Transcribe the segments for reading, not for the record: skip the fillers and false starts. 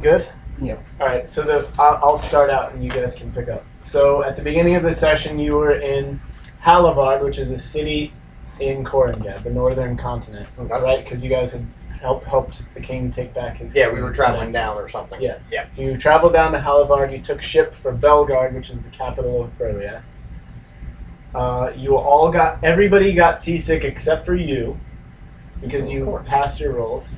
Good? Yeah. Alright, so I'll start out and you guys can pick up. So at the beginning of the session, you were in Halivard, which is a city in Korringad, the northern continent, right? Because you guys had helped the king take back his... Yeah, we were traveling down or something. Yeah. Yeah. So you traveled down to Halivard, you took ship for Belgard, which is the capital of Burlia. Everybody got seasick except for you, because you passed your rolls.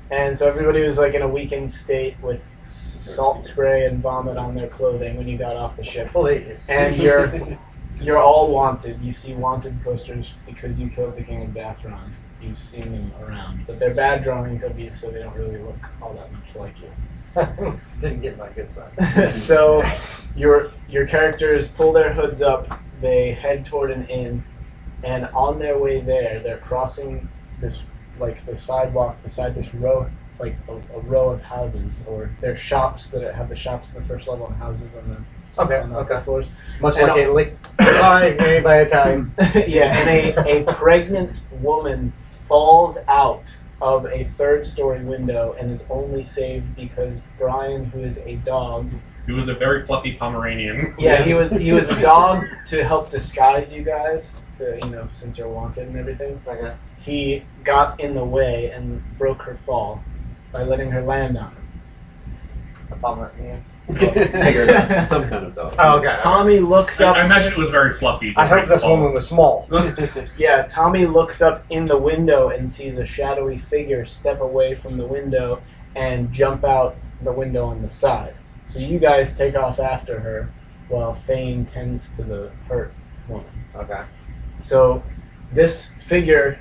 And so everybody was like in a weakened state with salt spray and vomit on their clothing when you got off the ship. Please. And you're all wanted. You see wanted posters because you killed the king of Dathron. You've seen them around. But they're bad drawings of you, so they don't really look all that much like you. Didn't get my good side. So your characters pull their hoods up, they head toward an inn, and on their way there, they're crossing this, like, the sidewalk beside this row, like a row of houses, or they're shops that have the shops on the first level and houses on the upper floors. Much like Italy. Sorry, made by Italian. Yeah, and a pregnant woman falls out of a third-story window and is only saved because Brian, who is a dog... He was a very fluffy Pomeranian. Yeah, he was a dog to help disguise you guys, since you're wanted and everything. Okay. He got in the way and broke her fall by letting her land on him. A Pomeranian. Some kind of dog. Oh, okay. Tommy looks up... I imagine it was very fluffy. I hope this woman was small. Yeah, Tommy looks up in the window and sees a shadowy figure step away from the window and jump out the window on the side. So you guys take off after her while Thane tends to the hurt woman. Okay. So this figure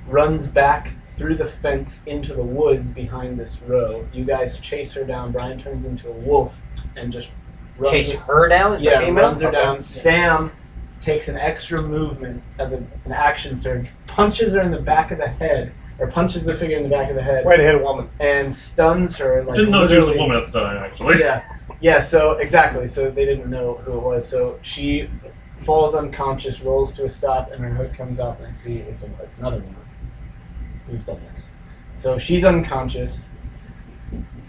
runs back through the fence into the woods behind this row. You guys chase her down. Brian turns into a wolf and just runs Chase her down? It's a Yeah, female? runs her Okay. down. Sam takes an extra movement as an action surge, punches her in the back of the head, or punches the figure in the back of the head, Way to hit a woman. and stuns her. Like, Didn't know she was a literally- woman at the time, actually. Yeah. So exactly. So they didn't know who it was. So she falls unconscious, rolls to a stop, and her hood comes off, and I see it's another woman who's done this. So she's unconscious.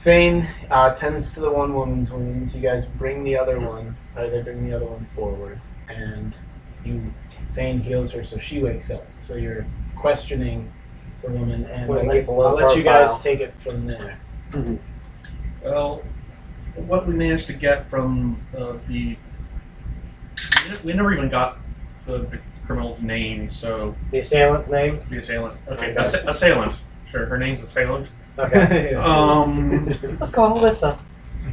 Thane tends to the one woman's wounds. You guys bring the other one, or they bring the other one forward, and Thane heals her, so she wakes up. So you're questioning the woman, and I'll let you guys take it from there. Mm-hmm. Well, what we managed to get from we never even got the criminal's name, so... The assailant's name? The assailant. Okay, Okay. Assailant. Sure, her name's Assailant. Okay. Um... Let's call Alyssa.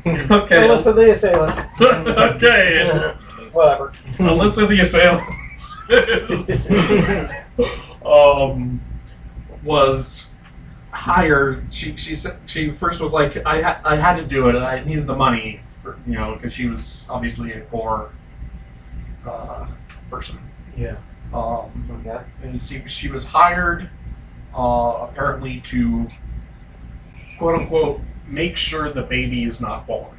Okay. Alyssa the assailant. Okay. Whatever. Alyssa the Assailant was hired. She first was like, I had to do it. I needed the money, because she was obviously a poor person. Yeah. And she was hired apparently to quote unquote make sure the baby is not born.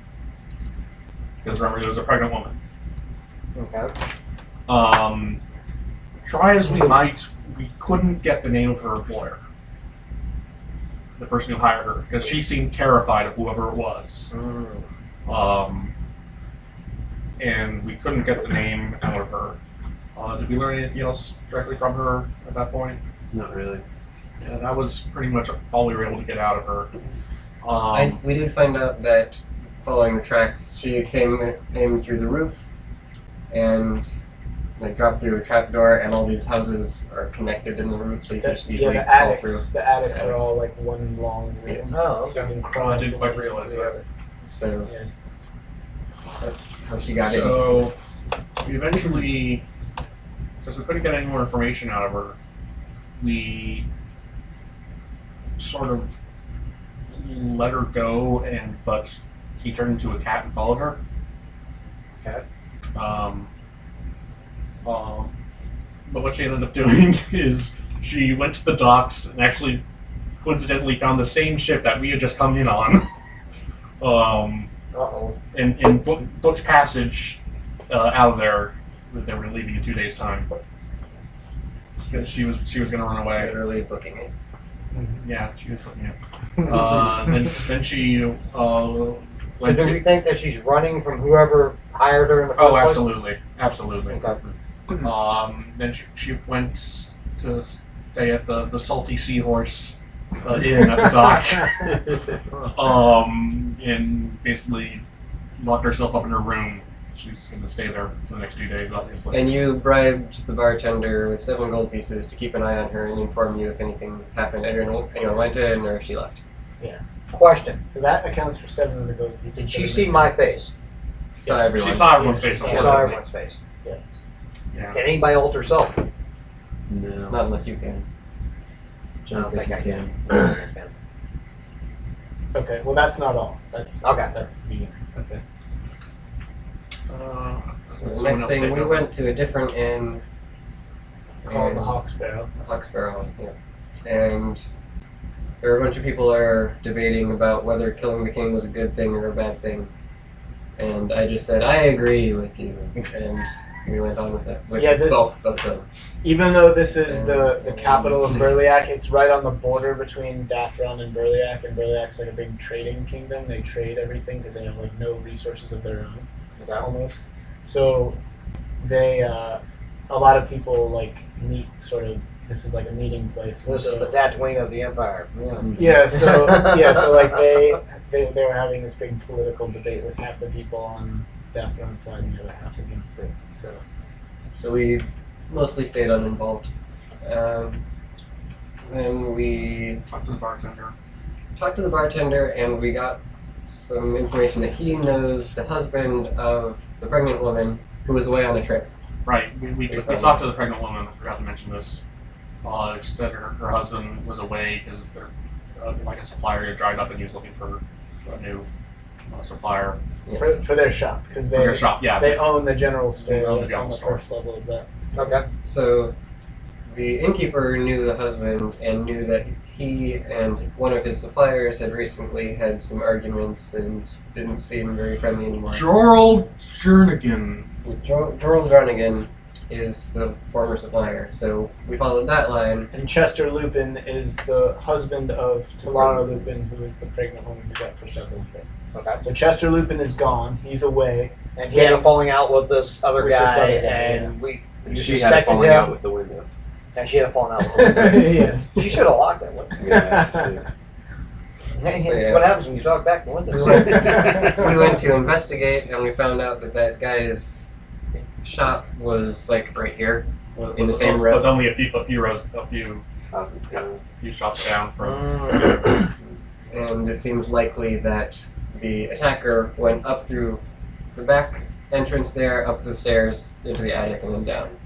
Because remember, there was a pregnant woman. Okay. Try as we might, we couldn't get the name of her employer. The person who hired her, because she seemed terrified of whoever it was. And we couldn't get the name out of her. Did we learn anything else directly from her at that point? Not really. Yeah, that was pretty much all we were able to get out of her. We did find out that following the tracks, she came in through the roof and dropped through a trapdoor, and all these houses are connected in the roof, so you can just easily fall through. The attics are all like one long room. Oh, So you okay. can crawl I didn't from quite one realize to the that. other. So Yeah. that's how she got So we eventually, since we couldn't get any more information out of her, we sort of let her go, but he turned into a cat and followed her. Okay. But what she ended up doing is she went to the docks and actually coincidentally found the same ship that we had just come in on. Uh-oh. And booked passage out of there. They were leaving in 2 days' time. Because she was going to run away. literally booking it. Yeah, she was booking it. Then she So went do to. we think that she's running from whoever hired her in the first Oh, place? absolutely. Okay. Then she went to stay at the Salty Seahorse Inn at the dock. And basically locked herself up in her room. She's going to stay there for the next 2 days, obviously. And you bribed the bartender with 7 gold pieces to keep an eye on her and inform you if anything happened. Anyone went in or if she left. Question. So that accounts for 7 of the gold pieces. Did that she are see missing. my face? Saw everyone. She saw everyone's Yeah, face. she She unfortunately. saw everyone's face. Yeah. Can anybody alter self? No. Not unless you can. I don't think I can. Okay, well that's not all. That's Okay. That's the beginning. Okay. So the Someone next else thing, take we over. went to a different inn Called the and- Hawk Sparrow. Hawksparrow, yeah. And there were a bunch of people are debating about whether killing the king was a good thing or a bad thing. And I just said, I agree with you. And we went on with that. With Yeah, this- both of them. Even though this is the capital of Burliak, it's right on the border between Dathron and Burliak, and Burliak's like a big trading kingdom. They trade everything because they have like no resources of their own, almost. So they, a lot of people like meet sort of. This is like a meeting place. This is So- the Tatooine of the Empire. Yeah. Yeah, so like they were having this big political debate with half the people on Dathron's side and the other half against it. So we mostly stayed uninvolved. Then we Talk to the bartender. talked to the bartender and we got some information that he knows the husband of the pregnant woman who was away on a trip. Right. We talked to the pregnant woman. I forgot to mention this. She said her husband was away because they're like a supplier had dried up and he was looking for a new supplier Yes. For their shop, because for they their shop. Yeah. they own the general They store own the that's on the general store. first level of that. Okay. So the innkeeper knew the husband and knew that he and one of his suppliers had recently had some arguments and didn't seem very friendly anymore. Jorl Jernigan. Jorl Jarnigan is the former supplier, so we followed that line. And Chester Lupin is the husband of Talara Lupin, who is the pregnant woman who got pushed out the window. Okay. So Chester Lupin is gone. He's away. And he had a falling out with this other With guy, this other guy, and we And you she had a suspected falling him, out with the window. and she had a falling out with him. Yeah. She should have locked that window. Yeah. Hey, So, that's yeah. what happens when you talk back the window. We went to investigate and we found out that guy's shop was like right here. In the same row. It was only a few Houses down. shops down from. Mm. And it seems likely that the attacker went up through the back entrance there, up the stairs, into the attic, and then down.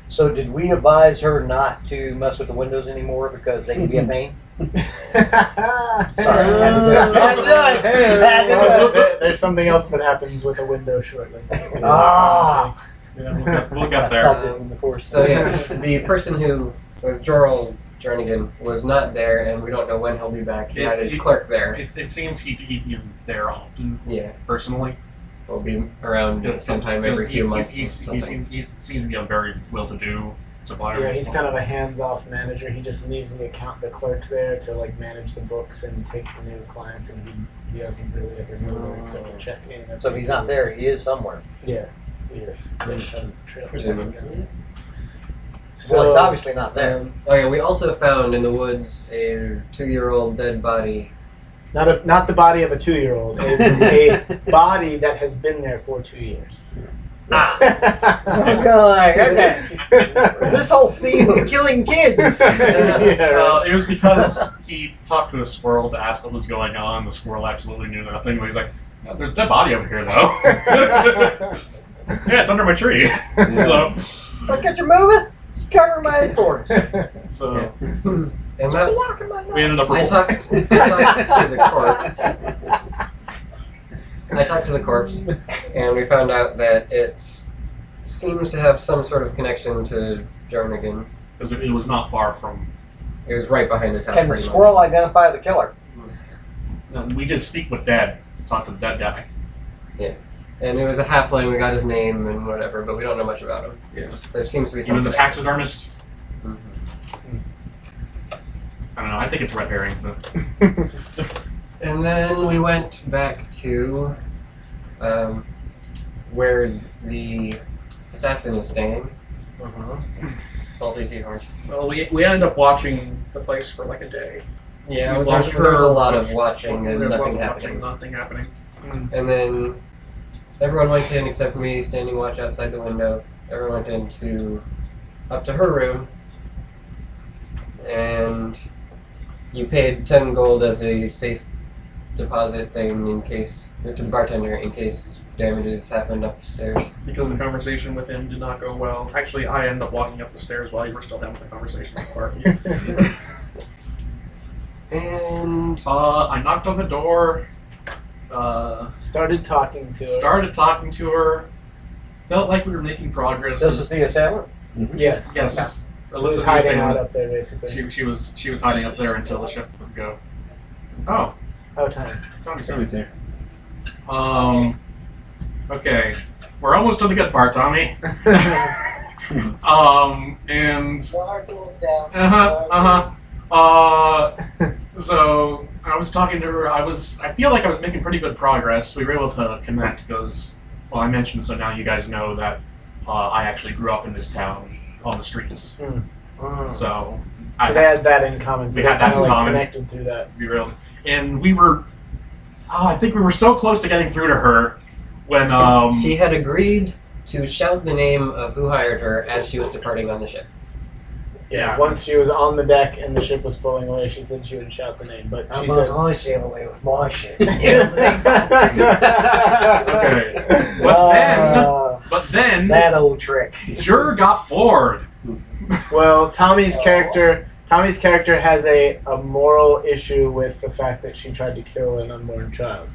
So did we advise her not to mess with the windows anymore because they can be a pain? Sorry, I had to do it. Had to do it. Had to do it. There's something else that happens with a window shortly. Ah. Yeah, we'll get I there. felt it in the force. So yeah, the person who, Jorl Jernigan, was not there, and we don't know when he'll be back. He had his clerk there. It seems he isn't there often, Yeah, personally. he'll be around sometime every few months. He or something. seems to be a very well-to-do supplier. Yeah, he's kind of a hands-off manager. He just leaves the clerk there to like manage the books and take the new clients, and he doesn't really ever go there except to check in. That's So what if he's he not does. there, he is somewhere. Yeah, he is. Presumably. Well, he's obviously not there. Oh yeah, we also found in the woods a 2-year-old dead body. Not the body of a 2-year-old, a body that has been there for 2 years. I was kind of like, okay, this whole theme of killing kids. It was because he talked to a squirrel to ask what was going on. The squirrel absolutely knew nothing. But he's like, "Oh, there's a dead body over here, though." Yeah, it's under my tree. So, It's like, get your moving. It's covering my acorns. so And It's that, blocking my we ended up. I talked to the corpse. I talked to the corpse, and we found out that it seems to have some sort of connection to Jarnigan. Because it was not far from. It was right behind his house. Can the pretty much. squirrel identify the killer? No, we did speak with Dad. Talk to the dead guy. And it was a halfling. We got his name and whatever, but we don't know much about him. Yeah. Just, there seems to be He some was a connection. taxidermist. Mhm. I don't know. I think it's red herring. But And then we went back to where the assassin is staying. Salty Seahorse. well, we ended up watching the place for like a day. Yeah, We there's watched a lot her of watching and There nothing was happening. Nothing happening. And then everyone went in except for me, standing watch outside the window. Everyone went up to her room, and you paid 10 gold as a safe deposit thing in case to the bartender in case damages happened upstairs. Because the conversation with him did not go well. Actually, I ended up walking up the stairs while you were still having the conversation with Clark. And I knocked on the door. Started talking to her. Started talking to her. Felt like we were making progress. This is the assailant? Yes. Yes. He was Alyssa hiding saying out up there, basically. she was hiding up there until the ship would go. Oh, Oh, time. Tommy's Tommy's here. here. Okay. We're almost to the good part, Tommy. And so I was talking to her. I feel like I was making pretty good progress. We were able to connect because, well, I mentioned, so now you guys know that I actually grew up in this town on the streets. So So they had that in common. So We they had that kind of in like common. connected through that. be real. And we were, I think we were so close to getting through to her when she had agreed to shout the name of who hired her as she was departing on the ship. Yeah. Once she was on the deck and the ship was pulling away, she said she would shout the name. But I'm she going said, to sail away with my shit. Okay. But then That old trick. Jur got bored. Well, Tommy's character has a moral issue with the fact that she tried to kill an unborn child.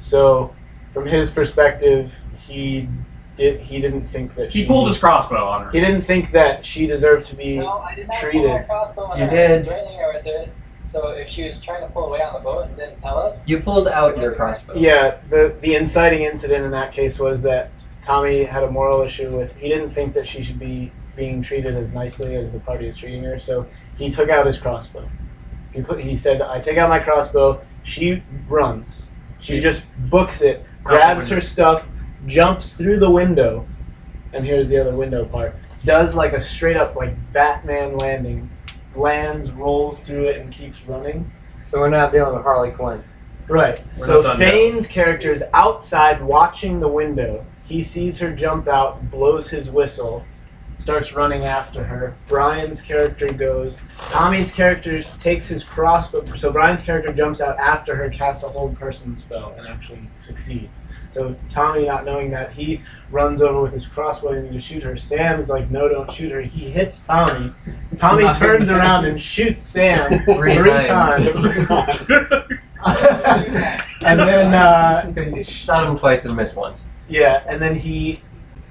So, from his perspective, he didn't think that He pulled his crossbow on her. He didn't think that she deserved to be No, I did not pull my treated. crossbow on You her. I did. was threatening her with it. So if she was trying to pull away on the boat and didn't tell us, You pulled out your crossbow. Yeah, the inciting incident in that case was that Tommy had a moral issue with. He didn't think that she should be being treated as nicely as the party is treating her, so he took out his crossbow. He said, "I take out my crossbow." She runs. She just books it, grabs her stuff, jumps through the window, and here's the other window part. Does like a straight up like Batman landing, lands, rolls through it, and keeps running. So we're not dealing with Harley Quinn. Right. We're So not done yet. Thane's character is outside watching the window. He sees her jump out, blows his whistle, starts running after her. Brian's character goes. Tommy's character takes his crossbow. So Brian's character jumps out after her, casts a hold person spell, and actually succeeds. So Tommy, not knowing that, he runs over with his crossbow and to shoot her. Sam's like, no, don't shoot her. He hits Tommy. Tommy turns around and shoots Sam Three three times. times. And then, You shot him twice and missed once. yeah, and then he,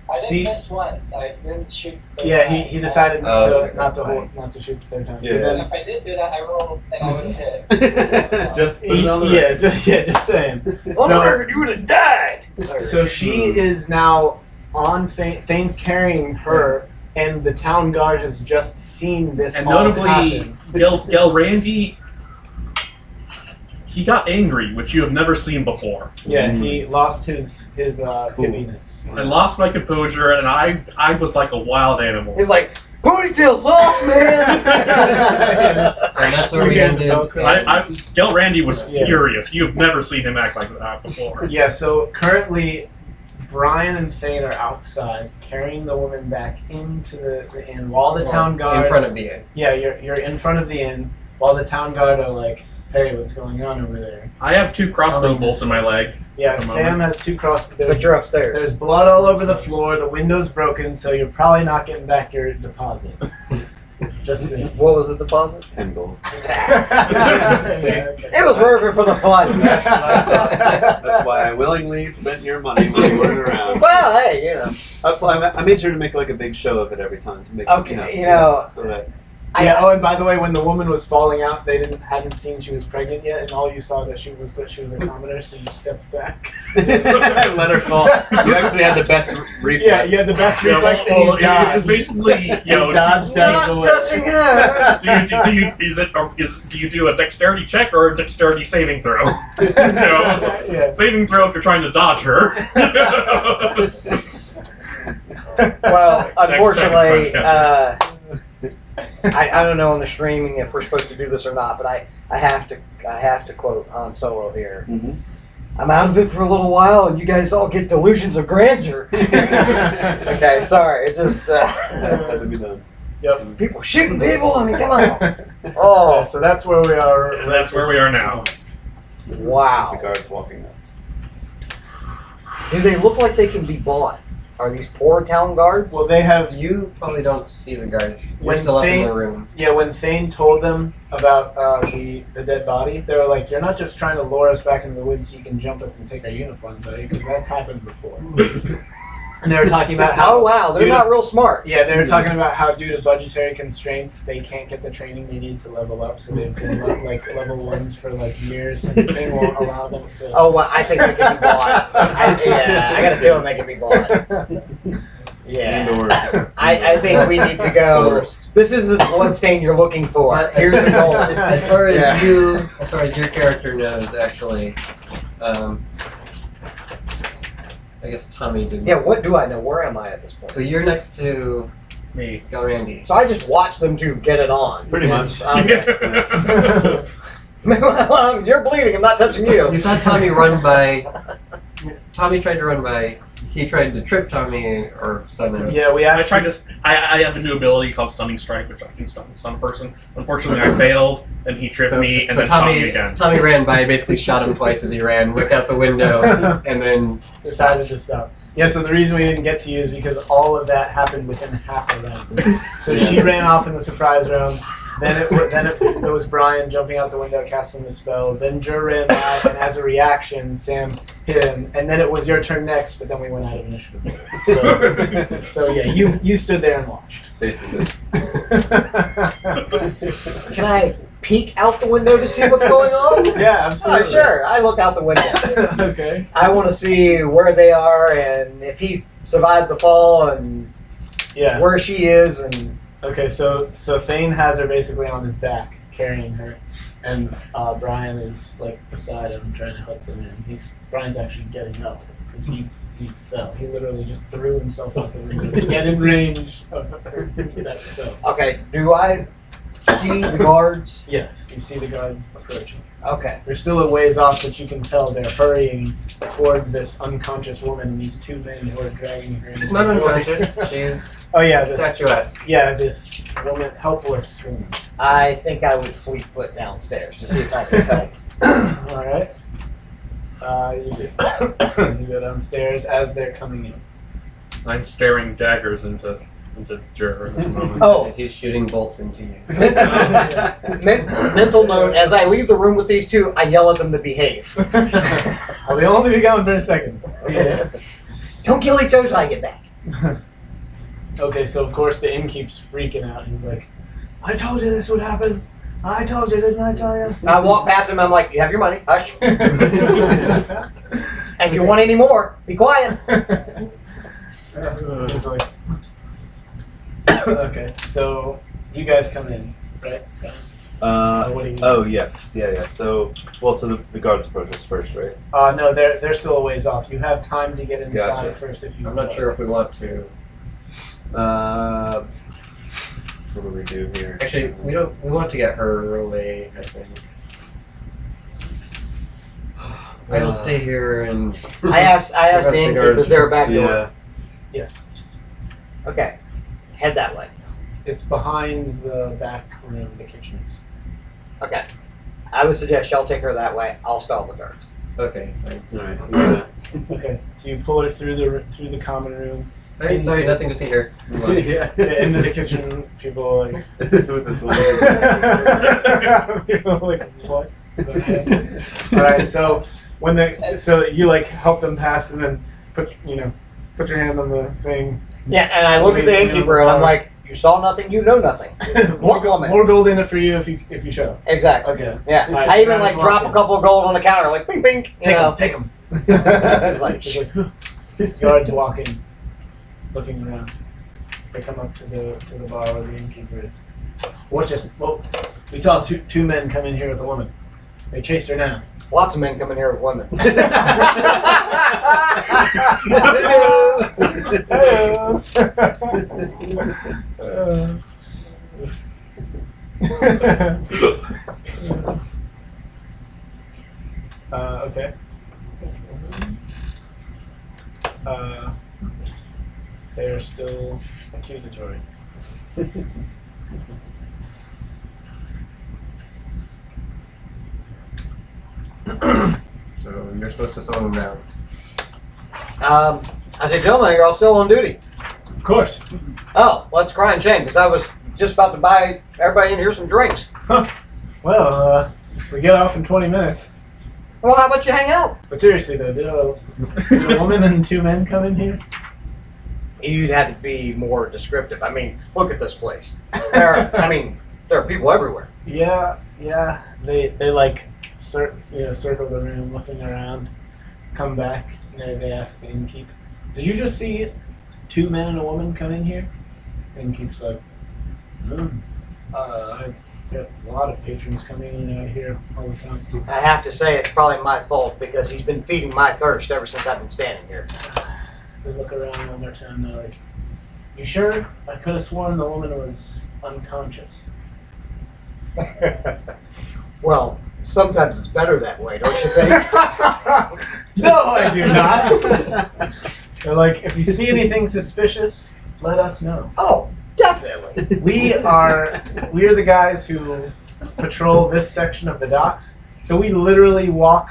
I didn't See- miss once. I didn't shoot. the yeah, third he time. decided Oh, to not to okay. hold, not to shoot the third time. Yeah. So then, If I did do that, I rolled and I would have hit. Just put it on the yeah, record. just saying. On the So, record, you would have died. so she is now on. Thane's carrying her, and the town guard has just seen this And all notably, happen. Gil Randy, he got angry, which you have never seen before. Yeah, he lost his hippiness. I lost my composure, and I was like a wild animal. He's like, ponytails off, man! And that's where we ended. Gil Randy was Yeah. furious. You've never seen him act like that before. Yeah, so currently Brian and Thane are outside carrying the woman back into the inn while the town guard In front of the inn. Yeah, you're in front of the inn while the town guard are like, hey, what's going on over there? I have 2 crossbow bolts in my leg. Yeah, At the Sam moment. has 2 cross. But There's, you're upstairs. there's blood all over the floor. The window's broken, so you're probably not getting back your deposit. Just saying. What was the deposit? 10 gold. Yeah, okay. It was worth it for the fun. That's what I thought. That's why I willingly spent your money when you weren't around. Well, hey, you know. I made sure to make like a big show of it every time to make Okay, you know, so that Yeah. Oh, and by the way, when the woman was falling out, they hadn't seen she was pregnant yet, and all you saw that she was a commoner. So you stepped back. Let her fall. You actually had the best reflex. Yeah, you had the best reflex, and you It's dodged. basically, Dodged out of the way. touching her. do you do a dexterity check or a dexterity saving throw? Yeah. Saving throw if you're trying to dodge her. Well, unfortunately, Next I don't know on the streaming if we're supposed to do this or not, but I have to quote Han Solo here. Mhm. I'm out of it for a little while, and you guys all get delusions of grandeur. Okay, sorry. It just Had to be done. Yep. people shooting people. I mean, come on. Yeah, Oh, so that's where we are. And that's where we are now. wow. The guards walking up. Do they look like they can be bought? Are these poor town guards? Well, they have. You probably don't see the guards. You're When still up in Thane- the room. Yeah, when Thane told them about the dead body, they were like, "You're not just trying to lure us back into the woods so you can jump us and take our uniforms, are you? Because that's happened before." And they were talking about how. Oh wow, they're Dude. not real smart. Yeah, they were talking about how due to budgetary constraints, they can't get the training they need to level up. So they've been like level ones for like years, and Thane won't allow them to. Oh, well, I think they can be bought. I got a feeling they can be bought. Yeah. Indoors. I think we need to go. This is the bloodstain you're looking for. But Here's the goal. As far as Yeah. as far as your character knows, actually, I guess Tommy didn't. Yeah, what do I know? Where am I at this point? So you're next to Me. Galrandy. So I just watch them two get it on. Pretty much. You're bleeding. I'm not touching you. You saw Tommy run by. Tommy tried to run by. He tried to trip Tommy or stun him. Yeah, we I actually. tried to. I have a new ability called Stunning Strike, which I can stun a person. Unfortunately, I failed, and he tripped me, and then shot me again. Tommy ran by, basically shot him twice as he ran, looked out the window, and then Decided to stop. Yeah, so the reason we didn't get to you is because all of that happened within half a round. So she ran off in the surprise round. Then it was Brian jumping out the window, casting the spell. Then Jur ran out, and as a reaction, Sam hit him. And then it was your turn next, but then we went out of initiative. So yeah, you stood there and watched. Basically. Can I peek out the window to see what's going on? Yeah, absolutely. Oh, sure. I look out the window. Okay. I want to see where they are and if he survived the fall and Yeah. where she is and. Okay, so Thane has her basically on his back, carrying her, and Brian is like beside him, trying to help them in. Brian's actually getting up because he fell. He literally just threw himself out the window to get in range of her. That spell. Okay, do I see the guards? Yes, you see the guards approaching. Okay. They're still a ways off, but you can tell they're hurrying toward this unconscious woman and these two men who are dragging her. she's not unconscious. She's Oh yeah, this statuesque. yeah this woman, helpless woman. I think I would fleet foot downstairs to see if I can help. All right. You do. You go downstairs as they're coming in. I'm staring daggers into Jur at the moment. Oh, He's shooting bolts into you. mental note, as I leave the room with these two, I yell at them to behave. I'll only be gone for a second. Don't kill each other till I get back. Okay, so of course the inn keeps freaking out. He's like, I told you this would happen. I told you, didn't I tell you? I walk past him, I'm like, you have your money, hush. And if you want any more, be quiet. He's like, okay, so you guys come in, right? What do you Oh yes, yeah. So the guards approach us first, right? No, they're still a ways off. You have time to get inside Gotcha. first if you I'm not want. sure if we want to. What do we do here? Actually, we don't. We want to get her away. I think. We'll stay here and. I asked the innkeepers, they're back door. Yeah. Yes. Okay, head that way. It's behind the back room, the kitchen is. Okay. I would suggest y'all take her that way. I'll stall the guards. Okay. Fine. All right. Yeah. Okay, so you pull her through the common room. Alright, sorry, nothing to see here. Yeah. Into the kitchen, people are like, With this one. people are like, what? Okay. All right, so so you like help them pass and then put your hand on the thing. Yeah, and I look at the innkeeper and I'm like, You saw nothing, you know nothing. More woman. More gold in it for you if you show up. Exactly. Okay. Yeah. All right, I even now like it's drop a walking. couple of gold on the counter, like bing bing. Take them. It's like, It's like guards walking, looking around. They come up to the bar where the innkeeper is. Well, we saw two men come in here with a woman. They chased her down. lots of men coming here with women. Okay. They're still accusatory. So you're supposed to slow them down. I said, gentlemen, you're all still on duty. Of course. Oh, well, that's a crying shame, because I was just about to buy everybody in here some drinks. Well, we get off in 20 minutes. Well, how about you hang out? But seriously though, did a woman and two men come in here? You'd have to be more descriptive. I mean, look at this place. There are people everywhere. Yeah. They like circle the room, looking around, come back. They ask the innkeep, "Did you just see two men and a woman come in here?" The innkeep's like, "I get a lot of patrons coming in and out here all the time." I have to say it's probably my fault because he's been feeding my thirst ever since I've been standing here. They look around one more time. They're like, "You sure? I could have sworn the woman was unconscious." Well, sometimes it's better that way, don't you think? No, I do not. They're like, "If you see anything suspicious, let us know." Oh, definitely. We are the guys who patrol this section of the docks. So we literally walk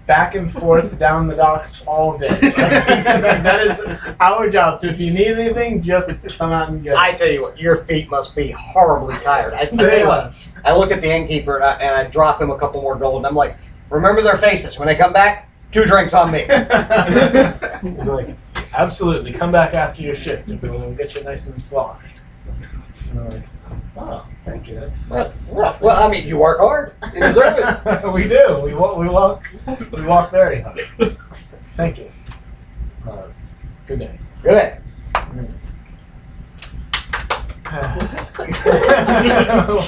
back and forth down the docks all day. That is our job. So if you need anything, just come out and get it. I tell you what, your feet must be horribly tired. I tell you what, I look at the innkeeper and I drop him a couple more gold and I'm like, remember their faces. When they come back, 2 drinks on me. He's like, absolutely, come back after your shift and we'll get you nice and sloshed. And I'm like, oh, thank you. That's Well, I mean, you work hard. You deserve it. We do. We walk very hard. Thank you. Good day. Good day.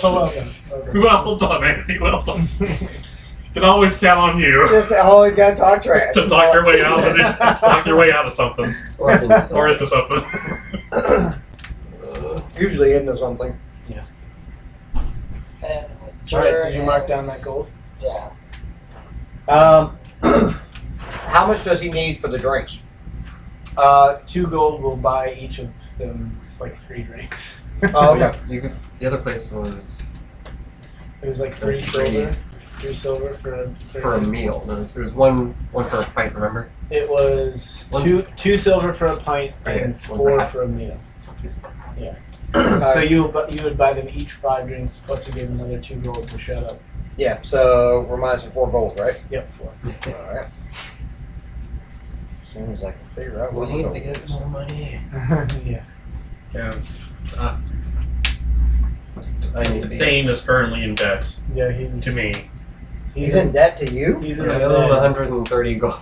Welcome. Well done, Andy. Well done. Can always count on you Just always got to talk trash. to talk your way out of it, talk your way out of something or into something. Usually into something. And All right. Did you mark down that gold? Yeah. How much does he need for the drinks? 2 gold will buy each of them like 3 drinks. Oh, okay. The other place was It was like 3 silver. 3 silver for a meal. No, it was one for a pint. Remember? It was One's- two silver for a pint Right, and one 4 for for a meal. Uh, So you would buy them each 5 drinks, plus you gave them another 2 gold to shut up. Yeah, so we're minus 4 gold, right? Yep, 4. Alright. As soon as I can figure out We what need gold to get is. more money. Yeah. Yeah. I need to be. Thane is currently in debt Yeah, he's to me. He's in debt to you? He's in I the owe eggs. 130 gold.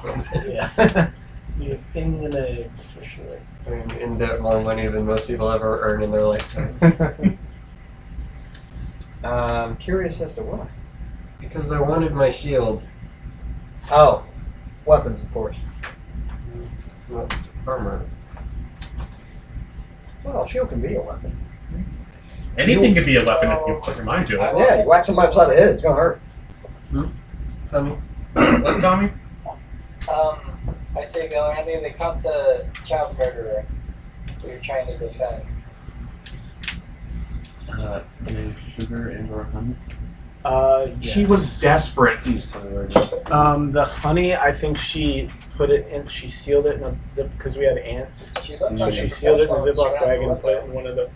Yeah. He is in the eggs for sure. I'm in debt more money than most people ever earn in their lifetime. I'm curious as to why. Because I wanted my shield. Oh, weapons, of course. Not armor. Well, shield can be a weapon. Anything could be a weapon if you put your mind to it. Yeah, you whack somebody upside the head, it's gonna hurt. Tell me. What, Tommy? I say, Gillian, they caught the child murderer we were trying to defend. Sugar and or honey. She was desperate. Please tell me where it is. The honey, I think she put it in. She sealed it in a zip because we had ants. She looked So like she a sealed it in a professional Ziploc bag and scrapper. put it in one of the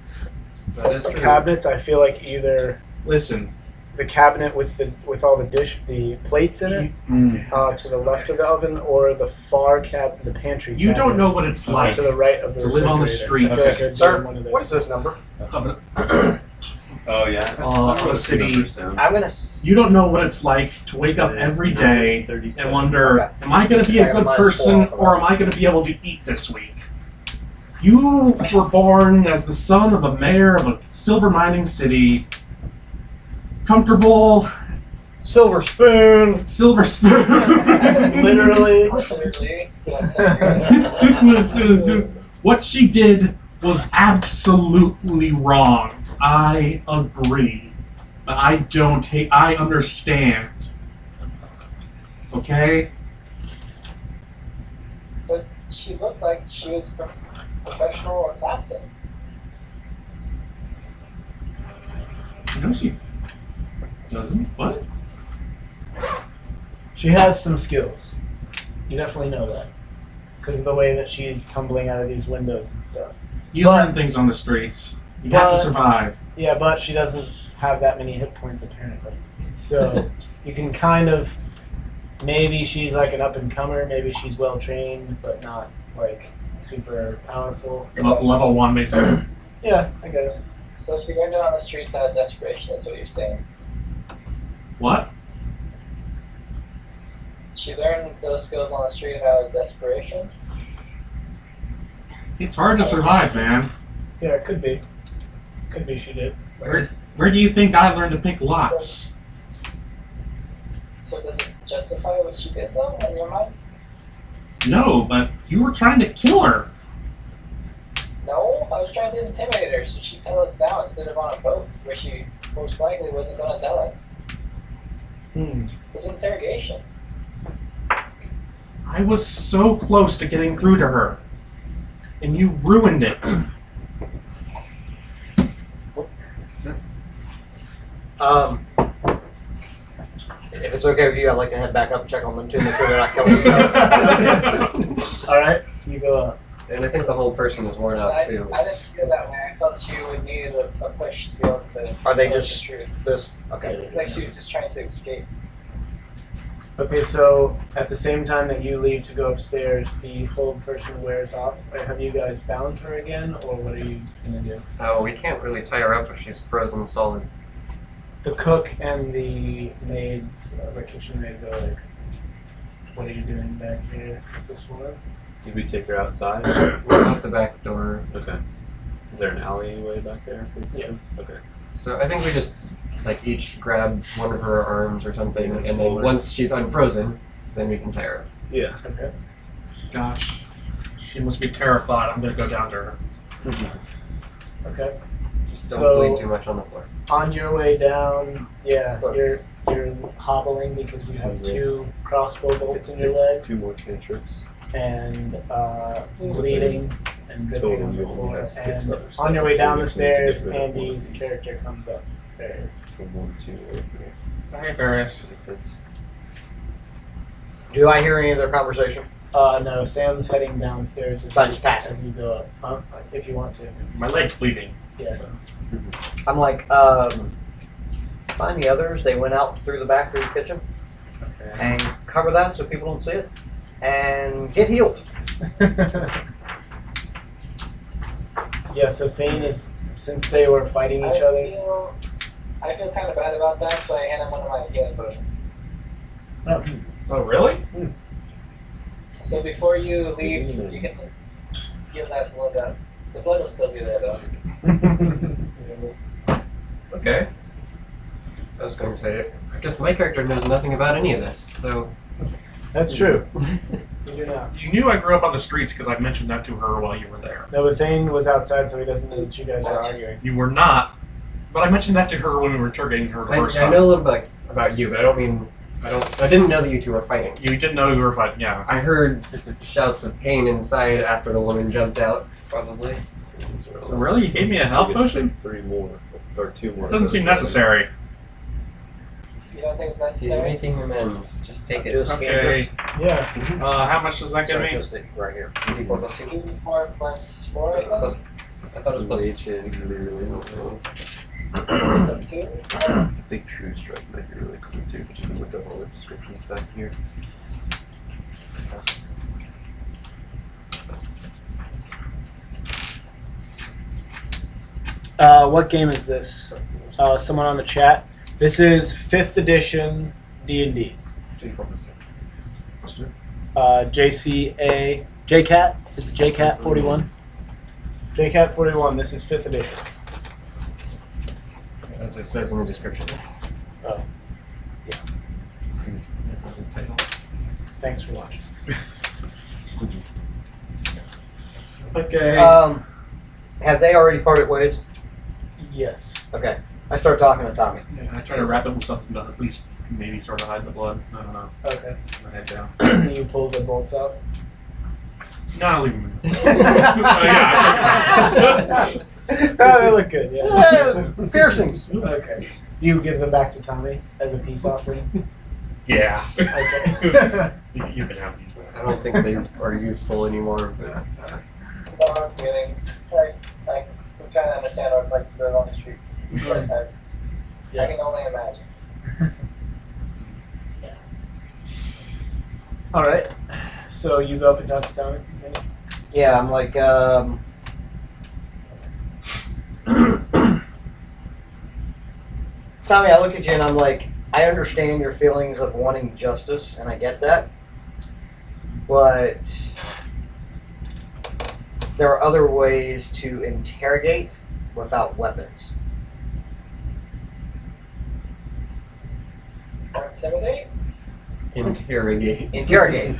That is true. cabinets. I feel like either Listen, the cabinet with all the plates in it, to the left of the oven, or the the pantry. You don't cabinet, know what it's like to the right of the to live on the refrigerator. I streets. feel like I'd be Sir, in one of those. what is this number? Oh yeah. of a city. I'm gonna. You don't know what it's like to wake up every day and wonder, Okay. am I going to be a good person or am I going to be able to eat this week? You were born as the son of a mayor of a silver mining city, comfortable, Silver spoon. silver spoon. Literally. Literally, yes, What she did was absolutely wrong. I agree. But I understand. Okay? but she looked like she was a professional assassin. No, she doesn't. What? She has some skills. You definitely know that. Because of the way that she's tumbling out of these windows and stuff. You learn things on the streets. You have to survive. Yeah, but she doesn't have that many hit points apparently. So you can kind of, maybe she's like an up and comer, maybe she's well trained, but not like super powerful. Level 1 basically. Yeah, I guess. So she learned it on the streets out of desperation, is what you're saying. What? She learned those skills on the street out of desperation. It's hard to survive, man. Yeah, it could be. Could be she did. Where do you think I learned to pick locks? So does it justify what she did, though, in your mind? No, but you were trying to kill her. No, I was trying to intimidate her so she'd tell us now instead of on a boat, where she most likely wasn't going to tell us. It was an interrogation. I was so close to getting through to her. And you ruined it. If it's okay with you, I'd like to head back up and check on them too, make sure they're not killing each other. All right, you go up. And I think the whole person is worn out too. I didn't feel that way. I felt that she would need a push to be able to. Are they tell us just the truth? this? Okay. It's like she was just trying to escape. Okay, so at the same time that you leave to go upstairs, the hold person wears off. Have you guys bound her again, or what are you gonna do? Oh, we can't really tie her up if she's frozen solid. The cook and the maids, the kitchen maids, are like, "What are you doing back here with this woman?" Did we take her outside? We're out the back door. Okay. Is there an alleyway back there? Yeah. Okay. So I think we just like each grab one of her arms or something, and then once she's unfrozen, then we can tie her up. Yeah. Okay. Gosh, she must be terrified. I'm gonna go down to her. Okay. Just don't So- bleed too much on the floor. On your way down, yeah, you're hobbling because you have 2 crossbow bolts in your leg 2 more cantrips. and bleeding and dripping Total, on the you only floor. have 6 And other on your spells, way so down you the just need to get stairs, rid of one Andy's or two. character comes up. There From 1 to 2. Hey, Ferris. Makes sense. Do I hear any of their conversation? No, Sam's heading downstairs So I just pass as you go up, huh? If you want to. My leg's bleeding. Yeah. I'm like, find the others. They went out through the back through the kitchen and cover that so people don't see it and get healed. Yeah, so Fane is, since they were fighting each other. I feel kind of bad about that, so I hand him one of my healing potions. Oh, really? So before you leave, you can heal that blood up. The blood will still be there, though. Okay. I was going to say, I guess my character knows nothing about any of this, so. That's true. You do not. You knew I grew up on the streets because I mentioned that to her while you were there. No, but Thane was outside, so he doesn't know that you guys are arguing. You were not, but I mentioned that to her when we were interrogating her the first I time. know a little bit about you, but I didn't know that you two were fighting. You didn't know you were fighting, yeah. I heard shouts of pain inside after the woman jumped out, probably. So really, you gave me a health You get to potion? take 3 more, or 2 more. Doesn't seem necessary. You don't think it's You're necessary? making amends. Just take it. Just Okay. Yeah. How much does that give Sorry, me? just it right here. 2d4 plus 2. 2d4 plus 4, I think? Plus, I thought it was plus Way 2. That's 2. I think True Strike might be really cool too, but you can look up all the descriptions back here. What game is this? Someone on the chat. This is 5th edition D&D. JCA JCat. This is JCat 41. JCat 41. This is 5th edition. As it says in the description. Oh, yeah. Thanks for watching. Okay. Have they already parted ways? Yes. Okay. I start talking to Tommy. Yeah, I try to wrap it with something to at least maybe sort of hide the blood. I don't know. Okay. My head down. You pull the bolts out. No, I'll leave them in. Yeah. Oh, they look good. Yeah. Piercings. Okay. Do you give them back to Tommy as a peace offering? Yeah. Okay. You can have these. I don't think they are useful anymore, but Our feelings. Like, we kind of understand what it's like to live on the streets. But I can only imagine. All right. So you go up and talk to Tommy. Yeah, I'm like, Tommy, I look at you and I'm like, I understand your feelings of wanting justice, and I get that. But there are other ways to interrogate without weapons. Or intimidate? interrogate. Interrogate.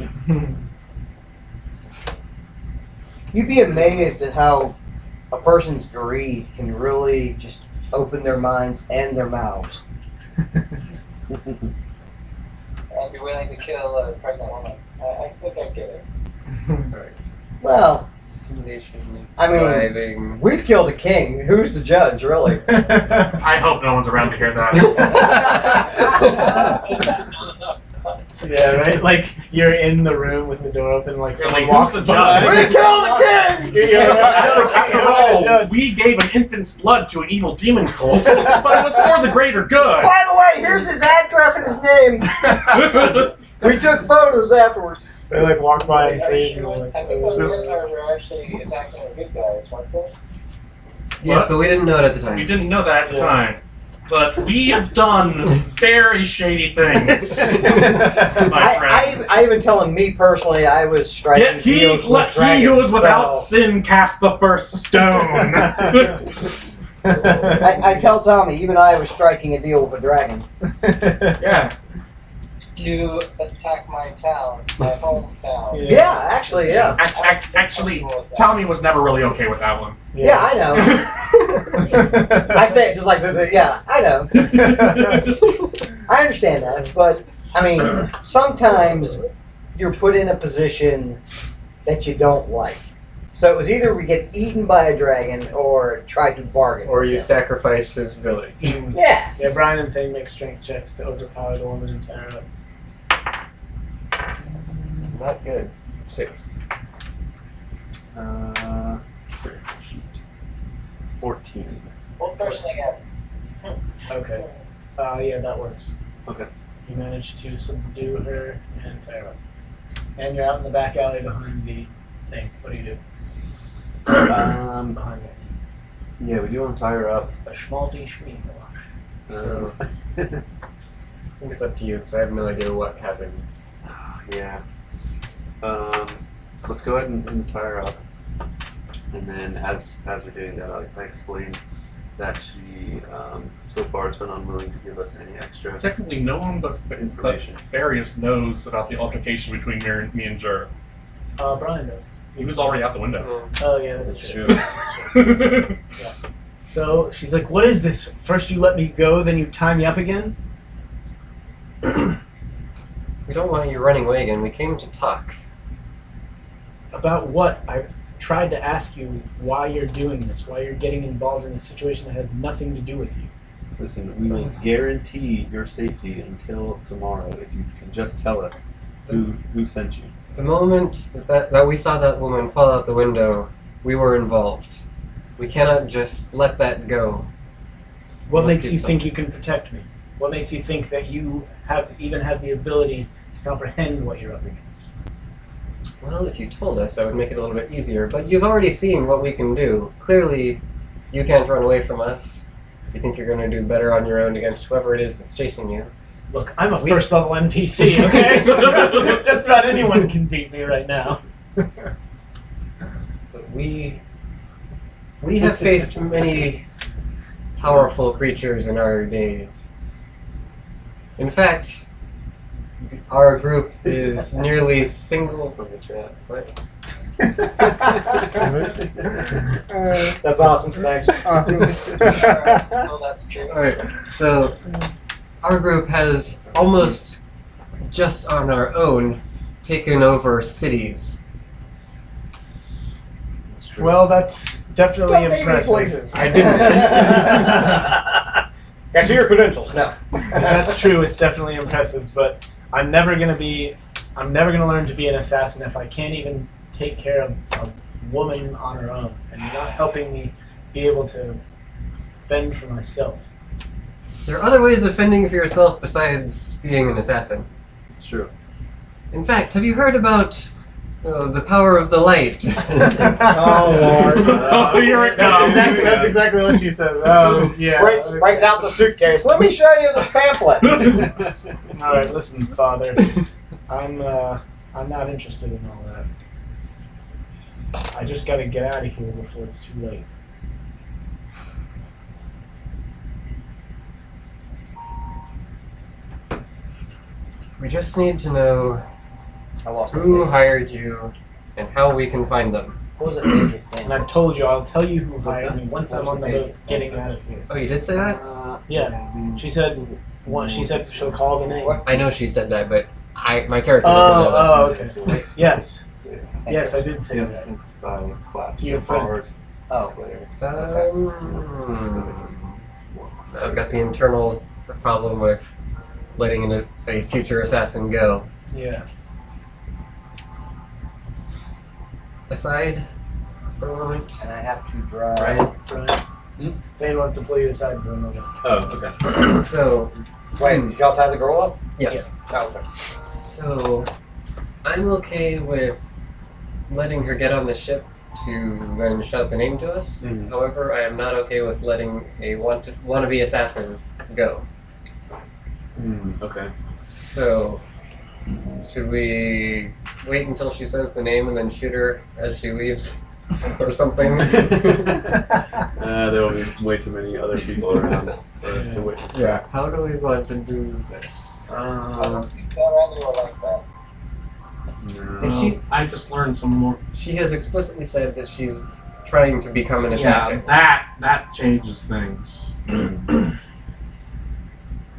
You'd be amazed at how a person's greed can really just open their minds and their mouths. And be willing to kill a pregnant woman. I think I get it. Right. Well, Intimidation. I mean, Driving. we've killed a king. Who's the judge, really? I hope no one's around to hear that. Yeah, right? Like, you're in the room with the door open, like, You're someone like, walks who's the by. judge? We killed a king! You're After all, we gave an infant's blood to an evil demon cult, but it was for the greater good. By the way, here's his address and his name. We took photos afterwards. They, like, walk by and Are you freeze. And sure? they're like, I think those Minotaurs were actually attacking the good guys, weren't they? Yes, What? but we didn't know it at the time. We didn't know that at the Yeah. time. But we have done very shady things, my friends. I even tell him, me personally, I was striking Yet he, deals with he dragons, who was without so sin cast the first stone. I tell Tommy, even I was striking a deal with a dragon. Yeah. To attack my town, my hometown. Yeah, actually, yeah. Actually, Tommy was never really okay with that one. Yeah, I know. I say it just like, yeah, I know. I understand that, but, I mean, sometimes you're put in a position that you don't like. So it was either we get eaten by a dragon or try to bargain. Or you with sacrifice his village. them. Yeah. Yeah, Brian and Thing make strength checks to overpower the woman and tear her up. Not good. 6. 14. One person again. Okay. Yeah, that works. Okay. You manage to subdue her and tear her up. And you're out in the back alley behind the thing. What do you do? Behind it. Yeah, we do want to tie her up. A small screen. Uh, I think it's up to you, because I have no idea what happened. yeah. Let's go ahead and tie her up. And then as we're doing that, I explain that she so far has been unwilling to give us any extra. Technically, no one but Information. Farius knows about the altercation between me and Jur. Brian does. He was already out the window. Oh, yeah, that's That's true. true. So she's like, what is this? First you let me go, then you tie me up again? We don't want you running away again. We came to talk. About what? I tried to ask you why you're doing this, why you're getting involved in a situation that has nothing to do with you. Listen, we will guarantee your safety until tomorrow if you can just tell us who sent you. The moment that we saw that woman fall out the window, we were involved. We cannot just let that go. What must makes do you something. think you can protect me? What makes you think that you even have the ability to comprehend what you're up against? Well, if you told us, that would make it a little bit easier. But you've already seen what we can do. Clearly, you can't run away from us. You think you're going to do better on your own against whoever it is that's chasing you. Look, I'm a first level NPC, okay? Just about anyone can beat me right now. But we have faced many powerful creatures in our days. In fact, our group is nearly single from the chat. What? That's awesome. Thanks. Oh, that's true. Alright, so our group has almost just on our own taken over cities. Well, that's definitely Don't name any impressive. places. I didn't. I see your credentials. No. That's true. It's definitely impressive, but I'm never gonna learn to be an assassin if I can't even take care of a woman on her own, and you're not helping me be able to fend for myself. There are other ways of fending for yourself besides being an assassin. It's true. In fact, have you heard about the power of the light? Oh Lord. Oh, you're it. That's exactly what she said. Oh, yeah. Breaks out the suitcase. Let me show you this pamphlet. All right, listen, Father. I'm not interested in all that. I just gotta get out of here before it's too late. We just need to know I lost who it. hired you and how we can find them. What was it, Major? And I've told you, I'll tell you who What's hired that? me once I'm What's on the the boat page? getting out of here. Oh, you did say that? Yeah. She said she'll call the name. I know she said that, but my character doesn't know that. Oh, okay. Yes. Yes, I did say Yeah, that. it's by class. To your So powers, Oh. player. I've got the internal problem with letting a future assassin go. Yeah. Aside for a moment, And I have to drive. Ryan. Right. Thane wants to pull you aside for a moment. Oh, okay. So, Wait, did y'all tie the girl up? yes. Oh, okay. So, I'm okay with letting her get on the ship to then shout the name to us. Mhm. However, I am not okay with letting a wannabe assassin go. Okay. So, should we wait until she says the name and then shoot her as she leaves? Or something? There will be way too many other people around to witness. Yeah. How do we want to do this? I don't think that anyone like that. If she- I just learned some more. She has explicitly said that she's trying to become an assassin. Yeah, that changes things.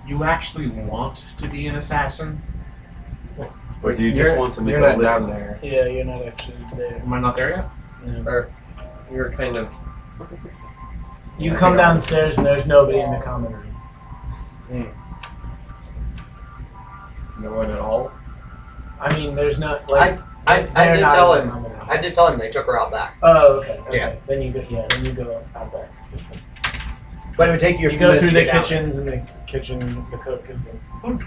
You actually want to be an assassin? Or do you You're- just want to make You're a not living? down there. Yeah, you're not actually there. Am I not there yet? No. Or you're kind of. You come downstairs and there's nobody in the common room. No one at all. I mean, there's not like. I they're did not tell in him. the common room. I did tell him they took her out back. Oh, okay. Okay. Yeah. Then you go out there. But it would take you a You few go minutes through to the get down. kitchens and the kitchen, the cook is like,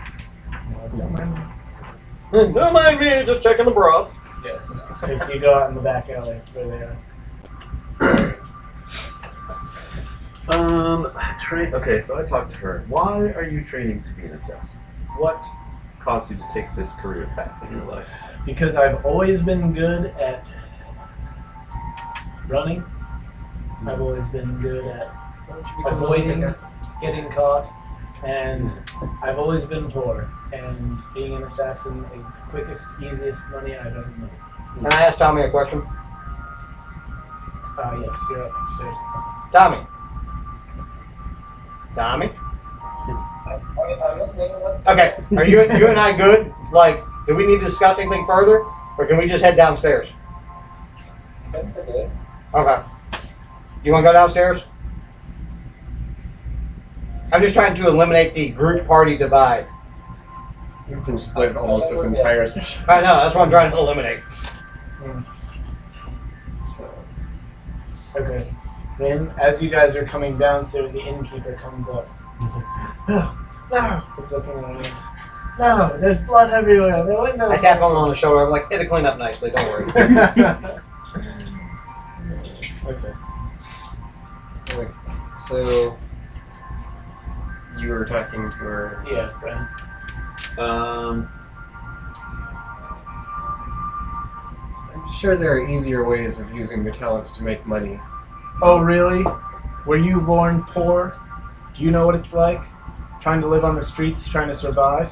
Don't mind me, just checking the broth. okay, so you go out in the back alley where they are. Okay, so I talked to her. Why are you training to be an assassin? What caused you to take this career path in your life? Because I've always been good at running. I've always been good at avoiding getting caught, and I've always been poor. And being an assassin is the quickest, easiest money I've ever made. Can I ask Tommy a question? Yes, you're upstairs. Tommy. Tommy? I'm listening. What? Okay, are you and I good? Like, do we need to discuss anything further? Or can we just head downstairs? I think we're good. Okay. You want to go downstairs? I'm just trying to eliminate the group party divide. You've been split almost this entire session. I know, that's what I'm trying to eliminate. Okay. Then, as you guys are coming downstairs, the innkeeper comes up. He's like, no, no. He's looking around. No, there's blood everywhere. The windows. I tap him on the shoulder. I'm like, it'll clean up nicely. Don't worry. Okay. Wait, so you were talking to her. Yeah, friend. I'm sure there are easier ways of using metallics to make money. Oh, really? Were you born poor? Do you know what it's like? Trying to live on the streets, trying to survive?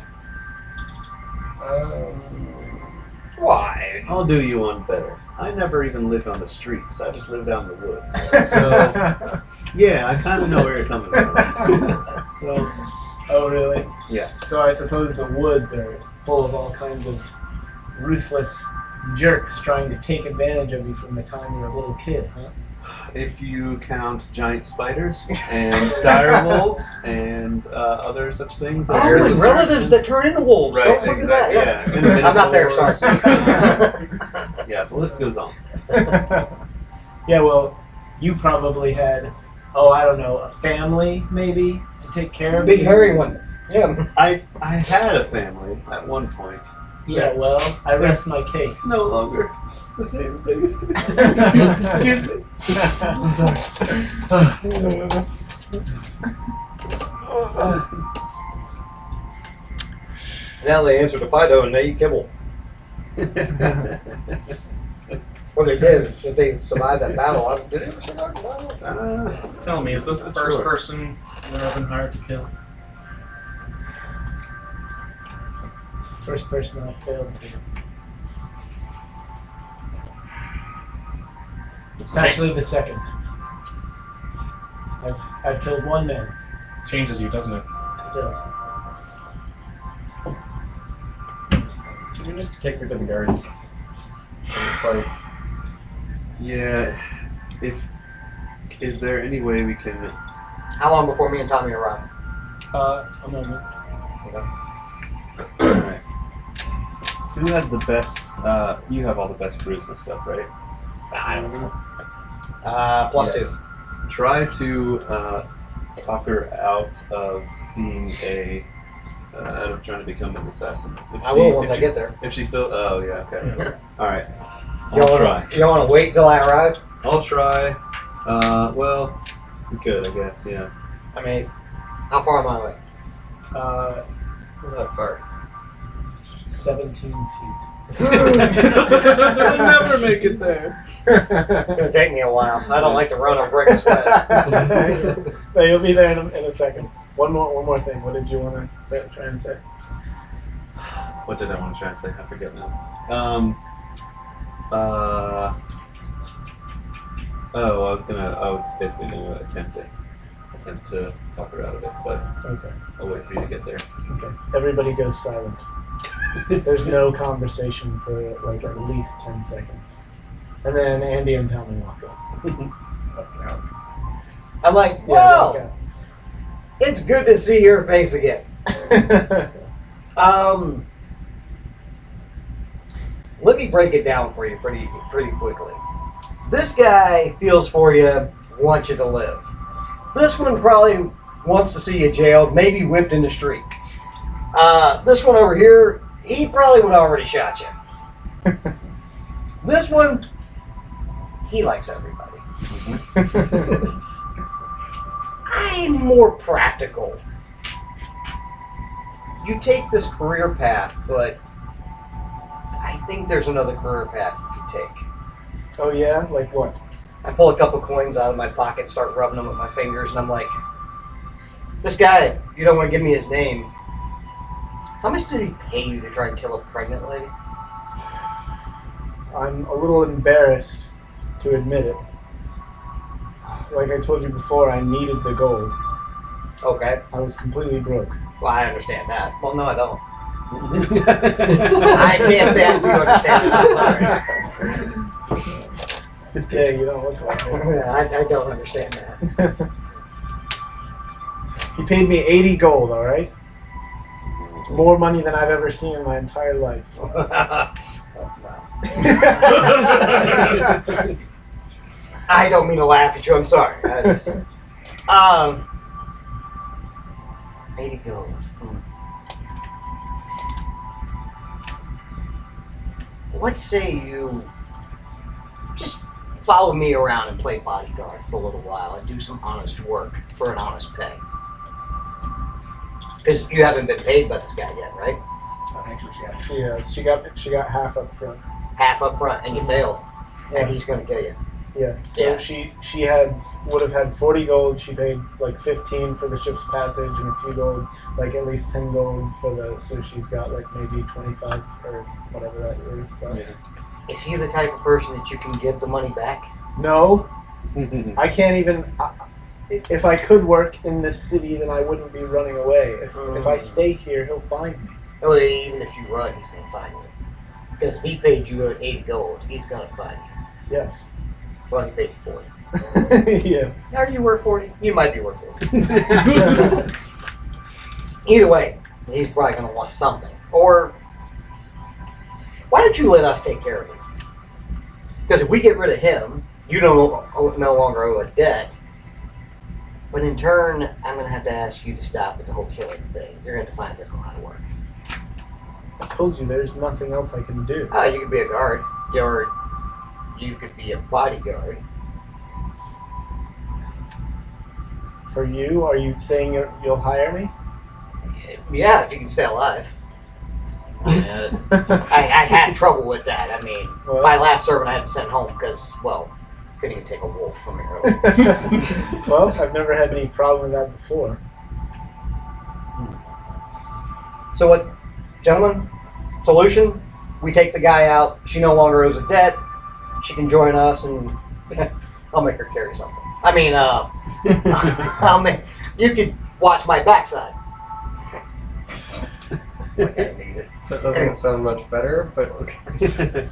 Why? I'll do you one better. I never even lived on the streets. I just lived out in the woods. So, Yeah, I kind of know where you're coming from. So, Oh, really? yeah. So I suppose the woods are full of all kinds of ruthless jerks trying to take advantage of you from the time you were a little kid, huh? If you count giant spiders and dire wolves and other such things. Oh, there's relatives that turn into wolves. Right, Don't forget that. exactly, yeah. I'm not there, sorry. Yeah, the list goes on. Yeah, well, you probably had, I don't know, a family maybe to take care of Big you? hairy one. Yeah. I had a family at one point. Yeah, well, I rest my case. No longer the same as they used to be. Excuse me. I'm sorry. Now they answer to Fido and they eat kibble. Well, they did. If they survived that battle, did they ever survive the battle? Tell me, is this the first Sure. person you've ever been hired to kill? It's the first person I failed to. It's actually the second. I've killed one man. Changes you, doesn't it? It does. you can just take her to the guards. It's fine. Yeah. Is there any way we can? How long before me and Tommy arrive? A moment. Alright. Who has the best? You have all the best charisma stuff, right? I don't know. Plus Yes. 2. Try to talk her out of being out of trying to become an assassin. I will once I get there. If she still, oh yeah, okay. All right. You I'll don't try. wanna, you don't want to wait until I arrive? I'll try. Well, we could, I guess. Yeah. I mean, how far am I away? Not far. 17 feet. I'll never make it there. It's going to take me a while. I don't like to run or break a sweat. No, you'll be there in a second. One more thing. What did you want to try and say? What did I want to try and say? I forget now. I was basically gonna attempt to talk her out of it, but Okay. I'll wait for you to get there. Okay. Everybody goes silent. There's no conversation for like at least 10 seconds. And then Andy and Tommy walk up. I'm like, Yeah, walk well, it's good to see your face again. Let me break it down for you pretty quickly. This guy feels for you, wants you to live. This one probably wants to see you jailed, maybe whipped in the street. This one over here, he probably would have already shot you. This one, he likes everybody. I'm more practical. You take this career path, but I think there's another career path you could take. Oh yeah? Like what? I pull a couple coins out of my pocket and start rubbing them with my fingers, and I'm like, this guy, you don't want to give me his name. How much did he pay you to try and kill a pregnant lady? I'm a little embarrassed to admit it. Like I told you before, I needed the gold. Okay, I was completely broke. well, I understand that. Well, no, I don't. I can't say I do understand that. I'm sorry. Yeah, you don't look like it. I don't understand that. He paid me 80 gold, alright? It's more money than I've ever seen in my entire life. I don't mean to laugh at you. I'm sorry. 80 gold. Let's say you just follow me around and play bodyguard for a little while and do some honest work for an honest pay. Because you haven't been paid by this guy yet, right? She is. She got half up front. Half up front, and you failed, Yeah. and he's going to kill you. Yeah. So Yeah. she would have had 40 gold. She paid like 15 for the ship's passage and a few gold, like at least 10 gold for the. So she's got like maybe 25 or whatever that is. But Is he the type of person that you can give the money back? no, I can't even. If I could work in this city, then I wouldn't be running away. If I stay here, he'll find me. Well, even if you run, he's going to find you. Because if he paid you 80 gold, he's going to find you. Yes. Well, he paid you 40. Yeah. Are you worth 40? You might be worth 40. Either way, he's probably going to want something. Or, why don't you let us take care of him? Because if we get rid of him, you no longer owe a debt. But in turn, I'm going to have to ask you to stop with the whole killing thing. You're going to find a different line of work. I told you there's nothing else I can do. You could be a guard. Or you could be a bodyguard. For you, are you saying you'll hire me? Yeah, if you can stay alive. I had trouble with that. I mean, What? my last servant I had to send home because, well, couldn't even take a wolf from me early. Well, I've never had any problem with that before. So what, gentlemen, solution, we take the guy out. She no longer owes a debt. She can join us and I'll make her carry something. I mean, you could watch my backside. Like I need it. That doesn't sound much better, but okay.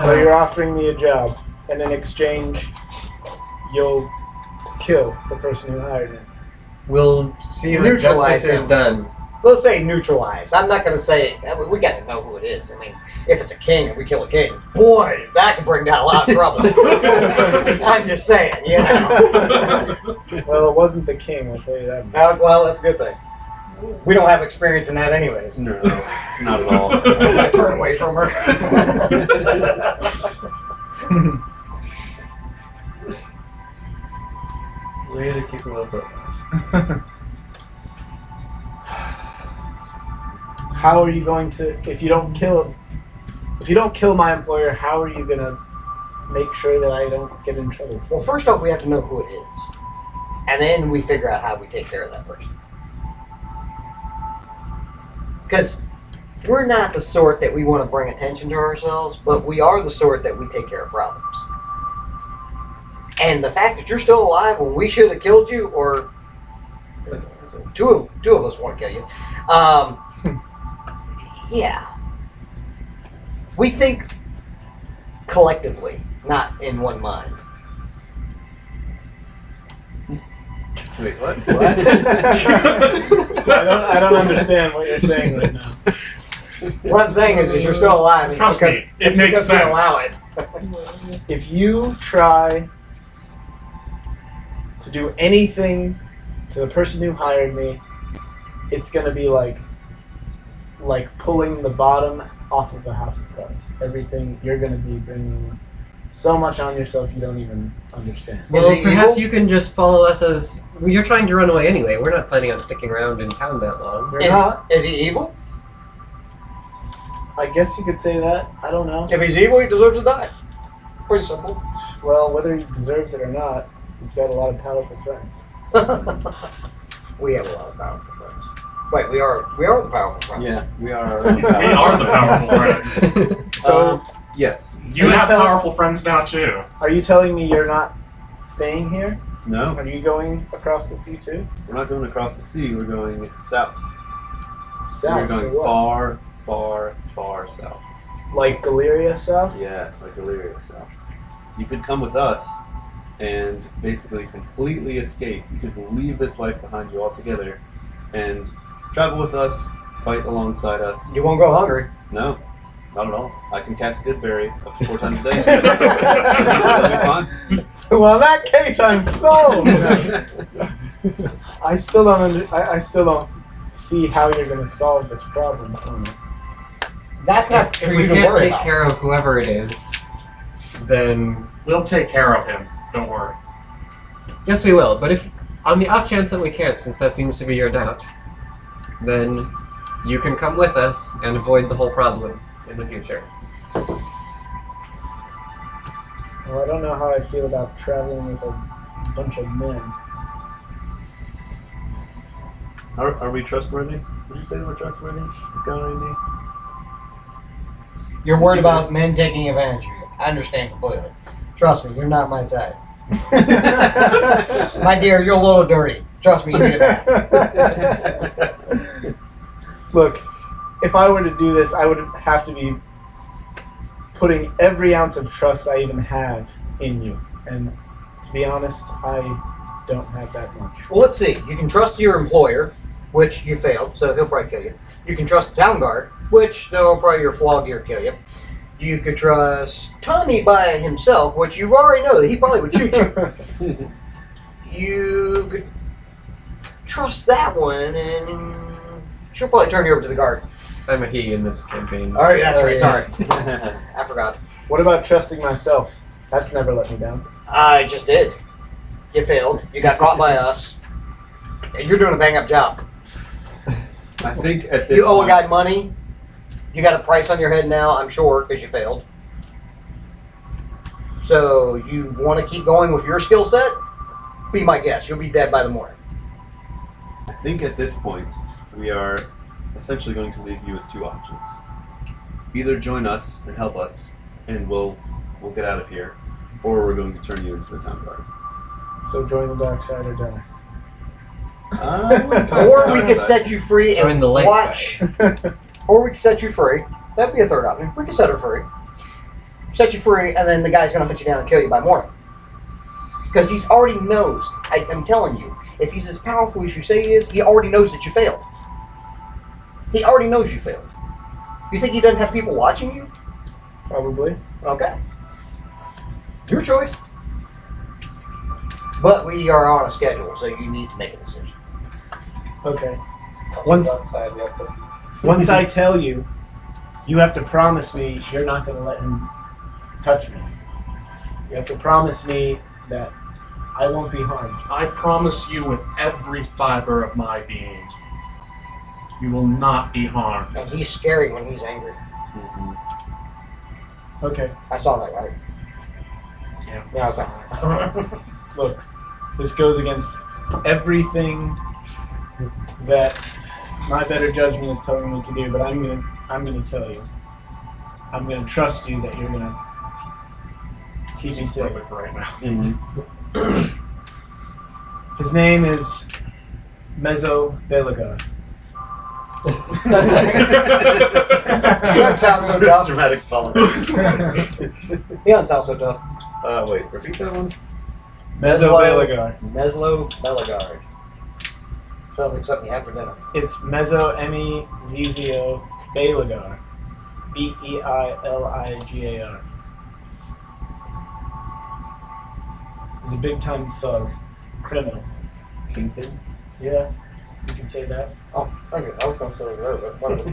So you're offering me a job, and in exchange, you'll kill the person who hired me. We'll see that Neutralize justice is him. done. Let's say neutralize. I'm not going to say, we got to know who it is. I mean, if it's a king and we kill a king, boy, that could bring down a lot of trouble. I'm just saying, you know. Well, it wasn't the king, I'll tell you that. Well, that's a good thing. We don't have experience in that anyways. No, not at all. As I turn away from her. Way to keep a little bit. How are you going to, if you don't kill my employer, how are you going to make sure that I don't get in trouble? Well, first off, we have to know who it is. And then we figure out how we take care of that person. Because we're not the sort that we want to bring attention to ourselves, but we are the sort that we take care of problems. And the fact that you're still alive when we should have killed you, or two of us want to kill you, yeah. We think collectively, not in one mind. Wait, what? I don't understand what you're saying right now. What I'm saying is you're still alive. It's Trust because, me, it it's makes because we sense. allow it. If you try to do anything to the person who hired me, it's going to be like pulling the bottom off of the house of cards. Everything, you're going to be bringing so much on yourself you don't even understand. Well, he perhaps evil? you can just follow us as... You're trying to run away anyway. We're not planning on sticking around in town that long. You're not. Is he evil? I guess you could say that. I don't know. If he's evil, he deserves to die. Pretty simple. Well, whether he deserves it or not, he's got a lot of powerful friends. We have a lot of powerful friends. Wait, we are the powerful friends. Yeah, we are. We are the powerful friends. So, Yes. You have powerful friends now too. are you telling me you're not staying here? No, Are you going across the sea too? we're not going across the sea. We're going south. South We're going for what? far, far, far south. Like Galeria south? Yeah, like Illyria south. You could come with us and basically completely escape. You could leave this life behind you altogether and travel with us, fight alongside us. You won't go hungry. No, Not at all. I can cast Goodberry up to 4 times a day. That'll be fine. Well, in that case, I'm sold. I still don't. I still don't see how you're going to solve this problem. That's not If for we you to can't worry take about. care of whoever it is, then We'll take care of him. Don't worry. yes, we will. But if on the off chance that we can't, since that seems to be your doubt, then you can come with us and avoid the whole problem in the future. Well, I don't know how I feel about traveling with a bunch of men. Are we trustworthy? Would you say that we're trustworthy? Gunner You're worried about men taking advantage of you. I understand completely. Trust me, you're not my type. My dear, you're a little dirty. Trust me, you need a bath. Look, if I were to do this, I would have to be putting every ounce of trust I even have in you. And to be honest, I don't have that much. Well, let's see. You can trust your employer, which you failed, so he'll probably kill you. You can trust the town guard, which they'll probably flog you or kill you. You could trust Tommy by himself, which you already know that he probably would shoot you. You could trust that one, and she'll probably turn you over to the guard. I'm a he in this campaign. All right, that's right. Sorry, D. I forgot. What about trusting myself? That's never let me down. I just did. You failed. You got caught by us, and you're doing a bang-up job. I think at this You owe a point, guy money. You got a price on your head now, I'm sure, because you failed. So you want to keep going with your skill set? Be my guest. You'll be dead by the morning. I think at this point, we are essentially going to leave you with 2 options. Either join us and help us, and we'll get out of here, or we're going to turn you into the town guard. So join the dark side or die. Or we could set you free Join and the light watch. Or we could set you free. That'd be a third option. We could set her free. Set you free, and then the guy's going to hunt you down and kill you by morning. Because he's already knows. I'm telling you, if he's as powerful as you say he is, he already knows that you failed. He already knows you failed. You think he doesn't have people watching you? Probably. Okay. Your choice. But we are on a schedule, so you need to make a decision. Okay. Once Once- outside, we have to. Once I tell you, you have to promise me you're not going to let him touch me. You have to promise me that I won't be harmed. I promise you with every fiber of my being, you will not be harmed. And he's scary when he's angry. Mhm. Okay. I saw that, right? Yeah, okay. Look, this goes against everything that my better judgment is telling me to do, but I'm gonna tell you. I'm gonna trust you that you're gonna keep me safe. Perfect right now. Mhm. His name is Mezzo Belagar. That sounds so tough. Dramatic pause. He doesn't sound so tough. Wait, repeat that one? Mezzo Belagar. Meslo Bellegarde. Sounds like something you had for dinner. It's Mezzo Mezzo Belagar. Beiligar. He's a big time thug. Criminal. Kingpin? Yeah, you can say that. Oh, thank you. I was going to say that, but whatever.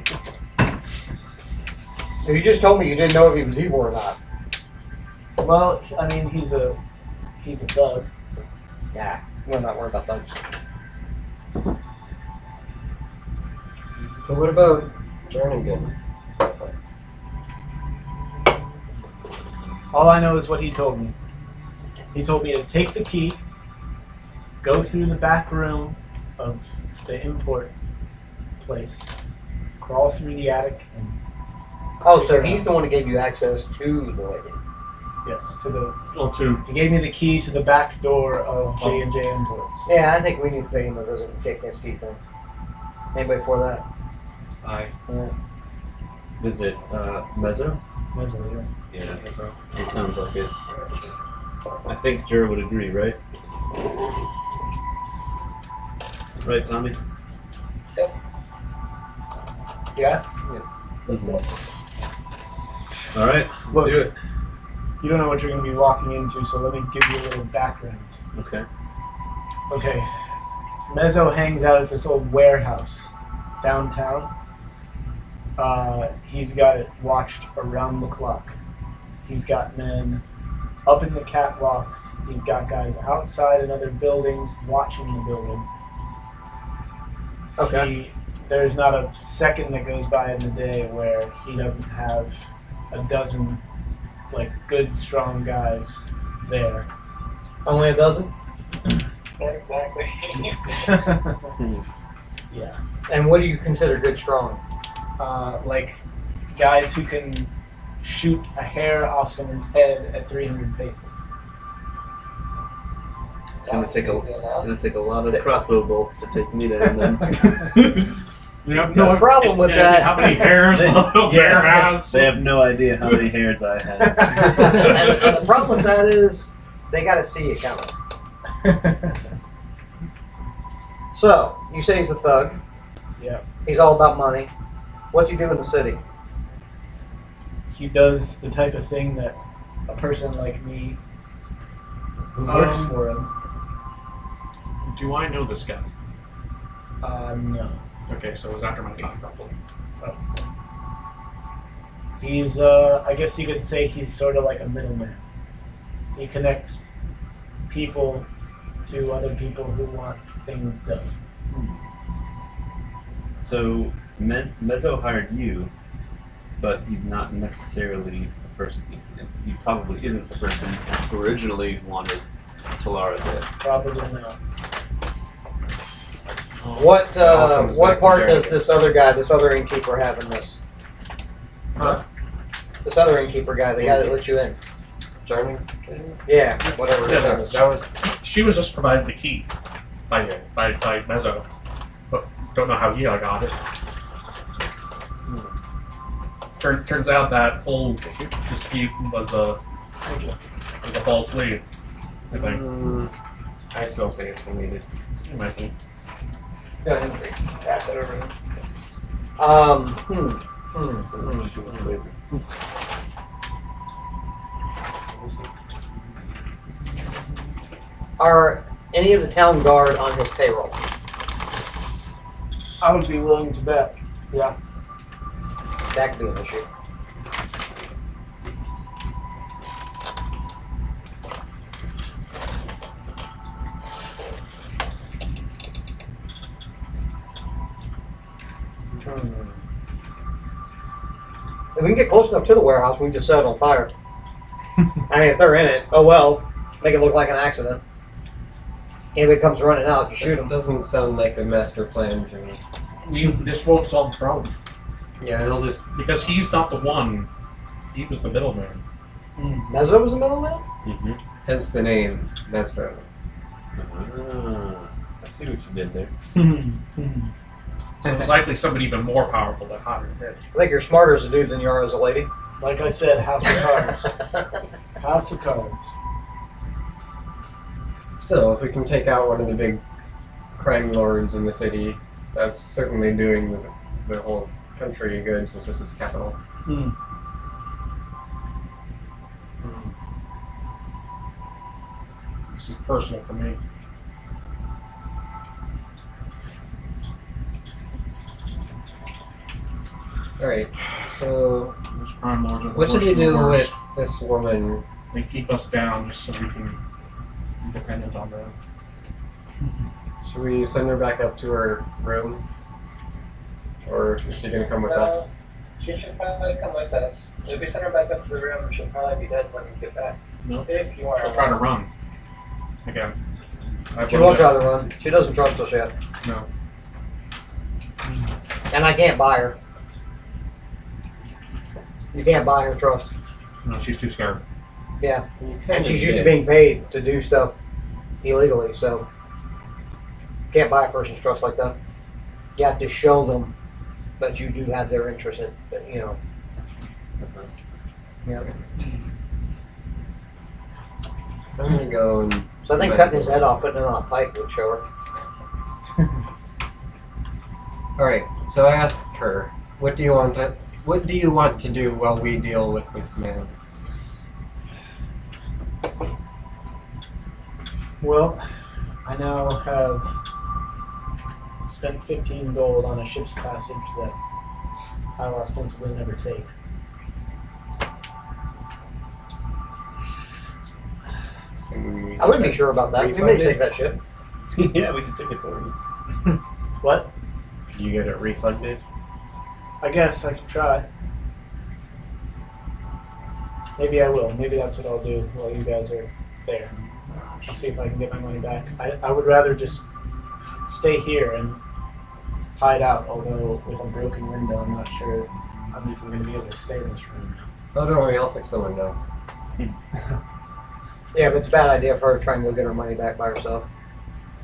If you just told me you didn't know if he was evil or not. Well, I mean, he's a thug. Nah, we're not worried about thugs. But what about Jernigan? All I know is what he told me. He told me to take the key, go through the back room of the import place, crawl through the attic, and Oh, so he's the one that gave you access to the lady. yes, to the. Well, to He gave me the key to the back door of J&J Imports. Yeah, I think we need to pay him a visit and kick his teeth in. Anybody for that? Aye. Is it Mezzo? Mezzo, yeah. Yeah, it sounds like it. I think Jer would agree, right? Right, Tommy? Yeah. Mhm. All right, let's Look. do it. You don't know what you're going to be walking into, so let me give you a little background. Okay. Okay. Mezzo hangs out at this old warehouse downtown. He's got it watched around the clock. He's got men up in the catwalks. He's got guys outside in other buildings watching the building. There's not a second that goes by in the day where he doesn't have a dozen, like, good, strong guys there. Only a dozen? Not exactly. Yeah. And what do you consider good strong? Like guys who can shoot a hair off someone's head at 300 paces. It's gonna Sounds take a easy enough. lot of crossbow bolts to take me down. Then You have The problem with that- How many hairs a bear has? they have no idea how many hairs I have. And the problem with that is they got to see you coming. So, you say he's a thug. Yeah. He's all about money. What's he do in the city? He does the type of thing that a person like me who works for him. Do I know this guy? No. Okay, so it was after my time, probably. He's, I guess you could say he's sort of like a middleman. He connects people to other people who want things done. So Mezzo hired you, but he's not necessarily the person. He probably isn't the person who originally wanted Talara dead. Probably not. What all comes what back to part Jeremy. does this other guy, this other innkeeper, have in this? Huh? This other innkeeper guy, the guy that let you in. Journey? Yeah, whatever his Yeah, name is. That was She was just provided the key by Mezzo, but don't know how he got it. Turns out that whole dispute was a false lead. I think. I still say it's related. It might be. Go ahead and pass it over. Are any of the town guard on his payroll? I would be willing to bet. Yeah. That could be an issue. If we can get close enough to the warehouse, we can just set it on fire. I mean, if they're in it, oh well. Make it look like an accident. Anybody comes running out, you shoot It them. doesn't sound like a master plan to me. This won't solve the problem Yeah, it'll just because he's not the one. He was the middleman. Mezzo was the middleman? Mm-hmm. hence the name Mezzo. I see what you did there. So it's likely somebody even more powerful that hired him. I think you're smarter as a dude than you are as a lady. Like I said, House of Cards. House of Cards. Still, if we can take out one of the big crime lords in the city, that's certainly doing the whole country good since this is capital. This is personal for me. Alright, so Those crime lords are the what should worst we of the do worst. with this woman? They keep us down just so we can be dependent on them. Should we send her back up to her room? Or is she gonna come with us? She should probably come with us. If we send her back up to the room, she'll probably be dead when we get back. No. If you want She'll try to run. Again. She won't try to run. She doesn't trust us yet. No. And I can't buy her. You can't buy her trust. No, she's too scared. Yeah. You And kinda she's used to did. being paid to do stuff illegally, so can't buy a person's trust like that. You have to show them that you do have their interest in, you know. Yeah. I'm gonna go and. So I think cutting his head off, putting it on a pike would show her. Alright, so I asked her, what What do you want to do while we deal with this man? Well, I now have spent 15 gold on a ship's passage that I will ostensibly never take. I wouldn't be sure about that. We may Refunded? take that ship. Yeah, we can take it for you. What? Could you get it refunded? I guess I can try. Maybe I will. Maybe that's what I'll do while you guys are there. I'll see if I can get my money back. I would rather just stay here and hide out, although with a broken window, I'm not sure I'm even going to be able to stay in this room. Oh, don't worry, I'll fix the window. Yeah, but it's a bad idea for her to try and go get her money back by herself.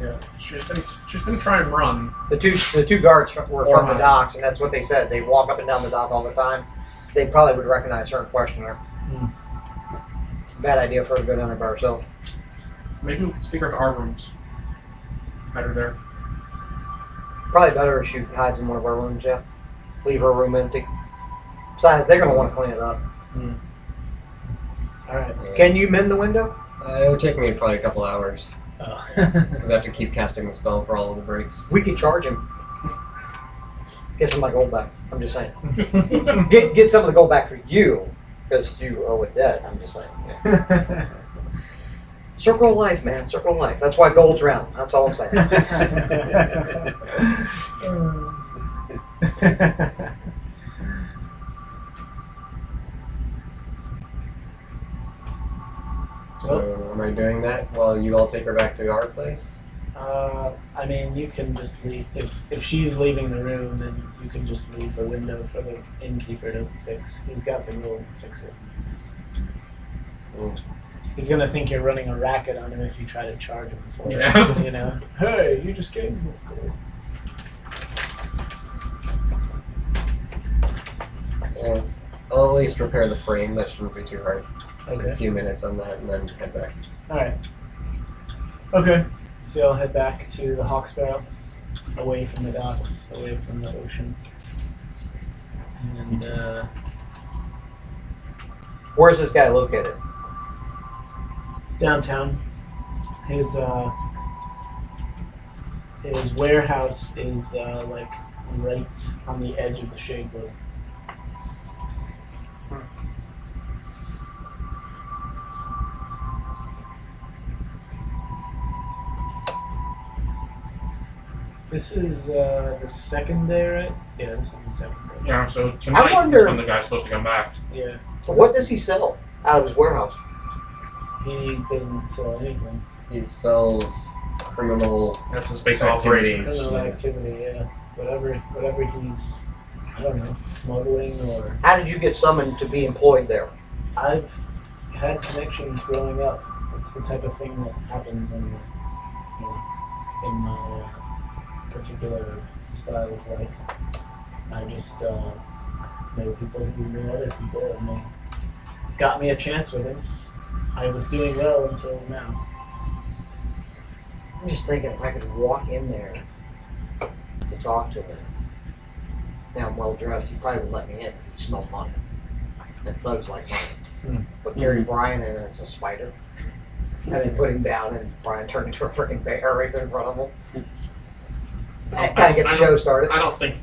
Yeah. She's gonna try and run. The two guards were Or from the hide. docks, and that's what they said. They walk up and down the dock all the time. They probably would recognize her and question her. Bad idea for her to go down there by herself. Maybe we can speak her to our rooms. Better there. Probably better if she hides in one of our rooms, yeah. Leave her room empty. Besides, they're going to want to clean it up. All right. Can you mend the window? It would take me probably a couple hours. Oh. Because I have to keep casting the spell for all of the breaks. We could charge him. Get some of my gold back. I'm just saying. Get some of the gold back for you, because you owe it debt. I'm just saying. Circle of life, man. Circle of life. That's why gold's round. That's all I'm saying. So, am I doing that while you all take her back to our place? I mean, you can just leave. If she's leaving the room, then you can just leave the window for the innkeeper to fix. He's got the rule to fix it. Mm. He's gonna think you're running a racket on him if you try to charge him for Yeah. it. You know, hey, you just gave me this gold. Yeah. I'll at least repair the frame. That shouldn't be too hard. A Okay. few minutes on that and then head back. All right. Okay. So I'll head back to the Hawksparrow, away from the docks, away from the ocean, and Where's this guy located? downtown. His warehouse is like right on the edge of the shade road. This is the second day, right? Yeah, this is the second day. Yeah, so tonight wonder- is when the guy's supposed to come back. Yeah, What does he sell out of his warehouse? he doesn't sell anything. He sells criminal That's his base of Activities. operations. Criminal Yeah. activity, yeah. Whatever he's, I don't know, smuggling or. How did you get summoned to be employed there? I've had connections growing up. It's the type of thing that happens when in my particular style of life. I just know people who knew other people, and they got me a chance with him. I was doing well until now. I'm just thinking if I could walk in there to talk to him. Now I'm well dressed, he probably would let me in. He smells money. And thugs like money. But carry Brian in and it's a spider. And then put him down and Brian turned into a freaking bear right there in front of him. Kind of get the show started. I don't think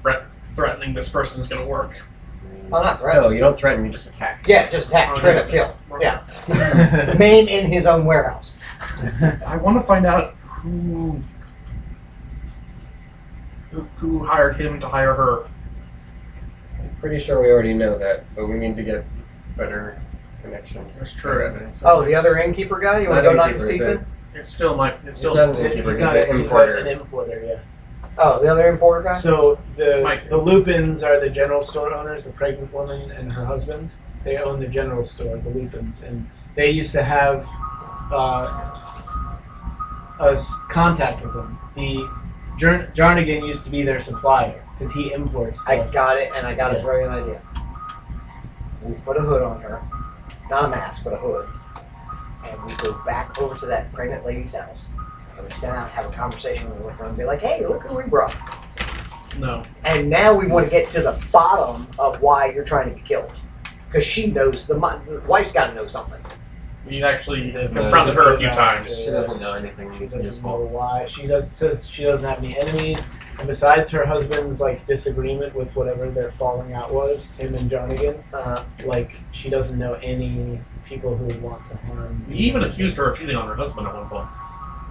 threatening this person is going to work. Oh, not No, threatening. you don't threaten, you just attack. Yeah, just attack, straight up kill. Yeah. Maim in his own warehouse. I want to find out who hired him to hire her. I'm pretty sure we already know that, but we need to get better connection. That's Better true. evidence. Oh, the other innkeeper guy? You want to Not go knock his innkeeper, teeth in? It's still my. It's He's still. not an innkeeper, he's not an a- importer. an importer, yeah. Oh, the other importer guy? So Mike. the Lupins are the general store owners, the pregnant woman and her husband. They own the general store, the Lupins, and they used to have contact with them. The Jarnigan used to be their supplier because he imports I stuff. got it, and I got a Yeah. brilliant idea. We put a hood on her. Not a mask, but a hood. And we go back over to that pregnant lady's house. And we sit down and have a conversation with her and be like, hey, look who we brought. No. And now we want to get to the bottom of why you're trying to be killed. Because she knows, the wife's got to know something. We've actually No, confronted her a few times. She doesn't know anything She doesn't know useful. why. Says she doesn't have any enemies, and besides her husband's like disagreement with whatever their falling out was, him and Jarnigan, like she doesn't know any people who would want to harm. We even accused her of cheating on her husband at one point.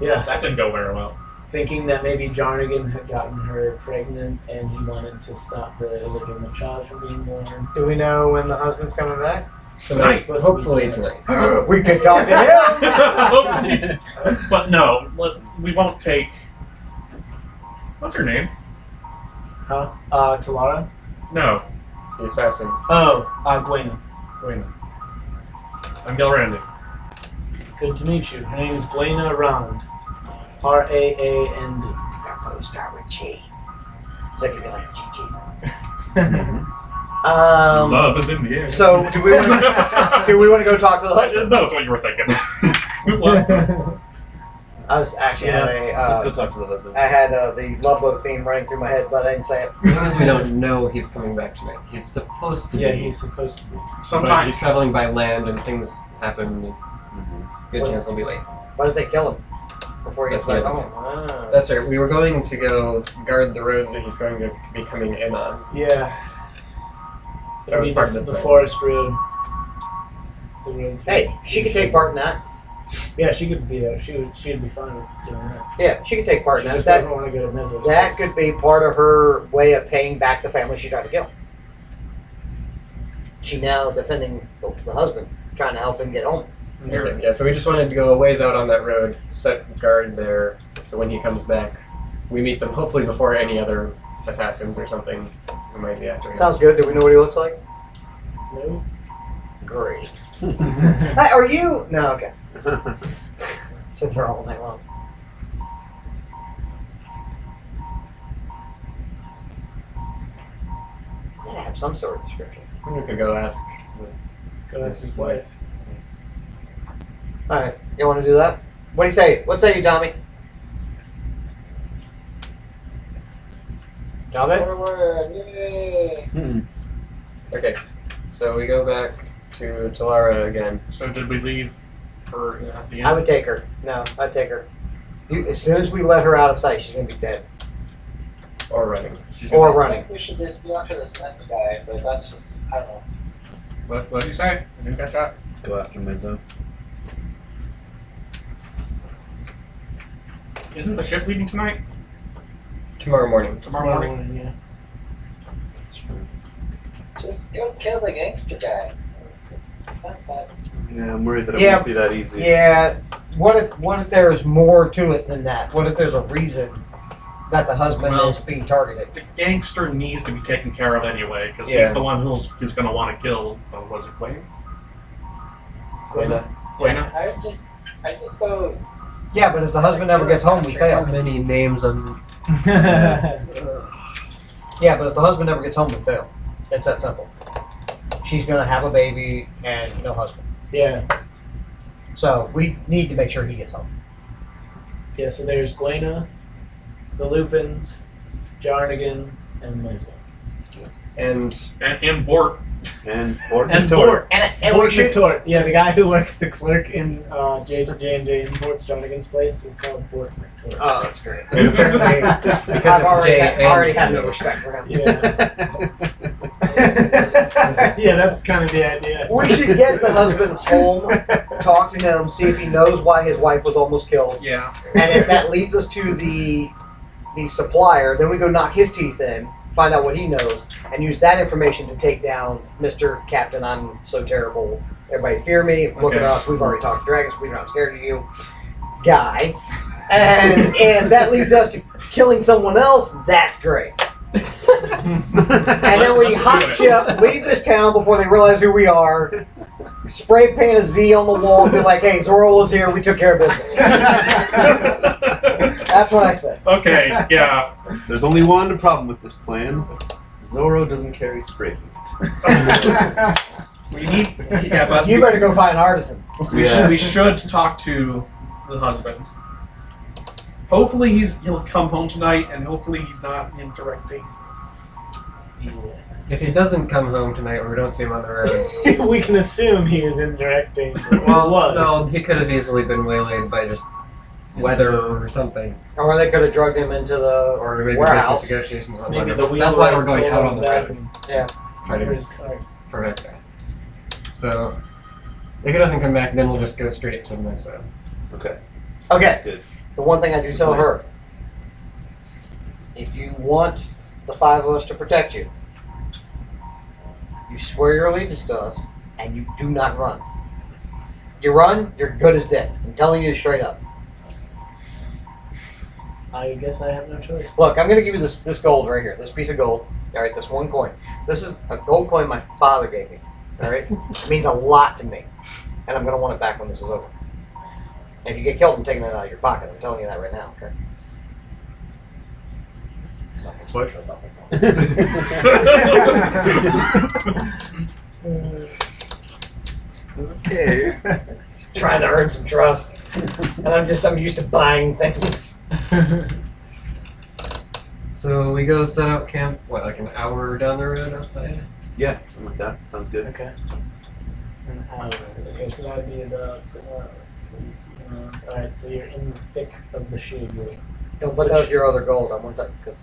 Yeah, That didn't go very well. thinking that maybe Jarnigan had gotten her pregnant and he wanted to stop the illegitimate child from being born. Do we know when the husband's coming back? Tonight. Hopefully tonight. We could talk to him. But no, we won't take. What's her name? Huh? Talara? No, The assassin. Oh, Gwen. I'm Gilrandy. Good to meet you. Her name is Blaina Rand. Raand. That probably start with G. So it could be like G. Love is in the air. So do we want to go talk to the husband? No, that's what you were thinking. What? I was actually had Let's go a talk to the husband. I had the Love Boat theme running through my head, but I didn't say it. Because we don't know he's coming back tonight. He's supposed to Yeah, be. he's supposed to be. But Sometimes. he's traveling by land and things happen. Good chance he'll be late. Why did they kill him before he gets That's back the home? Ah. That's right. We were going to go guard the roads that he's going to be coming in on. Yeah. That was It'll be part of the the plan. forest road. The road Hey, she could take part in that. Yeah, she could be there. She'd be fine with doing that. Yeah, she could take part She in just that. doesn't want to go to Mezzo's. That could be part of her way of paying back the family she tried to kill. She now defending the husband, trying to help him get home. Okay, yeah, so we just wanted to go a ways out on that road, set guard there, so when he comes back, we meet them hopefully before any other assassins or something who might be after him. Sounds good. Do we know what he looks like? No. Great. Hey, are you? No, okay. Sit there all night long. Gotta have some sort of description. We could go ask. Go ask his wife. All right, you want to do that? What do you say? What say you, Tommy? Tommy? Forward, yay! Okay, so we go back to Talara again. So did we leave her at the end? I would take her. No, I'd take her. As soon as we let her out of sight, she's gonna be dead Or running. She's or gonna- I running. think we should just go after this meth guy, but that's just, I don't know. What did you say? I didn't catch that. Go after Mezzo. Isn't the ship leaving tonight? Tomorrow morning. Tomorrow morning? Yeah. Just go kill the gangster guy. It's not that. Yeah, I'm worried that it Yeah. won't be that easy. Yeah. What if there's more to it than that? What if there's a reason that the husband Well- is being targeted? The gangster needs to be taken care of anyway, because Yeah. he's the one who's going to want to kill. Was it Quain? Quina. Quaina? I just go. Yeah, but if the husband never gets home, we So fail. many names on. Yeah, but if the husband never gets home, we fail. It's that simple. She's gonna have a baby and no husband. Yeah. So we need to make sure he gets home. Yeah, so there's Blaina, the Lupins, Jarnigan, and Mezzo. And Bort. And Fort And Tort. Bort. And we Bort should. McTort. Yeah, the guy who works the clerk in J&J in Bort Jarnigan's place is called Bort McTort. Oh, that's great. and apparently, because I've it's already, J had, and already had no Q. respect for him. Yeah. Yeah, that's kind of the idea. We should get the husband home, talk to him, see if he knows why his wife was almost killed, Yeah. and if that leads us to the supplier, then we go knock his teeth in, find out what he knows, and use that information to take down Mr. Captain. I'm so terrible. Everybody fear me. Look at Okay. us. We've already talked to dragons. We're not scared of you, guy. And if that leads us to killing someone else, that's great. And then we Let's do hop it. ship, leave this town before they realize who we are. Spray paint a Z on the wall and be like, "Hey, Zoro was here. We took care of business." That's what I said. Okay, yeah. There's only one problem with this plan. Zoro doesn't carry spray paint. We need. Yeah, but You better go find an artisan. we should talk to the husband. Hopefully he'll come home tonight, and hopefully he's not in directing. If he doesn't come home tonight or we don't see him on the road, We can assume he is in directing. well, was. no, he could have easily been waylaid by just weather or something, Or they could have drugged him into the or maybe warehouse. business negotiations. Went Maybe wonderful. the That's why we're wheelwright going out sold on the back road. and Yeah. Try for to his car. prevent that. So, if he doesn't come back, then we'll just go straight to the next round. Okay. Okay. Good. The one thing I do tell her, if you want the five of us to protect you, you swear your allegiance to us, and you do not run. You run, you're good as dead. I'm telling you straight up. I guess I have no choice. Look, I'm going to give you this gold right here, this piece of gold. All right, this one coin. This is a gold coin my father gave me. All right, it means a lot to me, and I'm going to want it back when this is over. And if you get killed, I'm taking that out of your pocket. I'm telling you that right now. Okay. Self-explanatory about Okay. Trying to earn some trust, and I'm used to buying things. So we go set up camp, what, like an hour down the road outside? Yeah, something like that. Sounds good. Okay. An hour. Okay, so that would be about. Let's see. All right, so you're in the thick of the Shadewood. Don't put that with your other gold. I want that because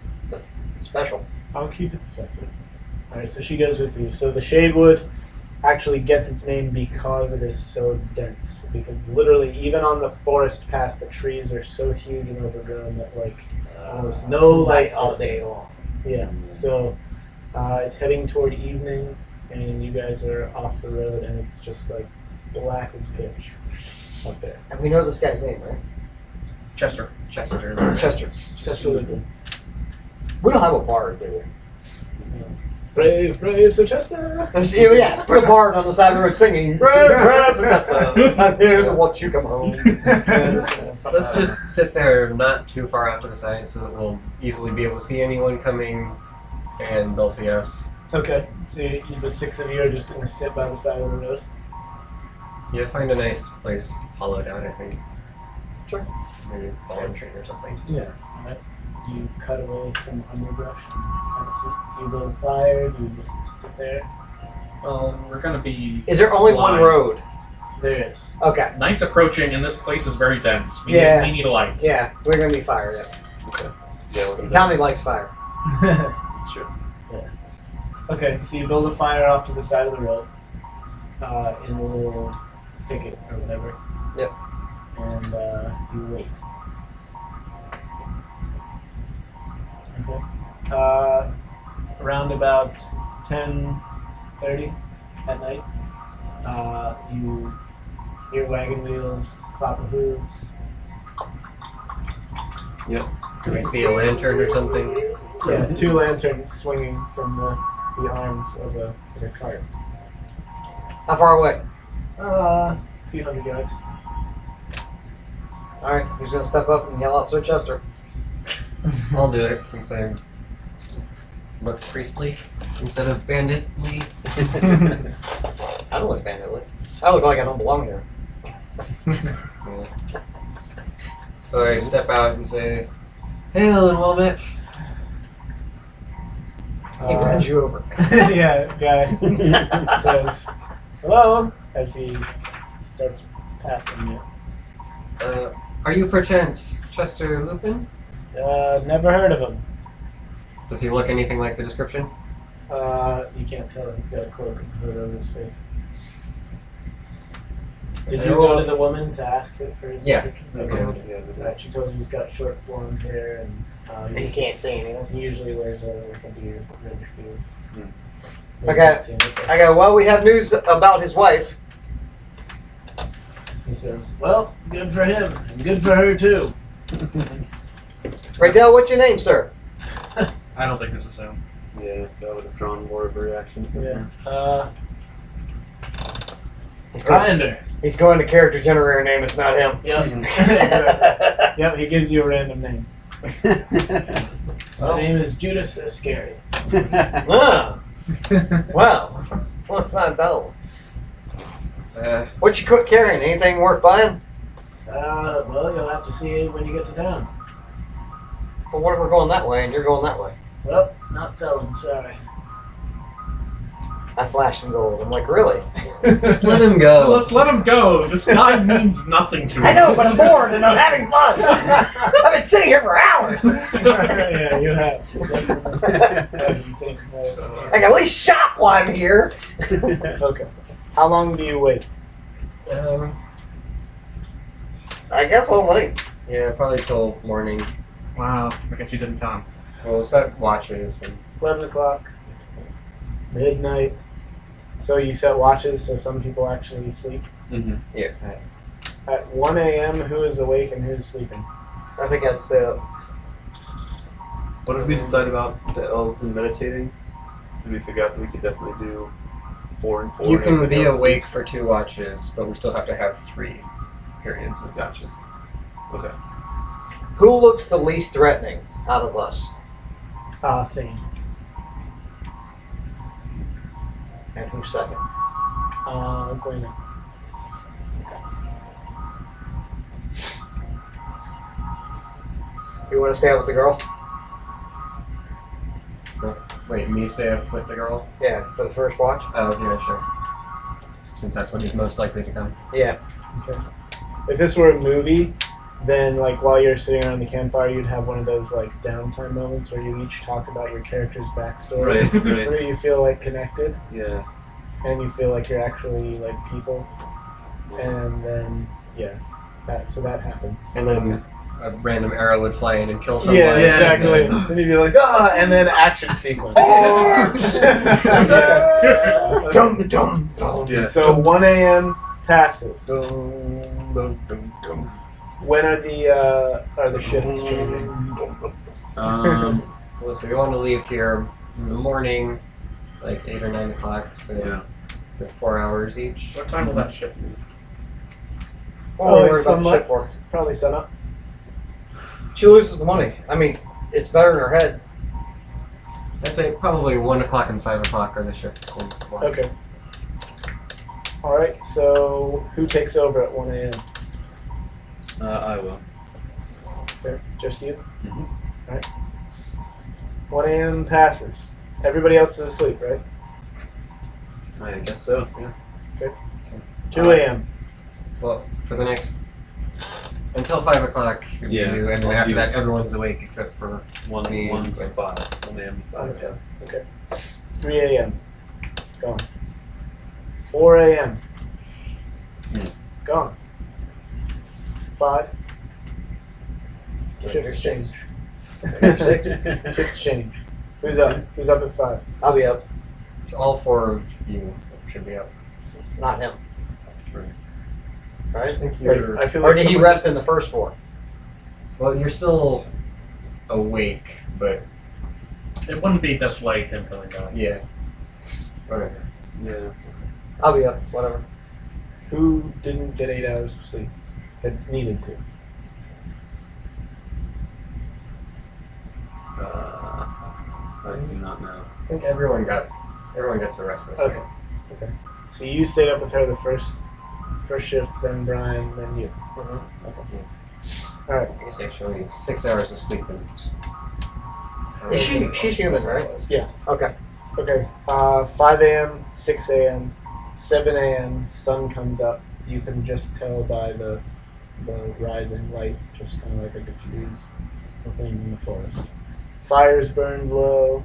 it's special. I'll keep it separate. All right, so she goes with you. So the Shadewood actually gets its name because it is so dense. Because literally, even on the forest path, the trees are so huge and overgrown that like almost no light all gets in. day long. Yeah. So it's heading toward evening, and you guys are off the road, and it's just like black as pitch up there. And we know this guy's name, right? Chester. Chester. Chester. Just really good. We don't have a bard, do we? Brave, brave Sir Chester. Yeah, put a bard on the side of the road singing, brave, brave Sir Chester. I'm here to watch you come home. Let's just sit there not too far out to the side so that we'll easily be able to see anyone coming and they'll see us. Okay, so the six of you are just going to sit by the side of the road. Yeah, find a nice place hollowed out, I think. Sure. Maybe a fallen tree or something. Yeah. Alright. You cut away some underbrush and have a seat. Do you build a fire? Do you just sit there? We're gonna be. Is there only one blind. road? There is. Okay. Night's approaching, and this place is very dense. Yeah. We need a light. Yeah, we're gonna need fire. Yeah. Okay. Yeah, we're gonna- Tommy likes fire. That's true. Okay, so you build a fire off to the side of the road, in a little thicket or whatever. Yep. And you wait. Okay. Around about 10:30 at night, you hear wagon wheels, clap of hooves. Do we see a lantern or something? Yeah, two lanterns swinging from the arms of a cart. How far away? A few hundred yards. All right, who's gonna step up and yell out Sir Chester? I'll do it since I look priestly instead of banditly. I don't look banditly. I look like I don't belong here. Yeah. So I step out and say, "Hail and well met." He runs you over. Yeah, guy says hello as he starts passing you. Are you perchance Chester Lupin? Never heard of him. Does he look anything like the description? You can't tell. He's got a cloak and hood over his face. Did I you roll- go to the woman to ask her for his Yeah. description? Okay. Okay. Right, she told you he's got short blonde hair and And you can't see anything. he usually wears a beard, reddish beard. Okay. You can't see anything. I go, well, we have news about his wife. He says, well, good for him, and good for her too. Raydell, what's your name, sir? I don't think this is him. Yeah, that would have drawn more of a reaction. Yeah. He's going, Grinder. he's going to character generator name, it's not him. Yep. Yep, he gives you a random name. Oh. My name is Judas Iscariot. Ah, well, it's not dull. What you carrying? Anything worth buying? Well, you'll have to see when you get to town. Well, what if we're going that way and you're going that way? Well, not selling, sorry. I flashed in gold. I'm like, really? Just let him go. Let's let him go. This guy means nothing to us. I know, but I'm bored and I'm having fun. I've been sitting here for hours. Yeah, you have. I can at least shop while I'm here. Okay. How long do you wait? I guess all night. Yeah, probably till morning. Wow, I guess he didn't come. We'll set watches. And 11 o'clock. Midnight. So you set watches so some people actually sleep? Mm-hmm. yeah. At 1 a.m., who is awake and who is sleeping? I think I'd stay up. What did we decide about the elves and meditating? Did we figure out that we could definitely do 4 and 4? You can everybody be else? awake for 2 watches, but we still have to have 3 periods. Gotcha. Okay. Who looks the least threatening out of us? Thane. And who's second? Gwena. You want to stay out with the girl? Wait, me stay up with the girl? Yeah, for the first watch? Oh, yeah, sure. Since that's when he's most likely to come. Yeah. Okay. If this were a movie, then like while you're sitting around the campfire, you'd have one of those like downtime moments where you each talk about your character's backstory, Right, right. so that you feel like connected Yeah. and you feel like you're actually like people. And then that happens. And then a random arrow would fly in and kill someone. Yeah, Yeah, exactly. yeah. Then you'd be like, and then action sequence. Dum dum dum. Yeah. So 1 a.m. passes. Dum, dum, dum, dum. When are the shifts changing? Well, so we want to leave here in the morning, like 8 or 9 o'clock, so Yeah. for 4 hours each. What time will that shift be? What are we worried about the sunlight. ship for? Probably sun up. She loses the money. I mean, it's better in her head. I'd say probably 1 o'clock and 5 o'clock are the shifts. And watch. Okay. All right. So who takes over at 1 a.m.? I will. Okay, just you. Mhm. All right. 1 a.m. passes. Everybody else is asleep, right? I guess so. Yeah. 2 a.m. Well, for the next until 5 o'clock, it'd be Yeah, you, and then I'll after do that, it. everyone's awake except for 1 Me, 1 to but- 5. 1 a.m. to 5. Okay. Okay. 3 a.m. Gone. 4 a.m. Hmm. Gone. 5. Here's Shifts change. Here's 6. Shifts change. Who's up? Who's up at 5? I'll be up. it's all 4 of you should be up. Not him. Right. I Right? think Wait, you're I feel Or like did he someone- rest in the first 4? well. You're still awake, but It wouldn't be this late him coming down. yeah, whatever. Yeah. I'll be up. Whatever. Who didn't get 8 hours of sleep that needed to? I do not know. I think everyone gets the rest this Okay. night. Okay. So you stayed up with her the first shift, then Brian, then you. Mm-hmm. Okay. All right. I guess actually it's 6 hours of sleep. Is she's human, right? Yeah. Okay. Okay. 5 a.m., 6 a.m., 7 a.m. Sun comes up. You can just tell by the rising light, just kind of like a diffuse thing in the forest. Fires burned low.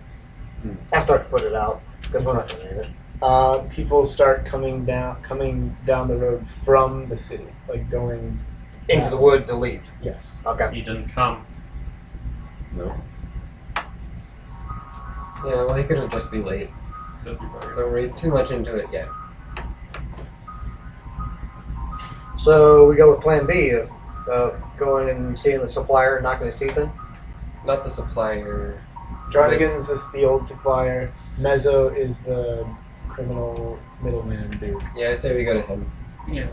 I start to put it out because we're not going to need it. People start coming down the road from the city, like going Into the wood to leave. Yes. Okay. He didn't come. No. Yeah, well, he couldn't just be late. Could be better. Don't read too much into it yet. So we go with Plan B of going and seeing the supplier and knocking his teeth in. Not the supplier. Jarnigan's the old supplier. Mezzo is the criminal middleman dude. Yeah, I say we go to him. Yeah.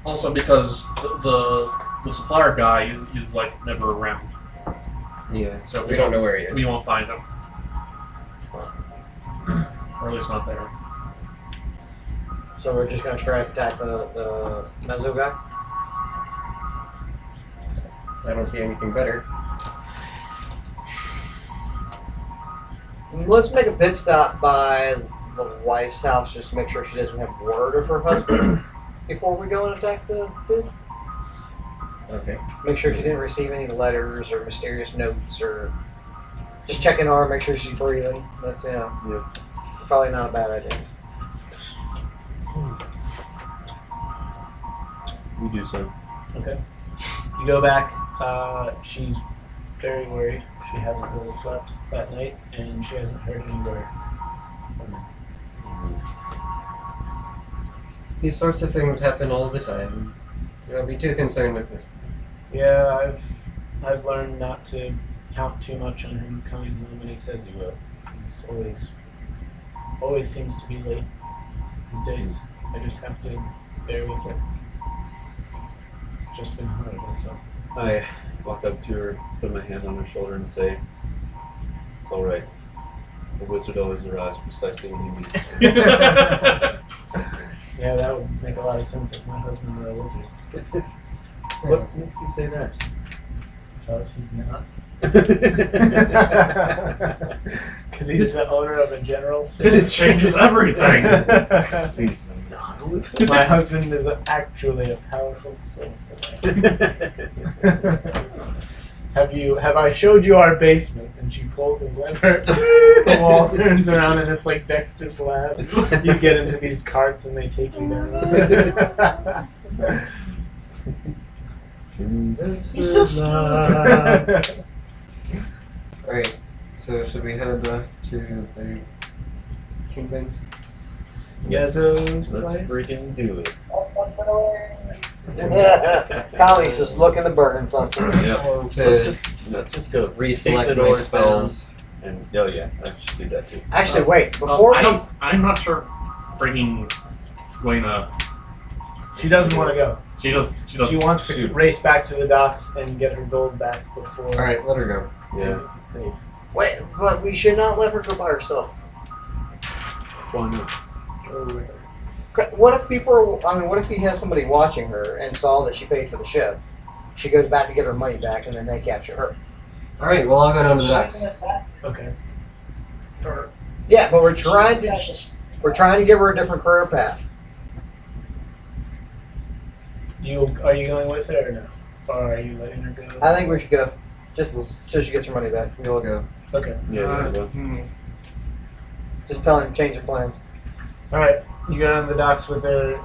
Also because the supplier guy is like never around, Yeah, so we don't know where he is. we won't find him. Or at least not there. So we're just going to try to attack the Mezzo guy. I don't see anything better. Let's make a pit stop by the wife's house just to make sure she doesn't have word of her husband before we go and attack the dude. Okay. Make sure she didn't receive any letters or mysterious notes or just checking on her, make sure she's breathing. That's probably not a bad idea. We do so. Okay. You go back. She's very worried. She hasn't really slept that night, and she hasn't heard any word from him. These sorts of things happen all the time. Don't be too concerned with this. Yeah, I've learned not to count too much on him coming home when he says he will. He's always seems to be late these days. I just have to bear with it. It's just been hard, that's all. I walk up to her, put my hand on her shoulder, and say, "It's all right. The wizard always arrives precisely when he needs to." Yeah, that would make a lot of sense if my husband were a wizard. What makes you say that? Because he's not. Because he's the owner of a general store. This changes everything. He's not a wizard. My husband is actually a powerful sorcerer. Have I showed you our basement? And she pulls a lever. The wall turns around and it's like Dexter's lab. You get into these carts and they take you down. He's so smart. Alright, so should we head to the kingdom? Yeah, so Let's freaking do it. Tommy's just looking to burn something. Yep. Let's just go. Take the Reselect my doors spells. down, and yeah, I should do that too. Actually, wait. Before I'm not sure. Bringing Lena. she doesn't want to go. She does. She wants to race back to the docks and get her gold back before. Alright, let her go. Yeah. wait, but we should not let her go by herself. Why not? What if what if he has somebody watching her and saw that she paid for the ship? She goes back to get her money back, and then they capture her. Alright, well, I'll go down to the She's an docks. assassin. Okay. Yeah, but we're trying to give her a different career path. Are you going with her or no? Or are you letting her go? I think we should go, just so she gets her money back. We will go. Okay. Yeah. Well. Just tell him change the plans. All right. You go down to the docks with her.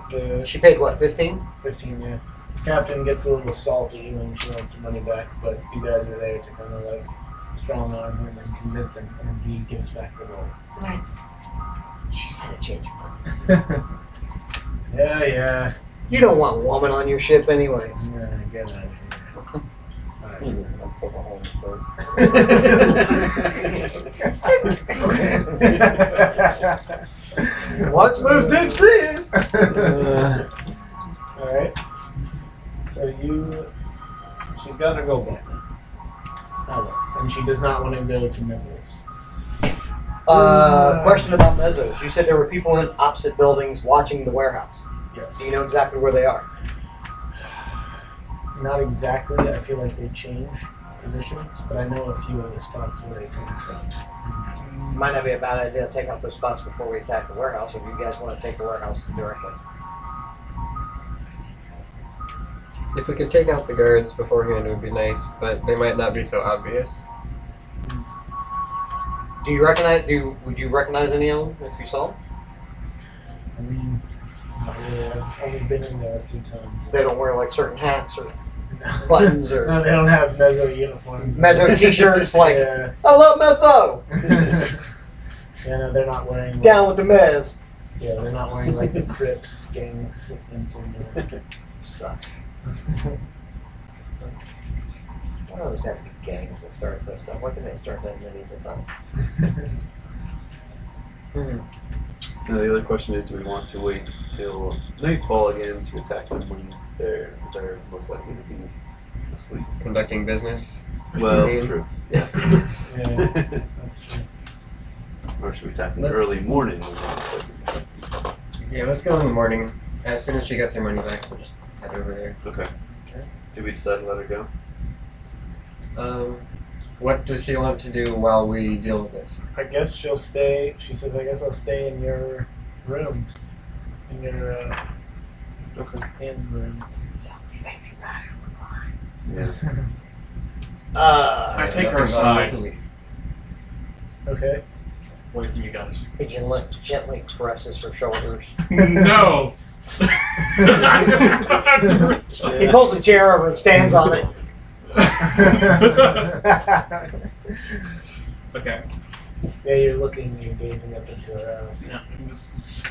She paid what, 15? 15, yeah. Captain gets a little salty when she wants her money back, but you guys are there to kind of like strong arm him and convince him, and he gives back the gold. Right. She's had to change her mind. Yeah. You don't want a woman on your ship, anyways. Yeah, get out of here. Watch those dipsies! Alright. So she's got her gold back. And she does not want to go to Mezzos. Question about Mezzos. You said there were people in opposite buildings watching the warehouse. Yes. Do you know exactly where they are? Not exactly. I feel like they change positions, but I know a few of the spots where they come from. Might not be a bad idea to take out those spots before we attack the warehouse, if you guys want to take the warehouse directly. If we could take out the guards beforehand, it would be nice, but they might not be so obvious. Would you recognize any of them if you saw them? I mean, not really. I've only been in there a few times. They don't wear like certain hats or buttons or No, they don't have Mezzo uniforms. Mezzo t-shirts like, Yeah. I love Mezzo! Yeah, no, they're not wearing. Like, Down with the Mez. Yeah, they're not wearing like the Crips gangs insignia. Sucks. Why do always have to be gangs that start this stuff? Why can't they start that medieval time? Now the other question is, do we want to wait till nightfall again to attack them when they're most likely to be asleep? Conducting business. Well, Mhm. true. Yeah. Yeah, that's true. Or should we attack them Let's- early morning when they're most likely to be asleep? Yeah, let's go in the morning. As soon as she gets her money back, we'll just head over there. Okay. Did we decide to let her go? What does she want to do while we deal with this? I guess she'll stay. She says, I guess I'll stay in your room. In your Okay. in room. Yeah. I take her Nothing's on me aside. to leave. Okay. Away from you guys. He gently caresses her shoulders. No! He pulls a chair over and stands on it. Okay. Yeah, you're gazing up into her eyes. Yeah, this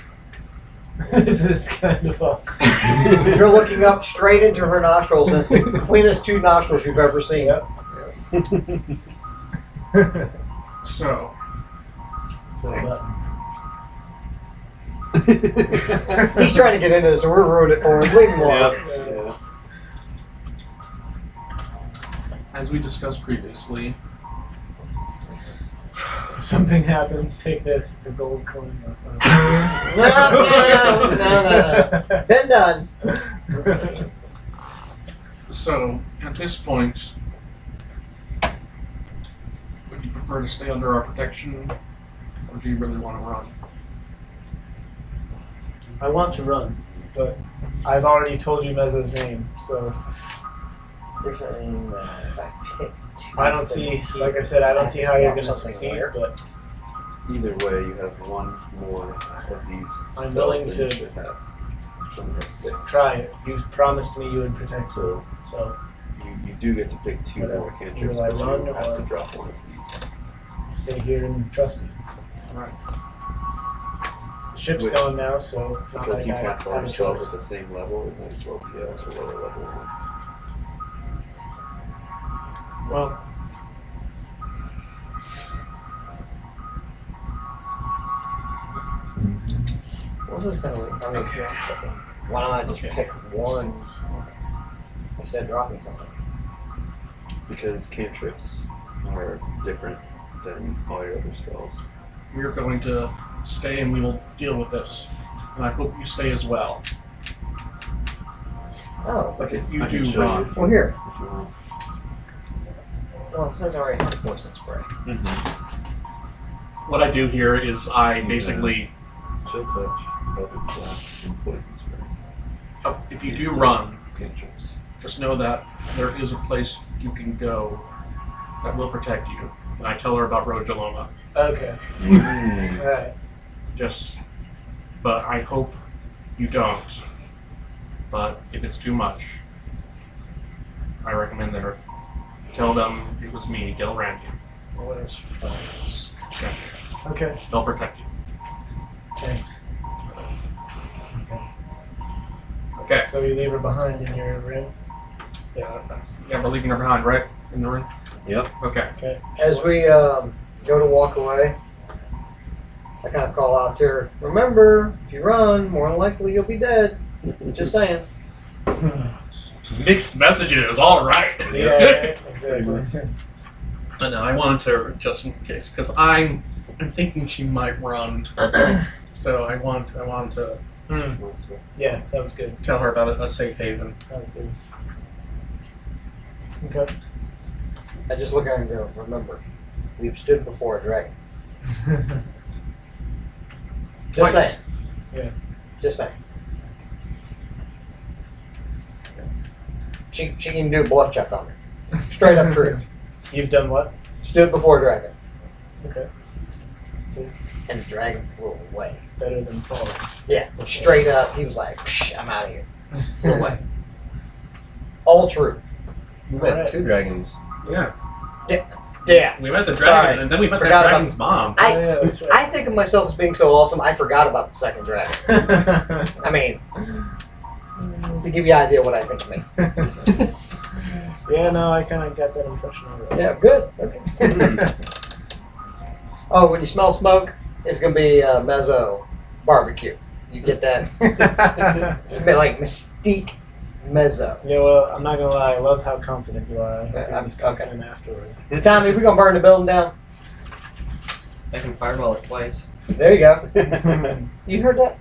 This is kind of awkward. You're looking up straight into her nostrils, and it's the cleanest 2 nostrils you've ever seen. Yep. so, So buttons. He's trying to get into this, and we're ruining it for him. Leave him alone. Yeah. as we discussed previously, If something happens, take this. It's a gold coin. No. Been done. so at this point, would you prefer to stay under our protection, or do you really want to run? I want to run, but I've already told you Mezzo's name, so You're saying if I pick 2, I don't see, like I said, I don't see how you're going to Something succeed, weird. but Either way, you have one more of these. I'm spells willing than to you should have. You only have 6. try it. You promised me you would protect me, So so you do get to pick 2 Whatever. more cantrips, Will I but run you have or- to drop one of these. stay here and trust me. Alright. The ship's Which- gone now, so it's not Because like you I cast all have your a spells choice. at the same level, it might as well be a lower level one. Well, What's this going to be? I mean, Okay. why don't I just pick one instead of dropping something? Because cantrips are different than all your other spells. We're going to stay and we will deal with this. And I hope you stay as well. Oh, But if you I can do show run, you well, here. if you want. Well, it says I already have poison spray. what I do here is I basically, Chill touch, Eldritch Blast, and Poison Spray. if you do run, Cantrips. just know that there is a place you can go that will protect you. And I tell her about Rojaloma. okay. Mm. Alright. But I hope you don't. But if it's too much, I recommend that tell them it was me, Gil Randy. Orders friends. Okay. Okay, They'll protect you. thanks. Okay. So you leave her behind in your room? Yeah, we're leaving her behind, right? In the room? Yep. Okay. Okay. As we go to walk away, I kind of call out to her, remember, if you run, more than likely you'll be dead. Just saying. Mixed messages, all right. Yeah, exactly. But no, I wanted to, just in case, because I'm thinking she might run. So I want to Yeah, that was good. tell her about a safe haven. That was good. Okay. I just look at her and go, remember, we've stood before a dragon. Just Twice. saying. Yeah. Just saying. She can do a bluff check on me. Straight up truth. You've done what? Stood before a dragon. Okay. And the dragon flew away. Better than falling. Yeah, straight up. He was like, "Psh, I'm out of here. Flew away. All true. We met Alright. 2 dragons. Yeah. Yeah. We met the dragon, Sorry. and then we met that Forgot about- dragon's mom. I- Oh, yeah, that's I think of myself as being so awesome, I forgot about the second dragon. right. I mean, to give you an idea what I think of me. Yeah, no, I kind of got that impression already. Yeah, good. Okay. Oh, when you smell smoke, it's going to be mezzo barbecue. You get that smell like mystique mezzo. Yeah, well, I'm not gonna lie. I love how confident you are. I'm just confident afterward. Tommy, we going to burn the building down? I can fireball it twice. There you go. You heard that?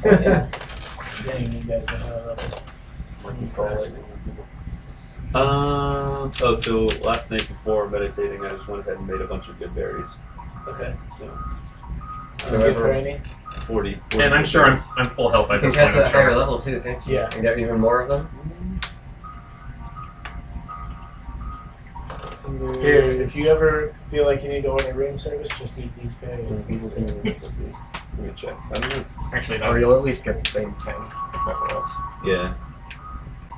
Dang, you guys know how I love it. Oh, so last night before meditating, I just went ahead and made a bunch of good berries. Okay. So So good for any? 40 And I'm sure I'm full health by You can this point. cast at a I'm higher sure. level too, can't you? Yeah. And get even more of them. Here, if you ever feel like you need to order room service, just eat these berries. Let me check. I don't know. Actually, Or no. you'll at least get the same 10, if nothing else. Yeah.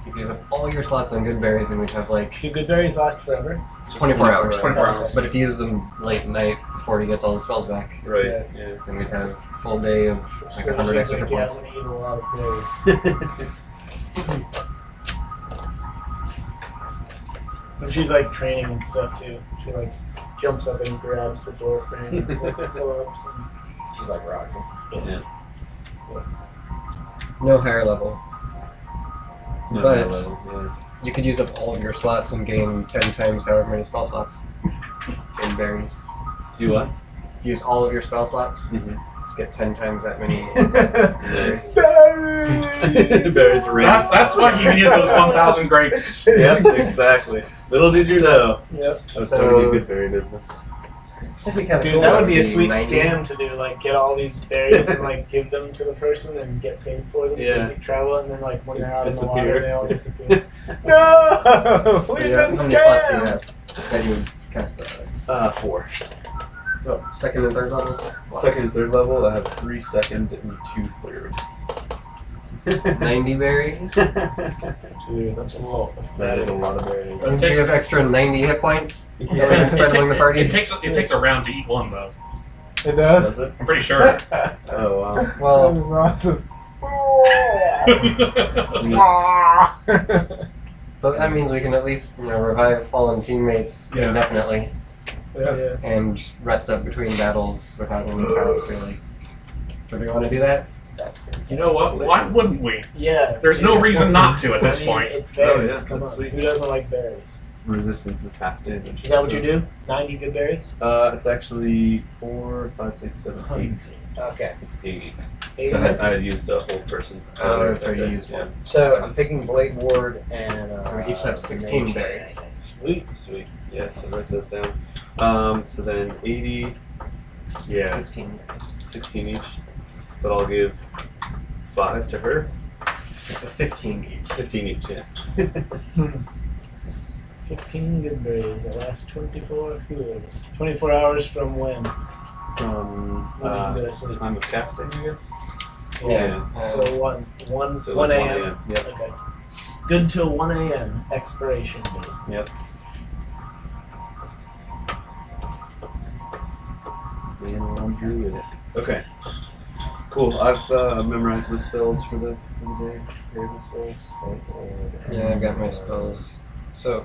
So if you have all your slots on good berries, and we'd have like Do good berries last forever? 24 hours. 24 hours. But if he uses them late at night before he gets all his spells back, Right. Yeah. Yeah. then we'd have a full day of like 100 she's extra like, points. yeah, I'm gonna eat a lot of berries. And she's like training and stuff too. She like jumps up and grabs the door frame and like pull-ups and She's like rocking. Yeah. No higher level. No, But- no level, yeah. You could use up all of your slots and gain 10 times however many spell slots in berries. Do what? Use all of your spell slots, Mm-hmm. just get 10 times that many. Nice. berries. Berries are raining. That's why you needed those 1,000 grapes. Yep, exactly. Little did you know. Yep. I was So- starting to get good berry business. That'd be kind of Dude, cool. that would be a Maybe sweet 90. scam to do. Like, get all these berries and like give them to the person and get paid for them Yeah. to travel, and then like when they're out in the Disappear. water, they all disappear. No, we've Yeah, been how many slots do you scammed. have that you would cast that? 4. Oh, second and third levels? Second and third level, I have 3 second and 2 third. 90 berries? Dude, that's a lot. That is a lot of berries. And you have extra 90 hit points? Yeah. Going and spread among the party? It takes a round to eat one though. It does. Does it? I'm pretty sure. Oh wow. That Well, was awesome. but that means we can at least, revive fallen teammates Yeah. indefinitely Yeah. and rest up between battles without any task, really. So do you want to do that? You know what? Why wouldn't we? Yeah. There's no reason not to at this I mean, point. It's berries. Oh, yeah, Come that's on. sweet. Who doesn't like berries? Resistance is half damage. Is that what you do? 90 good berries? It's actually 4, 5, 6, 7, 8. Okay. It's 80. 80? So I had used a whole person. Oh, so you used one. So I'm picking Blade Ward and. So we each have 16 Mage berries. Hand. Sweet. Sweet. Yeah, so write those down. So then 80. Yeah, 16. 16 each. But I'll give 5 to her. So 15 each. 15 each, yeah. 15 good berries that last 24 hours. 24 hours from when? From When did you go to sleep? time of casting, I guess. Yeah. So 1 So 1 like a.m. Yep. Okay. Good till 1 a.m. expiration date. Yep. And on through with it. Okay. Cool. I've memorized my spells for the day. Variable spells. Yeah, I've got my spells. So,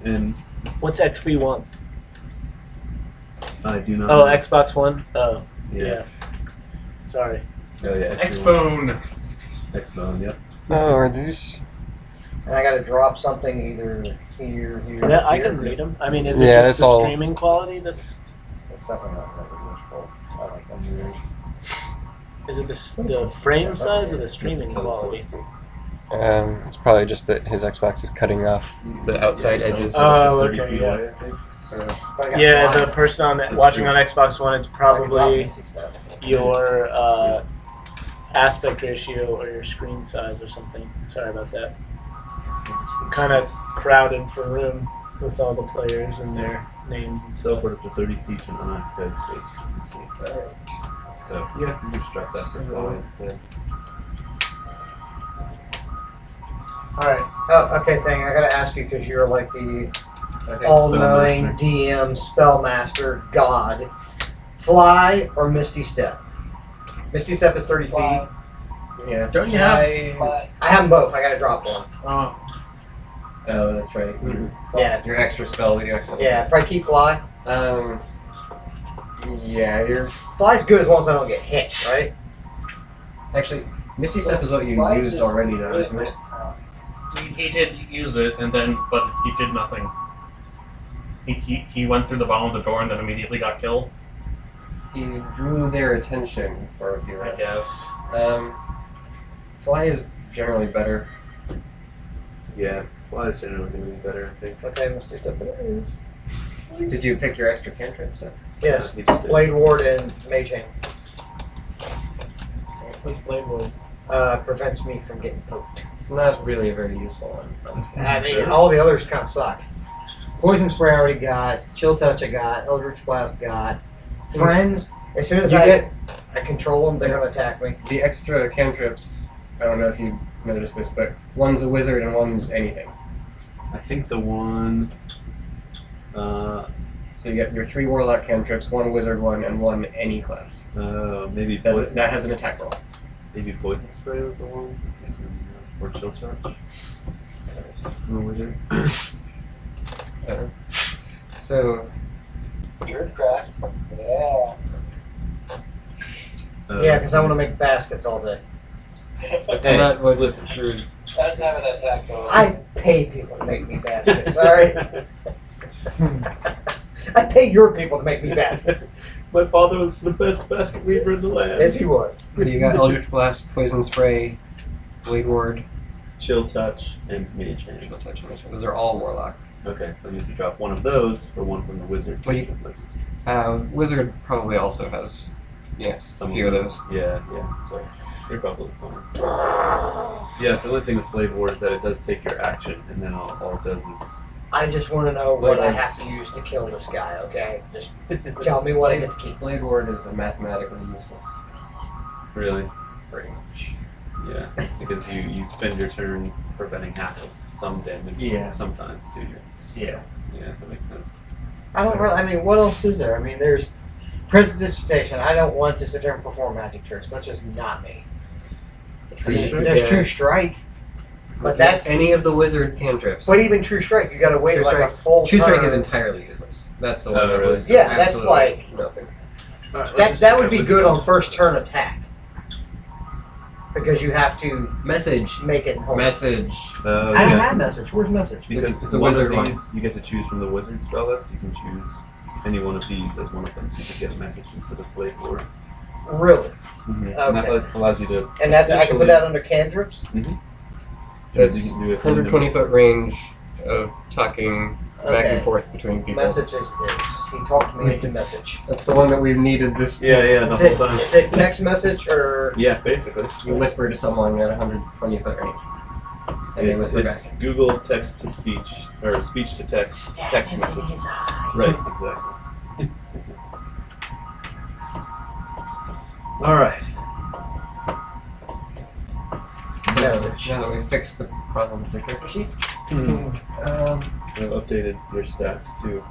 And What's XP1? I do not. Oh, Xbox One? Oh, Yeah. yeah. Sorry. Oh yeah. X-Bone. X-Bone. Yep. oh, are these? And I gotta drop something either here. Yeah, I here. can read them. I mean, is it Yeah, just that's the all. streaming quality that's... It's definitely not very useful. I like them here. Is it the frame size or the streaming quality? It's probably just that his Xbox is cutting off the outside edges. Oh, 30 okay, feet yeah. away, I think. So, But I got Yeah, flying. the person on That's watching true. on Xbox One, it's So I can drop probably Mystic stuff. your aspect ratio or your screen size or something. Sorry about that. Kind of crowded for room with all the players and their names and So stuff. put up to 30 feet and unoccupied space. You can see. So yeah, you can just drop that for fly instead. All right. Oh, okay, thing. I gotta ask you because you're like the okay, all-knowing Spellmaster. DM, spellmaster, god. Fly or Misty Step? Misty Step is 30 Fly. feet. yeah. Don't you have? Fly. I have them both. I gotta drop one. Oh, that's right. Yeah, Your extra spell that you accidentally. yeah. Probably keep Fly. Yeah, you're Fly's good as long as I don't get hit, right? actually Misty Step is what you Fly's used just already, though, really isn't it? versatile. He did use it, but he did nothing. He went through the bottom of the door and then immediately got killed. He drew their attention for a few I rounds. guess. Fly is generally better. Yeah, fly's generally going to be better, I think. Okay, let's do stuff. Did you pick your extra cantrips up? Yes, He just did. Blade Ward and Mage Hand. What's Blade Ward? Prevents me from getting poked. It's not really a very useful one, honestly. I mean, all the others kind of suck. Poison Spray I already got. Chill Touch I got. Eldritch Blast got. Friends, as soon as You I get control them, they're going to attack me. the extra cantrips. I don't know if you noticed this, but one's a wizard and one's anything. I think the one. So you get your 3 warlock cantrips, 1 wizard one, and 1 any class. Maybe That has an attack roll. maybe poison spray was the one, or chill touch. No wizard. So Druidcraft. Yeah. Yeah, because I want to make baskets all day. that's Hey, not what. listen. Does have an attack roll. I pay people to make me baskets, alright? I pay your people to make me baskets. My father was the best basket weaver in the land. Yes, he was. So you got Eldritch Blast, Poison Spray, Blade Ward, Chill touch and mage hand. Chill Touch. Those are all warlock. Okay, so I need to drop one of those for one from the wizard Well, you- list. Wizard probably also has, a few of those. Yeah. So you're probably fine. Yeah. So the only thing with Blade Ward is that it does take your action, and then all it does is. I just want to know what I Blades. have to use to kill this guy, okay? Just tell me what I get to keep. Blade Ward is mathematically useless, Really? pretty much. Yeah, because you spend your turn preventing half of some damage. Yeah. Sometimes to you. Yeah. Yeah, that makes sense. I don't really, I mean, what else is there? I mean, there's Prestidigitation. I don't want to sit there and perform magic tricks. That's just not me. So you could There's get- True Strike. But that's. any of the wizard cantrips. But even True Strike, you gotta wait True like Strike- a full True Strike turn. is entirely useless. That's the one Oh, that really? was Yeah, that's absolutely like- nothing. All right, That would be good on first turn attack. Because you have to Message. make it whole. Message. I don't have message. Where's message? Because It's a one wizard of one. these, you get to choose from the wizard spell list. You can choose any one of these as one of them, so you can get a message instead of Blade Ward. Really? And that allows you to. And that's I can put essentially- that under cantrips? That's you can do it 120 foot range of talking back Okay. and forth between people. Message is he talked me into message. That's the one that we've needed this. Yeah, the Is whole time. it text message or Yeah, basically. You whisper to someone at 120 foot range. And they whisper It's back. Google text to speech or speech to text text message. Right, exactly. All right. So, Message. now that we've fixed the problem with the character sheet, I've updated your stats too.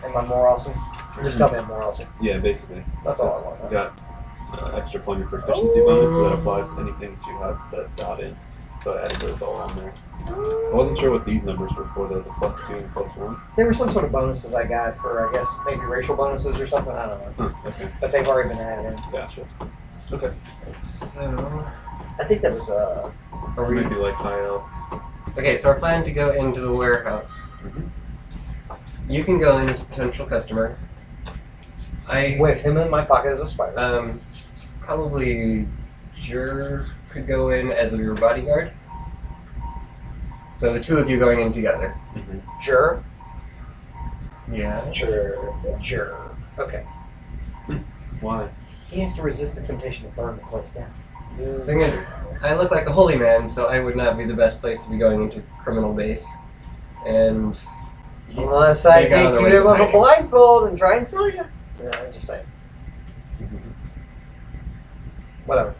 am I more awesome? Just tell me I'm more awesome. Yeah, basically. That's all I want. You got extra point of proficiency bonus, so that applies to anything that you have that dot in. So I added those all on there. I wasn't sure what these numbers were for though, the +2 and +1. There were some sort of bonuses I got for I guess maybe racial bonuses or something, I don't know. Huh, okay, But they've already been added in. gotcha. Okay. so I think that was are Or we? maybe like high elf. Okay, so our plan to go into the warehouse. Mhm. You can go in as a potential customer. with him in my pocket as a spider. Probably Jur could go in as your bodyguard. So the two of you going in together. Sure. Yeah. Sure. Okay. Why? He has to resist the temptation to burn the place down. The thing is, I look like a holy man, so I would not be the best place to be going into criminal base. And Unless I They got take other you ways in of with a hiding. blindfold and try and sell you. Yeah, I'm just saying. Whatever.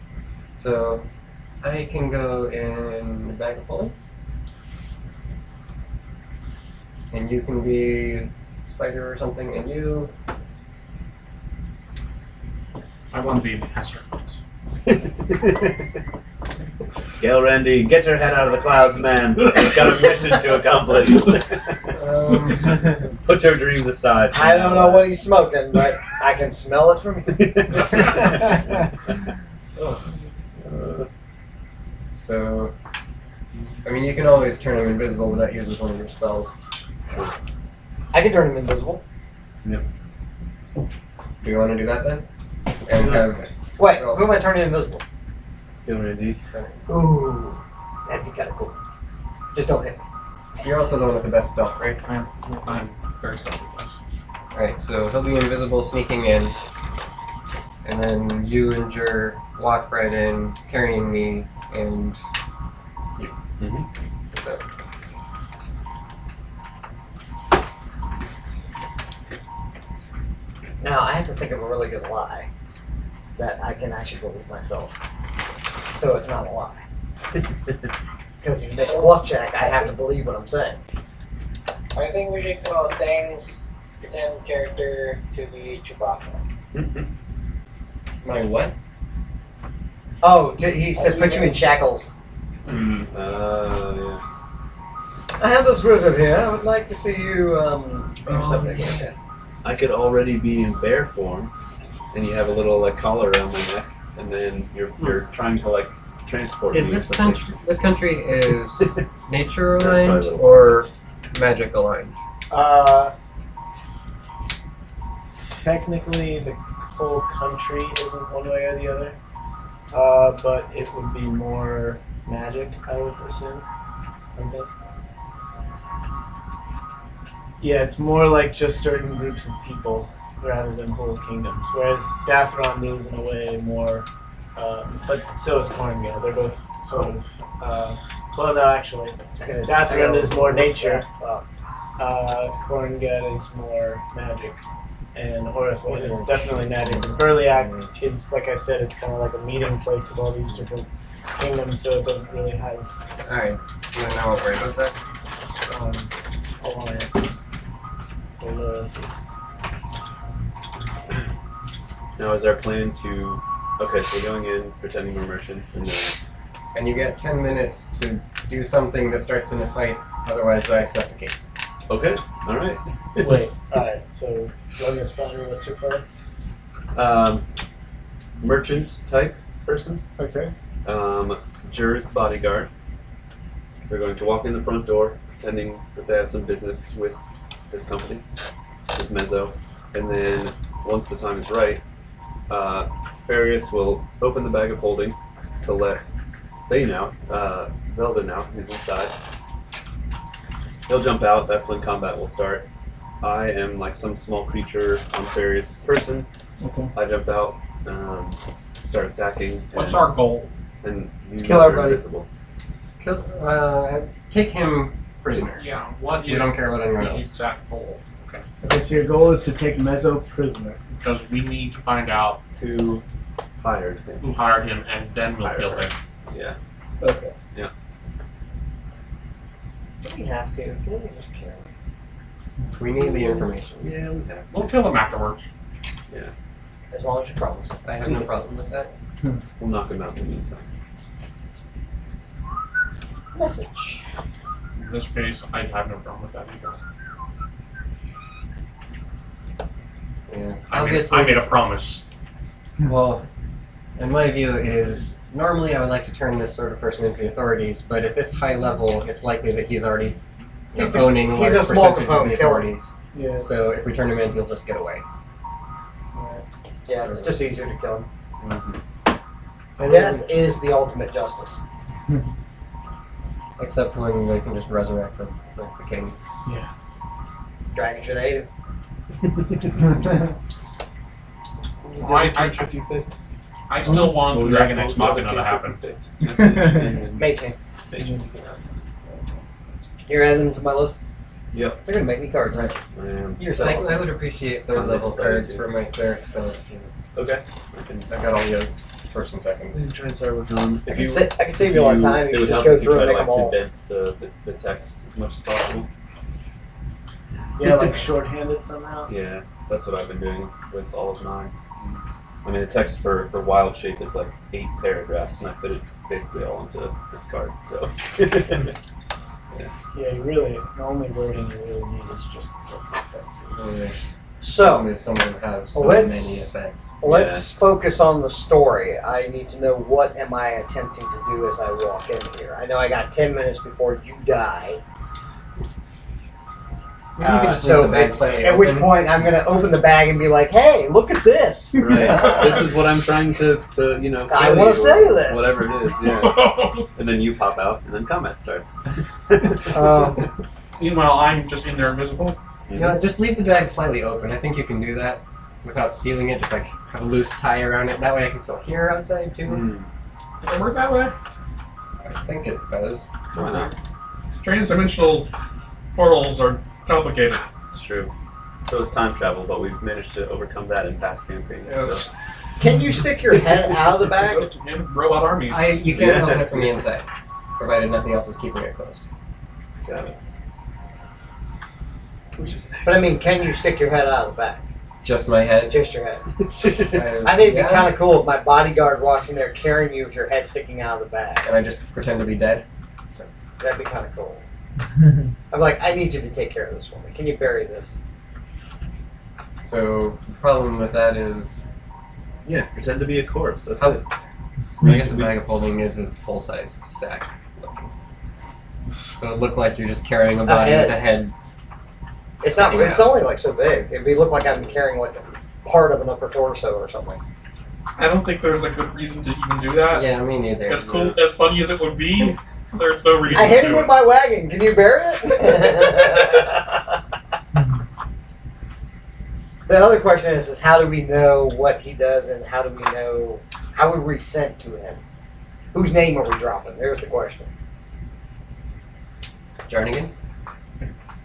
so I can go in the bag of holding. And you can be spider or something, and you I want to be in the astronauts. Gail Randy, get your head out of the clouds, man. You've got a mission to accomplish. Put your dreams aside. I don't know what he's smoking, but I can smell it from here. So, I mean, you can always turn him invisible without using one of your spells. I can turn him invisible. Do you want to do that then? And Sure. have Wait, who am I turning invisible? Gail Randy. Ooh, that'd be kind of cool. Just don't hit me. You're also the one with the best stealth, right? I'm very stealthy. Alright, so he'll be invisible sneaking in, and then you and Jer walk right in, carrying me, and you. So. Now, I have to think of a really good lie that I can actually believe myself. So it's not a lie. Because if you make a bluff check, I have to believe what I'm saying. I think we should call Thang's pretend character to be Chewbacca. My what? Oh, he says put you in shackles. Yeah. I have this wizard here. I would like to see you do something like that. I could already be in bear form, and you have a little like collar around my neck, and then you're trying to like transport Is me. this or something. country? This country is nature That's probably a aligned little- or magic aligned? Technically, the whole country isn't one way or the other, but it would be more magic, I would assume. I think. Yeah, it's more like just certain groups of people rather than whole kingdoms. Whereas Dathrond is in a way more, but so is Korngale. They're both sort of. Well, no, actually, Dathrond is more nature. Korngale is more magic, and Orothwain is definitely magic. And Burliak is, like I said, it's kind of like a meeting place of all these different kingdoms, so it doesn't really have Alright, you don't know what worry about that? a strong alliance or loyalty. Now, is our plan to? Okay, so we're going in, pretending we're merchants, and then And you get 10 minutes to do something that starts in a fight, otherwise I suffocate. okay, all right. Wait, alright, so Logan Spawner, what's your plan? Merchant type person. Okay. Jur's bodyguard. They're going to walk in the front door, pretending that they have some business with this company, with Mezzo, and then once the time is right, Farius will open the bag of holding to let Thane out, Veldon out, who's inside. He'll jump out, that's when combat will start. I am like some small creature on Farius' person. Okay. I jump out, start attacking. What's and- our goal? And you Kill are everybody. invisible. Take him prisoner. Yeah, what We is don't care about anyone the else. exact goal? Okay. Okay, so your goal is to take Mezzo prisoner. Because we need to find out Who hired him? who hired him, and then we'll kill him. Yeah. Okay. Do we have to? Can we just kill him? We need the information. Yeah, we have. We'll kill him afterwards. As long as you promise. I have no problem with that. We'll knock him out in the meantime. Message. In this case, I have no problem with that either. Yeah. I made a promise. Well, in my view is normally I would like to turn this sort of person into the authorities, but at this high level, it's likely that he's already He's owning he's large a small percentage of the component, kill him. authorities. Yeah. So if we turn him in, he'll just get away. Yeah, it's just easier to kill him. Mm-hmm. And Death is the ultimate justice. except when they can just resurrect them, like the king. Dragon should hate him. I still want the Dragon X Machina to happen. Mage hand. You're adding them to my list? Yep. They're gonna make me cards, right? I am. You're So I so would appreciate third level cards for my cleric spells. Okay. I can I got all the other first and seconds. try and start working on. I can save you a lot of time. You should just go through and make them all. Condense the text as much as possible. Yeah, like shorthanded somehow. Yeah, that's what I've been doing with all of mine. I mean, the text for Wild Shape is like 8 paragraphs, and I fit it basically all into this card. So. Yeah, you really, the only wording you really need is just effects. So, Someone has so many let's- effects. let's focus on the story. I need to know what am I attempting to do as I walk in here. I know I got 10 minutes before you die. You can just So leave the bag slightly at which open. point I'm going to open the bag and be like, "Hey, look at this! Right. This is what I'm trying to you know. I wanna or sell you this. Whatever it is. Yeah. And then you pop out, and then combat starts. Meanwhile, I'm just in there invisible. You know, just leave the bag slightly open. I think you can do that without sealing it. Just like have a loose tie around it. That way I can still hear outside too. Mm. Does it work that way? I think it does. Why not? Transdimensional portals are complicated. It's true. So it's time travel, but we've managed to overcome that in past campaigns. Yes. Can you stick your head out of the bag? And robot armies. You can't Yeah. open it from the inside, provided nothing else is keeping it closed. So. Which is But I mean, can you stick your head out of the bag? Just my head. Just your head. I I think it'd be kind of cool if my bodyguard walks in there carrying you with your head sticking out of the bag. And I just pretend to be dead. That'd be kind of cool. I'm like, I need you to take care of this for me. Can you bury this? So the problem with that is, Yeah, pretend to be a corpse. That's How- it. I guess a bag of holding is a full-sized sack. So it looked like you're just carrying a body head. with a head. It's not. Sticking It's out. only like so big. It'd be look like I'm carrying like a part of an upper torso or something. I don't think there's a good reason to even do that. Yeah, me neither. As cool, as funny as it would be, there's no reason I hit to him do with it. my wagon. Can you bury it? The other question is how do we know what he does and how do we know, how would we send to him? Whose name are we dropping? There's the question. Jarnigan?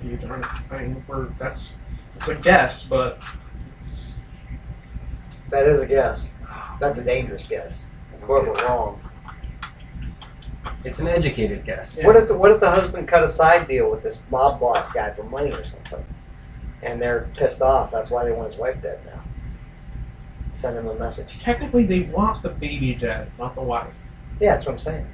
You darn it. I mean, it's a guess, but it's, That is a guess. That's a dangerous guess. What if we're wrong? It's an educated guess. What if the husband cut a side deal with this mob boss guy for money or something? And they're pissed off. That's why they want his wife dead now. Send him a message. technically they want the baby dead, not the wife. Yeah, that's what I'm saying.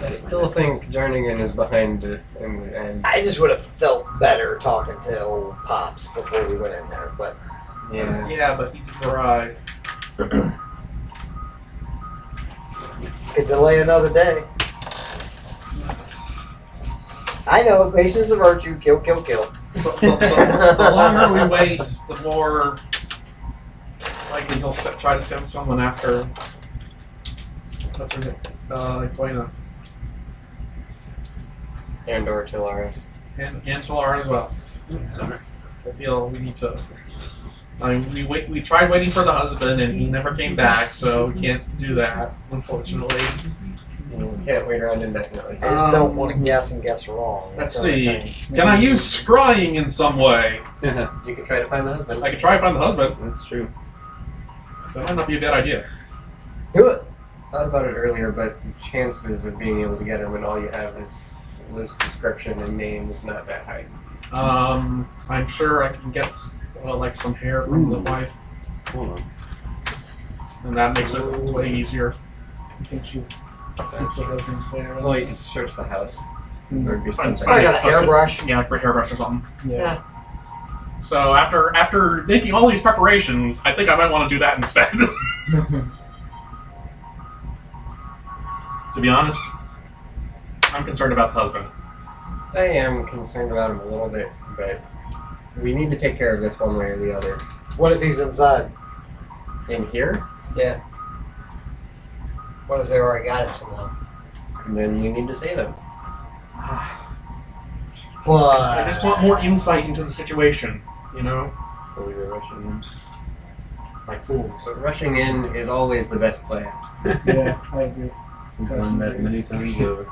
I still think Jarnigan is behind it, and I just would have felt better talking to old Pops before we went in there, but yeah. Yeah, but he tried. could delay another day. I know, patience is a virtue. Kill, kill, kill. The longer we wait, the more likely he'll try to send someone after. What's her name? Elena. And/or Tilara. And Talara as well. Sorry. I feel we need to. I mean, we tried waiting for the husband and he never came back, so we can't do that, unfortunately. Can't wait around indefinitely. I just don't want to guess and guess wrong. Let's That's the see. only thing. Can I use scrying in some way? You can try to find the husband. I can try to find the husband. That's true. That might not be a bad idea. Do it. Thought about it earlier, but chances of being able to get him when all you have is loose description and name is not that high. I'm sure I can get like some hair from the wife, Hold on. and that makes it way easier. I think she thinks her husband's there. Well, you can search the house. There'd be something. Probably got a hairbrush. Yeah, for hairbrush or something. Yeah. So after making all these preparations, I think I might want to do that instead. To be honest, I'm concerned about the husband. I am concerned about him a little bit, but we need to take care of this one way or the other. What if he's inside? In here, Yeah. What if they already got him somehow? then you need to save him. I just want more insight into the situation, you know? Before we go rushing in. Like fools. So rushing in is always the best plan. Yeah, I agree. We've done that many times over.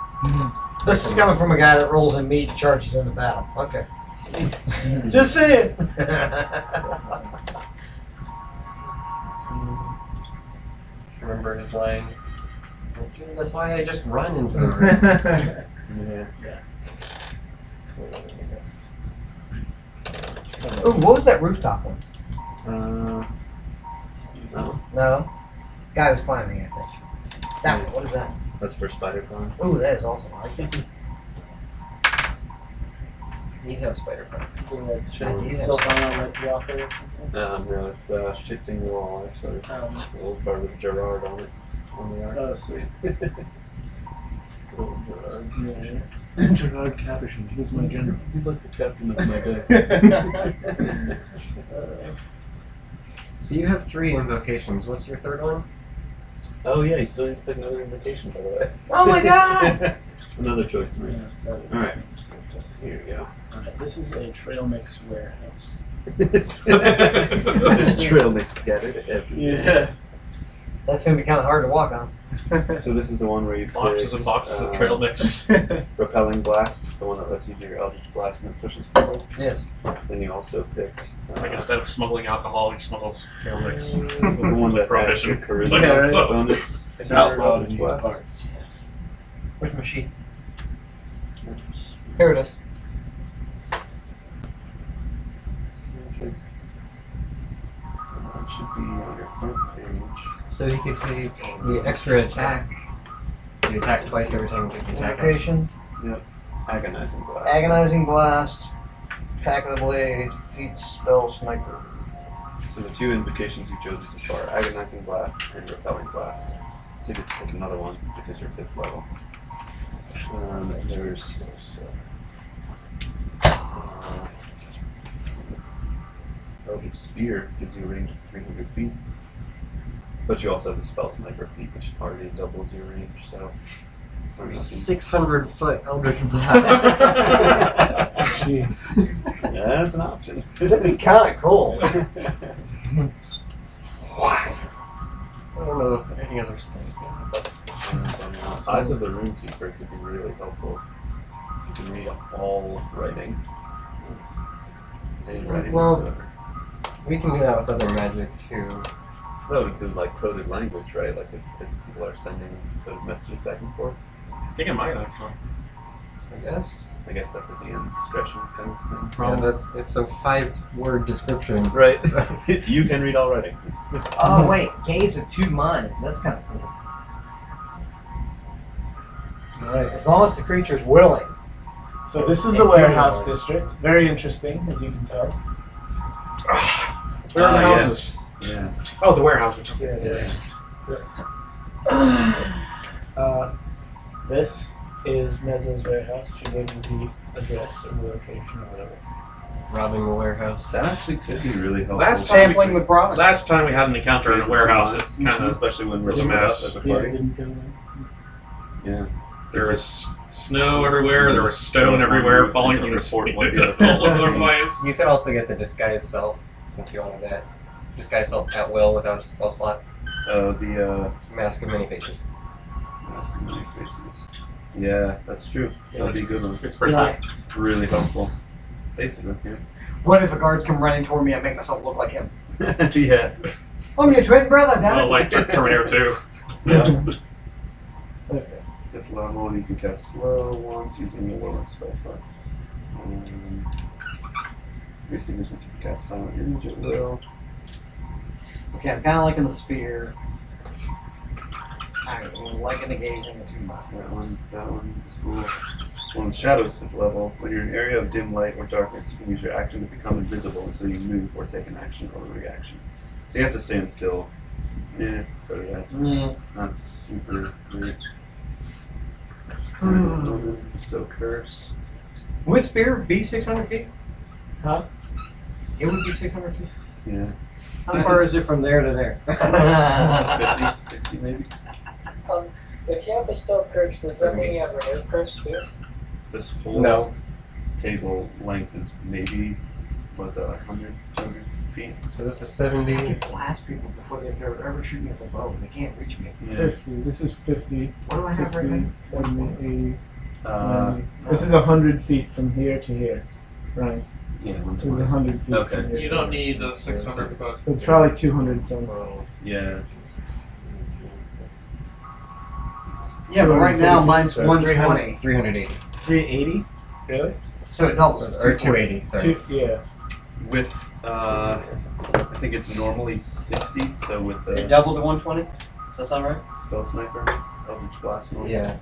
This is coming from a guy that rolls in meat and charges into battle. Okay. Just saying. Remember his line? That's why I just run into the room. Yeah. Ooh, what was that rooftop one? No, No. Guy was climbing, I think. That one, what is that? that's for spider climb. Ooh, that is awesome. I like that. You have spider climb. So far on that rock there. No, it's shifting the wall actually. A little part with Gerard on it. On the arc. Oh, sweet. Gerard Capuchin, he's my general. He's like the captain of my day. So you have 3 invocations. What's your third one? Oh yeah, you still need to pick another invocation, by the way. Oh my god! Another choice to make. Yeah, All right, so just here you go. Alright, this is a trail mix warehouse. There's trail mix scattered everywhere. Yeah. That's gonna be kind of hard to walk on. So this is the one where you Boxes picked, and boxes of trail mix. repelling blast, the one that lets you do your eldritch blast and it pushes people. Yes. Then you also picked It's like instead of smuggling alcohol, he smuggles trail mix. the one that has your Prohibition. charisma It's like, Yeah, right. bonus. It's your outlawed in eldritch these blast. parts. Where's my sheet? Here it is. That should be on your front page. So you could take the extra attack. You attack twice every time you take the attack. Invocation, Agonizing blast. agonizing blast, pack of the blade, feat spell sniper. So the 2 invocations you chose so far, agonizing blast and repelling blast. So you get to pick another one because you're 5th level. There's Eldritch Spear gives you a range of 300 feet. But you also have the spell sniper feat, which already doubles your range, so it's not nothing. 600-foot Eldritch Blast. Jeez. Yeah, that's an option. That'd be kind of cool. I don't know if any other spells. Eyes of the Runekeeper could be really helpful. You can read all writing. Any writing Well- whatsoever. We can do that with other magic too. That would include like coded language, right? Like if people are sending coded messages back and forth. I think it might actually. I guess. I guess that's at the end discretion kind of thing. Yeah, it's a 5-word description. Right. You can read all writing. Oh wait, gaze of 2 minds. That's kind of cool. Alright, As long as the creature's willing. so this is the warehouse district. Very interesting, as you can tell. Where are the Ah, houses? yes. Yeah. Oh, the warehouses. Yeah. This is Mezzo's warehouse. She gave me the address or the location or whatever. Robbing a warehouse. That actually could be really helpful. Last time Sampling the product. Last time we had an encounter in a warehouse, it kind of especially when we're was a split up mess. as a Yeah, it party. didn't go well. Yeah. there was snow everywhere. There was stone everywhere falling from the Report ceiling what the other all over the place. You could also get the disguise self, since you wanted that. Disguise self at will without a spell slot. The Mask of many faces. Mask of Many Faces. Yeah, that's true. That'd be a good one. It's pretty Yeah. cool. It's really helpful. Basically, What if the guards come running toward me and make myself look like him? yeah. Yeah. I'm your twin brother, damn Well, it. like Terminator 2. Okay. 5th level, you can cast slow once using your lower spell slot. Extinguishments, you can cast silent image at will. Okay, I'm kind of liking the spear. I'm liking the gaze and the 2 minds. That one is cool. On Shadows 5th level, when you're in an area of dim light or darkness, you can use your action to become invisible until you move or take an action or a reaction. So you have to stand still. Yeah, so that's not super great. Still curse. Would spear be 600 feet? Huh? It would be 600 feet. Yeah. How far is it from there to there? 50, 60 maybe. If you have bestowed curse, does that mean you have renewed curse too? This whole No. table length is maybe, what's that, like 100, 200 feet? So this is I 70. can blast people before they're ever shooting at the bow. They can't reach me. Yeah. 50. This is 50, What do I have 60, right now? 70, 80, Uh, 90. This is 100 feet from here to here. Right. yeah, This is 100 feet Okay. from here. You don't need the 600 foot. So it's probably 200 somewhere. Yeah. Yeah, but right now 240 mine's feet, so 120. 380. 380? Really? So it doubles. Or 280, sorry. Yeah. With, I think it's normally 60, so with It the doubled to 120? Does that sound right? spell sniper, Eldritch Blast normal. Yeah.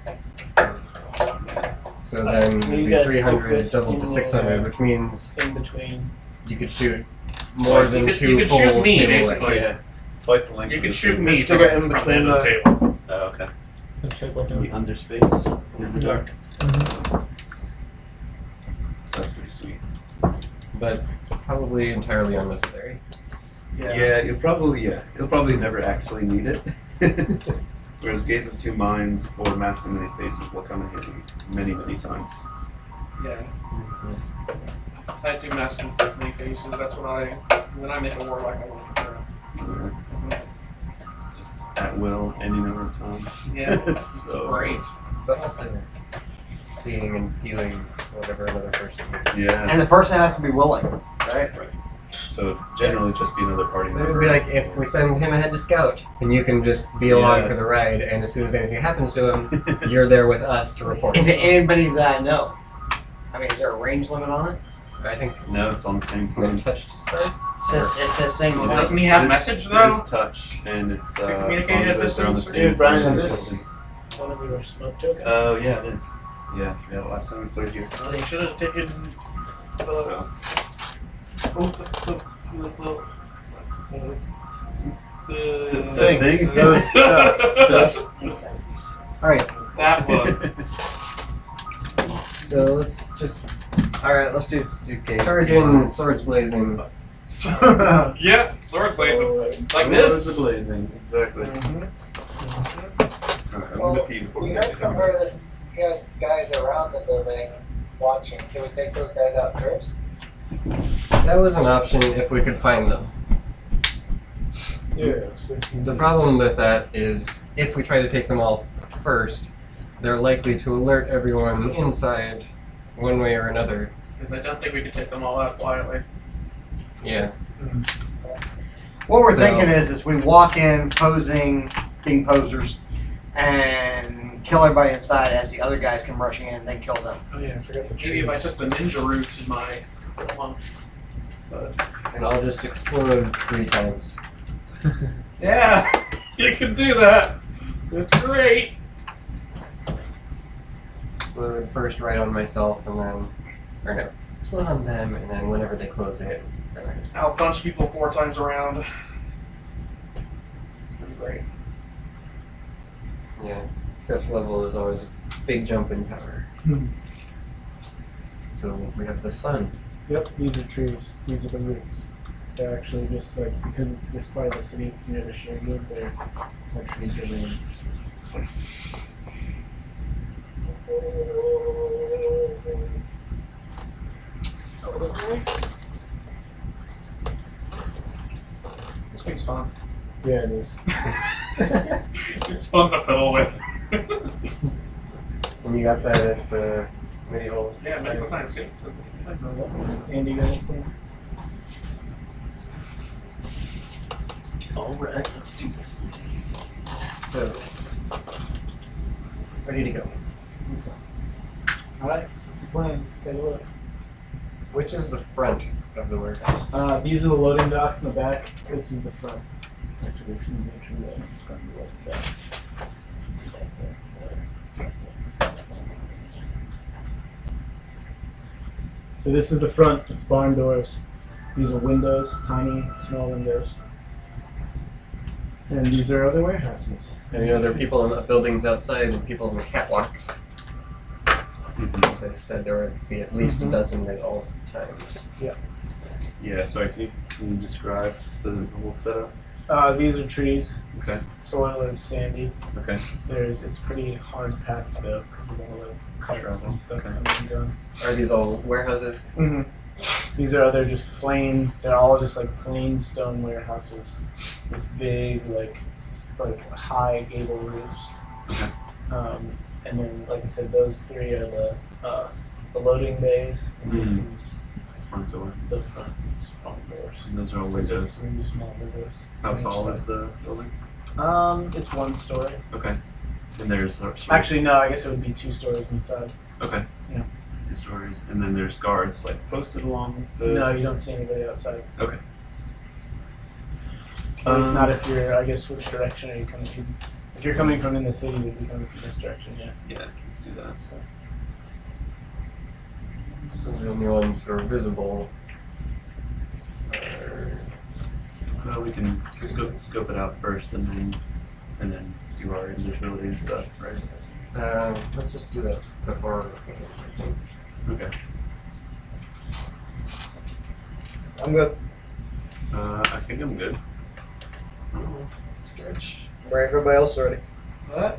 So then Will it'd you be guys 300 stick this doubled to in, 600, which means In between. you could shoot more You than could- 2 you could full shoot me, table basically. lengths. Yeah. Twice the length. You of can the shoot table. me Stick from it in the between end of the the- table. Oh, okay. And check with in the him. underspace in the dark. Mhm. That's pretty sweet. But probably entirely unnecessary. Yeah, you'll probably never actually need it. Whereas Gates of Two Minds or Mask of Many Faces will come and hit you many, many times. Yeah. I do mask with many faces. That's what when I make a warlock, I want to Just at will, any number of times. Yeah, it's So- great. But also seeing and feeling whatever another person is. Yeah. And the person has to be willing, right? So generally, just be another party It member. would be like if we send him ahead to scout, and you can just be along Yeah. for the ride, and as soon as anything happens to him, you're there with us to report. Is it anybody that I know? I mean, is there a range limit on it? I think No, it's on the same no plane. touch to start. It says same It line. Doesn't he have it is- message, It though? is touch, and it's as communicating long at as they're on the distance? same Dude, Brian, plane is of this- distance. One of your smoke tokens? Oh yeah, it is. Yeah, last time we played here. They should have taken So, the thing. Those stuff. Alright, That one. so let's just Alright, let's do Gaze. charge in, swords blazing. Yeah, sword blazing. Like Swords this. blazing, exactly. Mhm. Alright, I'm Well, gonna pee before We we heard get from there. her that there's guys around the building watching. Can we take those guys out first? That was an option if we could find them. Yeah. The problem with that is if we try to take them all first, they're likely to alert everyone inside one way or another. Because I don't think we could take them all out quietly. Yeah. What we're So- thinking is we walk in posing, being posers, and kill everybody inside as the other guys come rushing in and then kill them. Oh yeah, I forgot the Maybe if I took the ninja route in my one. And I'll just explode 3 times. Yeah, you can do that. That's great. Explode first right on myself and then, or no, explode on them and then whenever they close it, then I just I'll punch people 4 times around. It's pretty great. yeah. 5th level is always a big jump in power. Hmm. So we have the sun. Yep, these are trees. These are the roots. They're actually just like, because it's this part of the city, it's near the Sherwood, they're actually giving. This thing's fun. Yeah, it is. It's fun to fiddle with. And you got that at the medieval. Yeah, medical science. Yeah. So, Andy, you got anything? Alright, let's do this thing. So, ready to go. Alright, what's the plan? Take a look. Which is the front of the warehouse? These are the loading docks in the back. This is the front. Actually, we shouldn't make sure that it's front and loading dock. So this is the front. It's barn doors. These are windows, tiny, small windows. And these are other warehouses. And you know, there are people in the buildings outside and people in the catwalks. Mhm. So I said there would be at least a dozen at all times. Yeah, sorry, can you describe the whole setup? These are trees. Okay, Soil is sandy. okay. It's pretty hard packed though because of all the carts Travel, and stuff okay. coming and going. Are these all warehouses? Mm-hmm. These are other just plain. They're all just like plain stone warehouses with big like high gable roofs. Okay. And then, like I said, those 3 are the loading bays. And this Mhm. is Front door. the front doors. And those are all Those are windows. 3 small windows. How on each tall side. is the building? It's 1 story. Okay. And there's Actually, no. I guess it would be 2 stories inside. Okay. Yeah. 2 stories, and then there's guards like posted along the. No, you don't see anybody outside. Okay. At least not if you're. I guess which direction are you coming from? If you're coming from in the city, you'd be coming from this direction. Yeah. Yeah, let's do that. So the only ones who are visible are Well, we can scope it out first, and then and then do our invisibility and stuff, right? Let's just do that before. Okay. I'm good. I think I'm good. Stretch. Ready for everybody else already? What?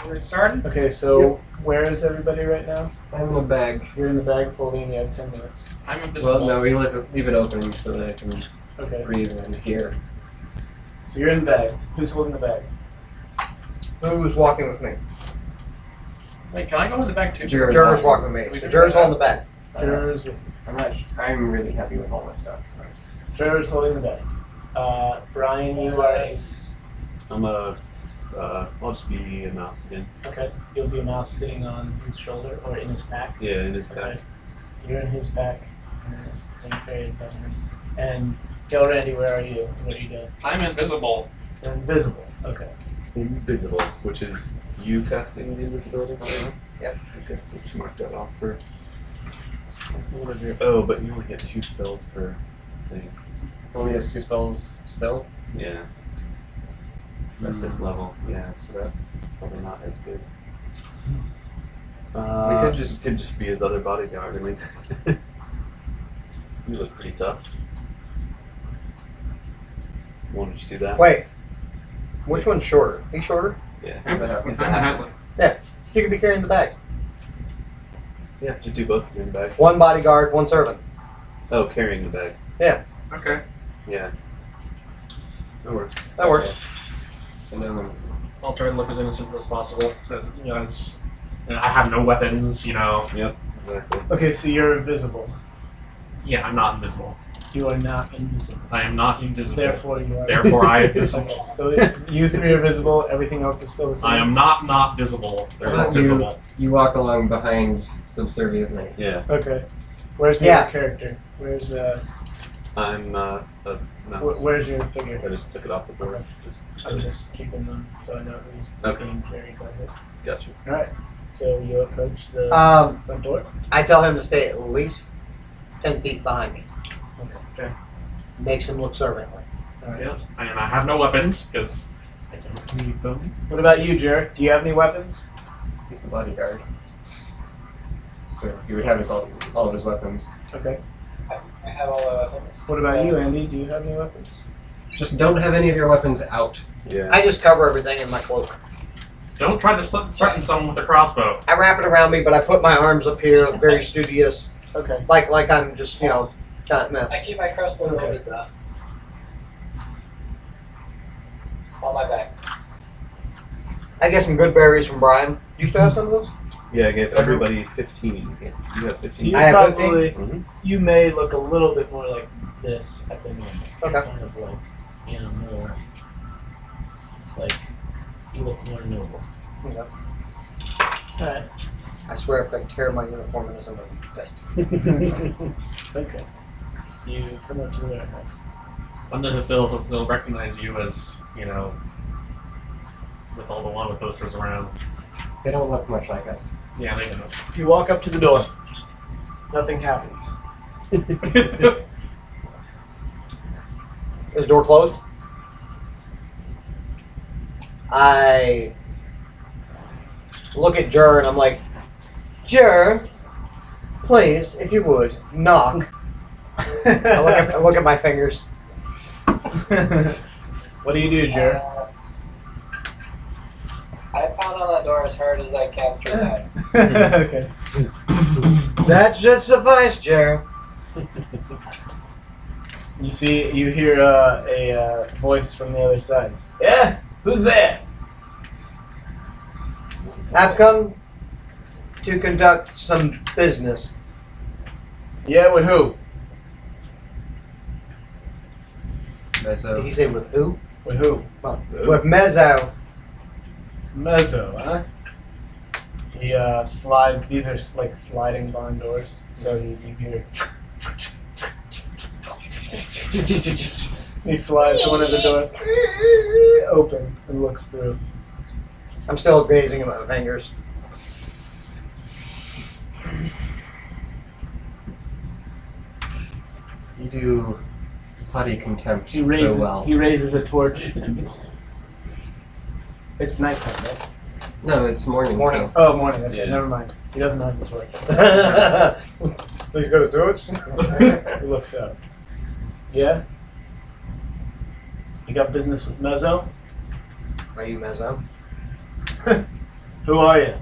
We're starting? Okay, so where is everybody right now? I'm in a bag. You're in the bag folding. You have 10 minutes. I'm invisible. Well, no, we leave it open so that I can Okay. breathe and hear. So you're in the bag. Who's holding the bag? Who's walking with me? Wait, can I go in the back too? Juror's walking with me. So Juror's holding the bag. Juror's with I'm really happy with all my stuff. Juror's holding the bag. Brian, you are I'm a. I'll just be a mouse again. okay. You'll be a mouse sitting on his shoulder or in his pack. Yeah, in his Okay. pack. So you're in his pack. And you're carrying down him. And Joe Randy, where are you? What are you doing? I'm invisible. You're invisible. Okay. Invisible, which is you casting the invisibility. Yep. Okay, so just mark that off for. Oh, but you only get 2 spells per thing. Only has 2 spells still. Yeah. At this level, yeah, so that's probably not as good. could just- be his other bodyguard. I mean, you look pretty tough. Wanted to do that? Wait. Which one's shorter? He's shorter? Yeah. I'm He's a I'm halfling. a halfling. You could be carrying the bag. Yeah, just do both of you in the bag. One bodyguard, one servant. Oh, carrying the bag. Okay. Yeah. That works. That works. And then I'll try to look as innocent as possible. I have no weapons, Yep, exactly. Okay, so you're invisible. Yeah, I'm not invisible. You are not invisible. I am not invisible. Therefore, you are. Therefore, I am visible. Okay, so you 3 are visible. Everything else is still the same. I am not visible. They're not You- visible. you walk along behind subserviently. Yeah. Okay. Where's the Yeah. other character? Where's I'm a mouse. where's your figure? I just took it off the board. I'm just keeping them so I know who's Okay. being carried by it. Gotcha. All right. So you approach the front door. I tell him to stay at least 10 feet behind me. Okay. Makes him look servantly. All right. Yeah, and I have no weapons because I don't need them. What about you, Jer? Do you have any weapons? He's the bodyguard. So he would have all of his weapons. Okay. I have all the weapons. What about you, Andy? Do you have any weapons? Just don't have any of your weapons out. Yeah. I just cover everything in my cloak. Don't try to threaten someone with a crossbow. I wrap it around me, but I put my arms up here, very studious, Okay. like I'm just, no. I keep my crossbow loaded though. On my back. I get some good berries from Brian. Do you still have some of those? Yeah, I gave everybody 15. You have So 15. you I have probably Mhm. you may look a little bit more like this at the moment. Okay. Kind of like more like you look more noble. Okay. Alright. I swear if I tear my uniform in, I'm going to be pissed. Okay. You come up to the warehouse. Wonder if they'll recognize you as, with all the wanted posters around. They don't look much like us. Yeah, they know. You walk up to the door. Nothing happens. Is the door closed? I look at Jer and I'm like, Jer, please, if you would, knock. I look at my fingers. What do you do, Jer? I pound on that door as hard as I can 3 times. Okay. That should suffice, Jer. You hear a voice from the other side. Yeah? Who's there? I've come to conduct some business. Yeah, with who? Did he say with who? With who? Well, with Mezzo. Mezzo, huh? He slides. These are like sliding barn doors, so you hear. He slides one of the doors open and looks through. I'm still gazing at my fingers. You do haughty contempt He raises. so well. He raises a torch. It's nighttime, right? No, it's morning. Morning. So. Oh, morning. Okay, Yeah. never mind. He doesn't have the torch. Please go to torch. He looks up. Yeah? You got business with Mezzo? Are you Mezzo? Who are you?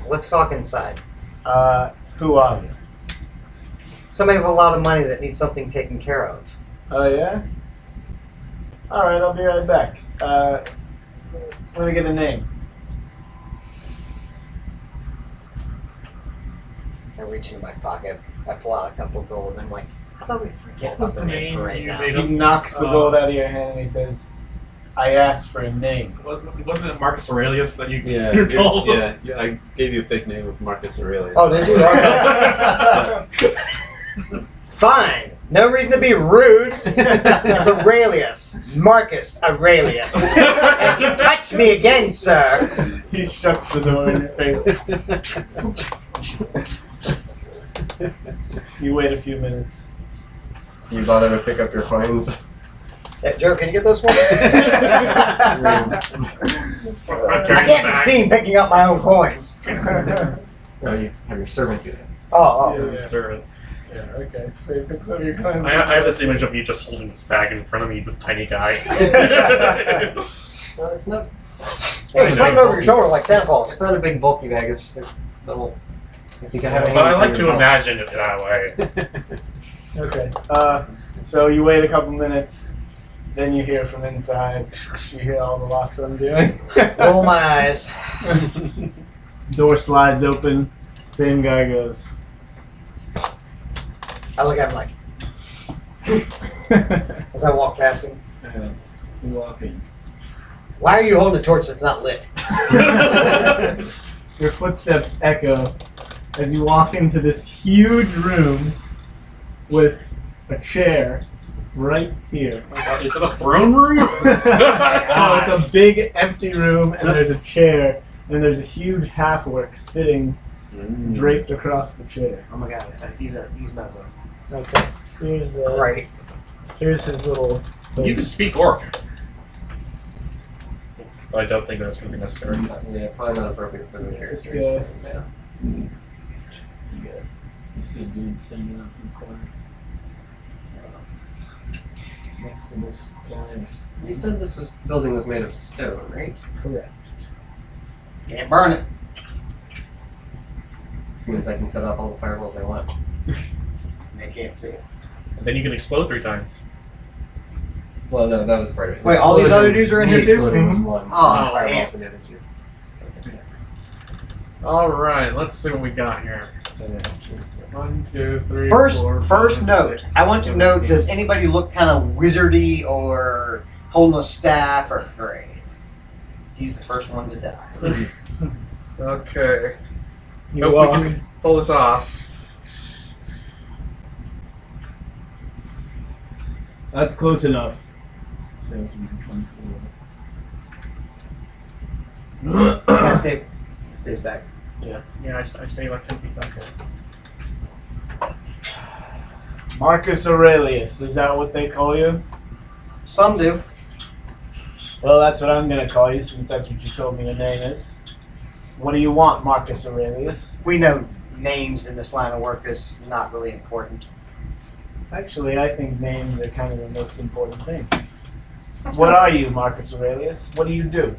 Let's talk inside. Who are you? Somebody with a lot of money that needs something taken care of. Oh, yeah? Alright, I'll be right back. Let me get a name. I reach into my pocket. I pull out a couple of gold, and I'm like, how about we forget What was about the the name name for right you now? made He knocks the gold out of your hand and he says, I asked for a name. Wasn't it Marcus Aurelius that you Yeah, you're told? yeah. I gave you a fake name of Marcus Aurelius. Oh, did you? Okay. Fine. No reason to be rude. It's Aurelius. Marcus Aurelius. If you touch me again, sir. He shuts the door in your face. You wait a few minutes. You bother to pick up your coins. Yeah, Joe, can you get those for me? I'm I carrying can't the be bag. seen picking up my own coins. No, you have your servant do that. Oh, Yeah. Servant. Yeah, okay. So he picks up your coins. I have this image of you just holding this bag in front of me, this tiny guy. No, it's not. Hey, sling it over your shoulder like Santa Claus. It's not a big bulky bag. It's just a little. If you can have it. But I hanging like from to your belt. imagine it that way. Okay. So you wait a couple minutes, then you hear from inside. You hear all the locks undoing. Roll my eyes. Door slides open. Same guy goes. I look at him like, as I walk past him. You walk in. Why are you holding a torch that's not lit? Your footsteps echo as you walk into this huge room with a chair right here. Is it a throne room? No, it's a big empty room, and there's a chair, and there's a huge half-orc sitting draped across the chair. Oh my god, he's Mezzo. Okay. Here's Right. here's his little. You can speak Orc. But I don't think that's going to be necessary. Yeah, probably not appropriate for the This character. guy. Yeah. You see a dude standing up in the corner next to this giant. You said this building was made of stone, right? Correct. Can't burn it. Means I can set off all the fireballs I want. They can't see it. And then you can explode 3 times. Well, no, that was part of it. Wait, all these other dudes are in Me here too? exploding was Mhm. one. Oh, and the fireballs damn. were the other 2. Alright, let's see what we got here. 1, 2, 3. First 4, first 5, note. 6, I want to 7, note, 8. does anybody look kind of wizardy or holding a staff or great? He's the first one to die. Okay. You Hope walk. we can pull this off. That's close enough. Can't stays back. Yeah, I stay like 10 feet back. Marcus Aurelius, is that what they call you? Some do. Well, that's what I'm gonna call you since that's what you told me your name is. What do you want, Marcus Aurelius? We know names in this line of work is not really important. Actually, I think names are kind of the most important thing. What are you, Marcus Aurelius? What do you do?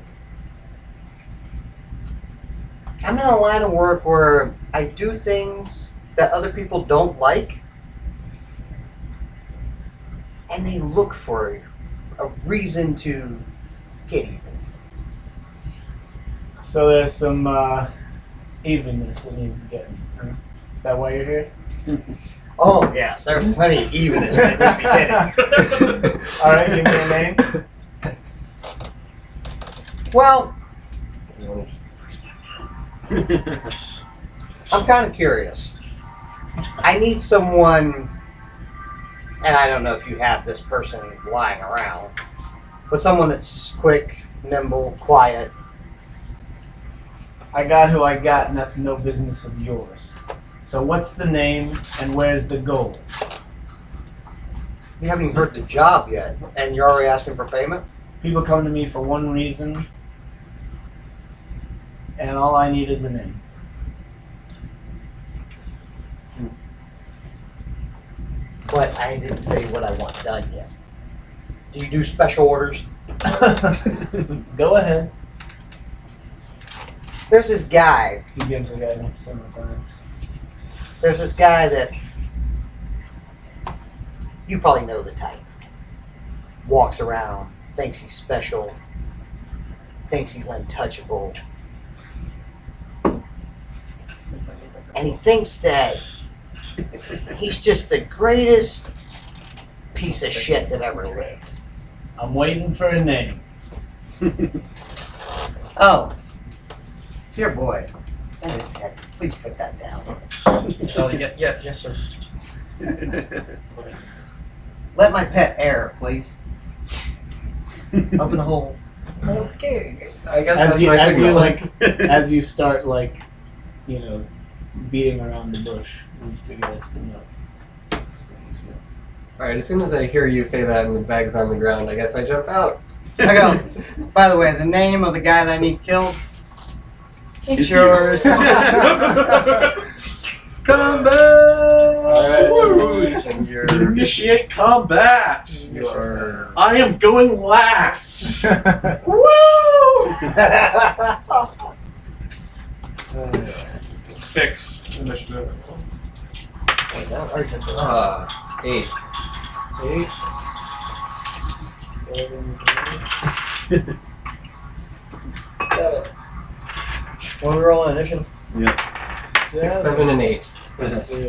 I'm in a line of work where I do things that other people don't like, and they look for a reason to get even. So there's some evenness that needs to get. Is that why you're here? Oh yes, there's plenty of evenness that need to be getting. All right, give me a name. Well, I'm kind of curious. I need someone, and I don't know if you have this person lying around, but someone that's quick, nimble, quiet. I got who I got, and that's no business of yours. So what's the name, and where's the gold? You haven't even heard the job yet, and you're already asking for payment? People come to me for one reason, and all I need is a name. But I didn't tell you what I want done yet. Do you do special orders? Go ahead. There's this guy. He gives the guy next to him a glance. There's this guy that you probably know the type. Walks around, thinks he's special, thinks he's untouchable. And he thinks that he's just the greatest piece of shit that ever lived. I'm waiting for a name. Oh, dear boy. That is heavy. Please put that down. Oh, yes, sir. Let my pet air, please. Open the hole. Okay. I guess As that's you, my as you signal. like, as you start like, you know, beating around the bush, these two guys come up. Alright, as soon as I hear you say that and the bag's on the ground, I guess I jump out. I go, by the way, the name of the guy that I need killed, it's yours. Combat! And you're, Initiate combat. you're I am going last. Woo! 6 initiative. 8. 8. 7. When we roll an initiative, Yeah. 6, 7, and 8.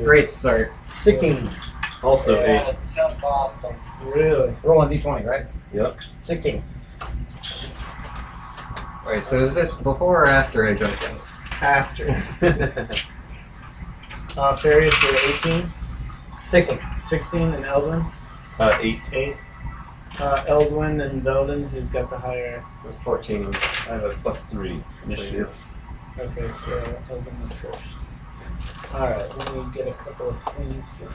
Great start. 16. Also Yeah, 8. it's awesome. Really? Roll on d20, right? Yep. 16. Alright, so is this before or after I jumped out? After. Farius with 18. 16. 16 and Eldwin. 8. 8. Eldwin and Veldon, who's got the higher. It was 14. I have a +3 initiative. Okay, so Eldwin is first. Alright, let me get a couple of things here.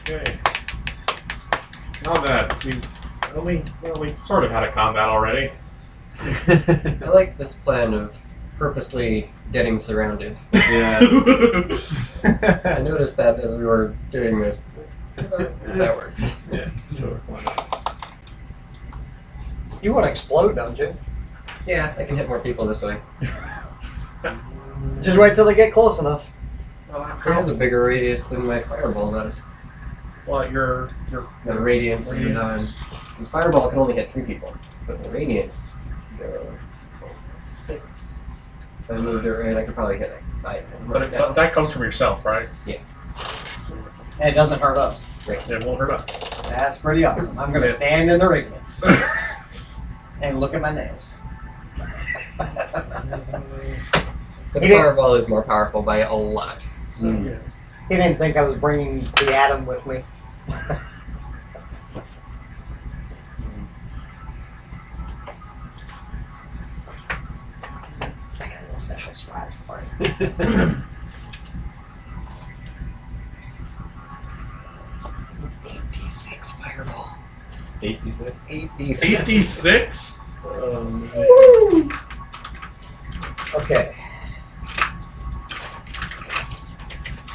Okay. Combat. We sort of had a combat already. I like this plan of purposely getting surrounded. Yeah. I noticed that as we were doing this. That works. Yeah, sure. You want to explode, don't you? Yeah, I can hit more people this way. Just wait till they get close enough. It has a bigger radius than my fireball does. Well, your The radiance of the dawn. Because fireball can only hit 3 people, but the radiance go 6. If I moved it right, I could probably hit like 5. but that comes from yourself, right? Yeah. And it doesn't hurt us. It won't hurt us. That's pretty awesome. I'm going to stand in the radiance and look at my nails. But the fireball is more powerful by a lot. He didn't think I was bringing the atom with me. I got a special surprise for you. 86 fireball. 86. 86. 86? Okay.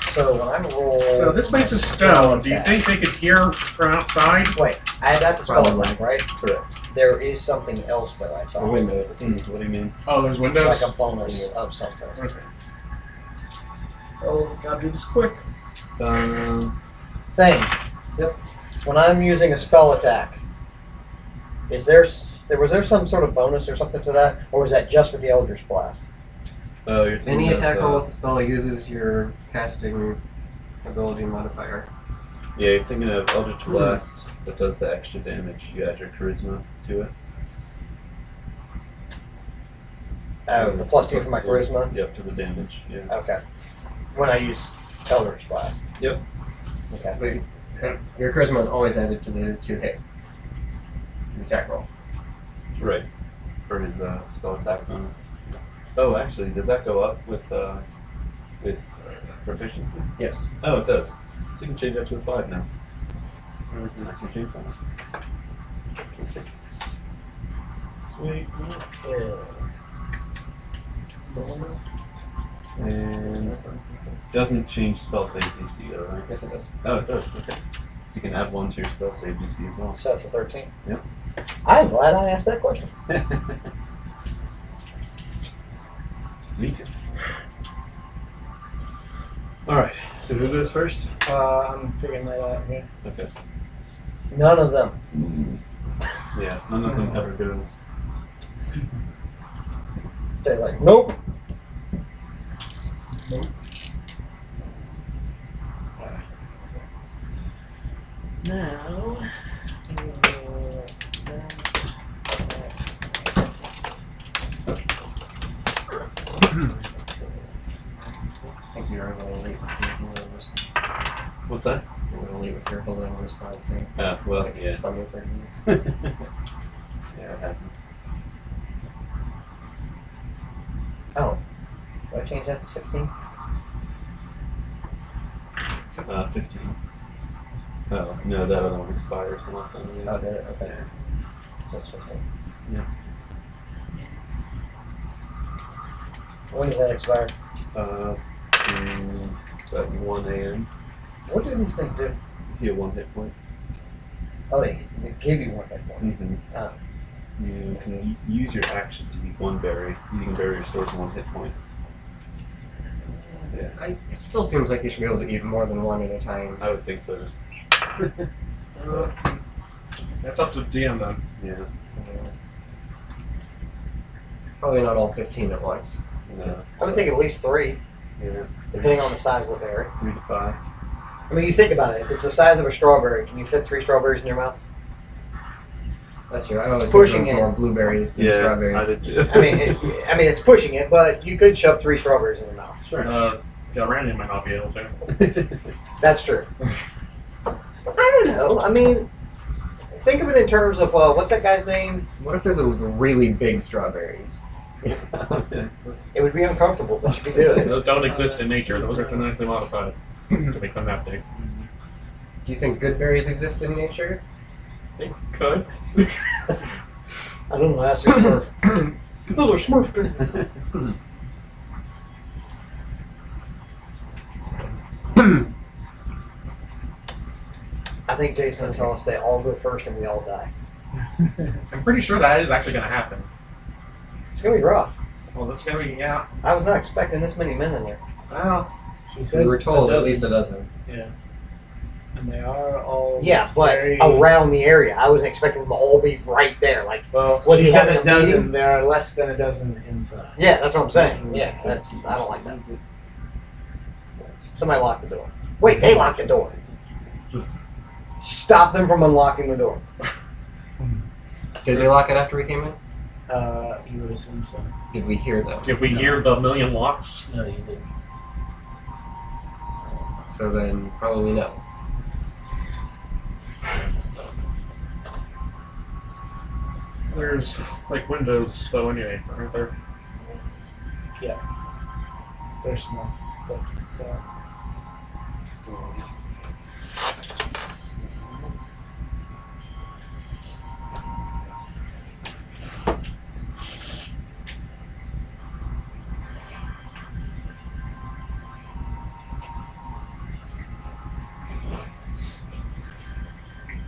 So when I roll. So this place is stone. Do you think they could hear from outside? Wait, I had that to spell Probably. attack, right? Correct. There is something else though, I The thought. windows. What do you mean? Oh, there's windows? Like a bonus of something. Okay. Oh, gotta do this quick. Thing. Yep. When I'm using a spell attack, was there some sort of bonus or something to that, or was that just with the Eldritch Blast? Oh, you're thinking Any of, attack roll with the spell uses your casting ability modifier. Yeah, you're thinking of Eldritch Blast that does the extra damage. You add your charisma to it. Oh, the +2 for my charisma? Yep, to the damage. Yeah. Okay. When I use Eldritch Blast. Yep. Okay. But your charisma is always added to the 2 hit attack roll. Right. For his spell attack bonus. Oh, actually, does that go up with proficiency? Yes. Oh, it does. So you can change that to a 5 now. That's your change bonus. 6. Sweet. Okay. And doesn't change spell save DC though, right? Yes, it does. Oh, it does. Okay. So you can add 1 to your spell save DC as well. So that's a 13. Yep. I'm glad I asked that question. Me too. All right. So who goes first? I'm figuring that out here. Okay. None of them. Yeah. None of them ever goes. They're like, nope. Now. I think you're a little late with your holding response. What's that? You're a little late with your holding response thing. Well, Like yeah. 20 or 30 minutes. Yeah, it happens. Oh. Do I change that to 16? 15. Oh, no, that other one expires from last time. Oh, did it? Okay. That's 15. Yeah. When does that expire? At 1 a.m. What do these things do? You have 1 hit point. Oh, they give you one hit point. Mm-hmm. Oh. You can use your action to eat 1 berry. Eating a berry restores 1 hit point. Yeah, It still seems like you should be able to eat more than one at a time. I would think so. That's up to DM then. Yeah. Probably not all 15 at once. No. I would think at least 3, Yeah. depending on the size of the berry. 3 to 5. I mean, you think about it. If it's the size of a strawberry, can you fit 3 strawberries in your mouth? That's true. I always pushing think it. more blueberries than Yeah, strawberries. I did too. I mean, it's pushing it, but you could shove 3 strawberries in your mouth. Sure. Yeah, Randy might not be able to. That's true. I don't know. I mean, think of it in terms of what's that guy's name? What if they're the really big strawberries? It would be uncomfortable, but you could do it. Those don't exist in nature. Those are genetically modified to become that big. Do you think good berries exist in nature? They could. I don't know. Ask your Smurf. Those are Smurf berries. I think Jay's going to tell us they all go first and we all die. I'm pretty sure that is actually going to happen. It's going to be rough. Well, that's going to be, yeah. I was not expecting this many men in there. Well, She said We were told a at dozen. least a dozen. Yeah. And they are all. Yeah, but very- around the area. I wasn't expecting them to all be right there. Like, Well, Was she he said having a a dozen. meeting? There are less than a dozen inside. yeah, that's what I'm saying. Yeah, I don't like that. Somebody lock the door. Wait, they locked the door. Stop them from unlocking the door. Did they lock it after we came in? You would assume so. Did we hear them? did we hear the million locks? No, you didn't. So then probably no. There's, like, windows, though, anyway, aren't there? They're small. But,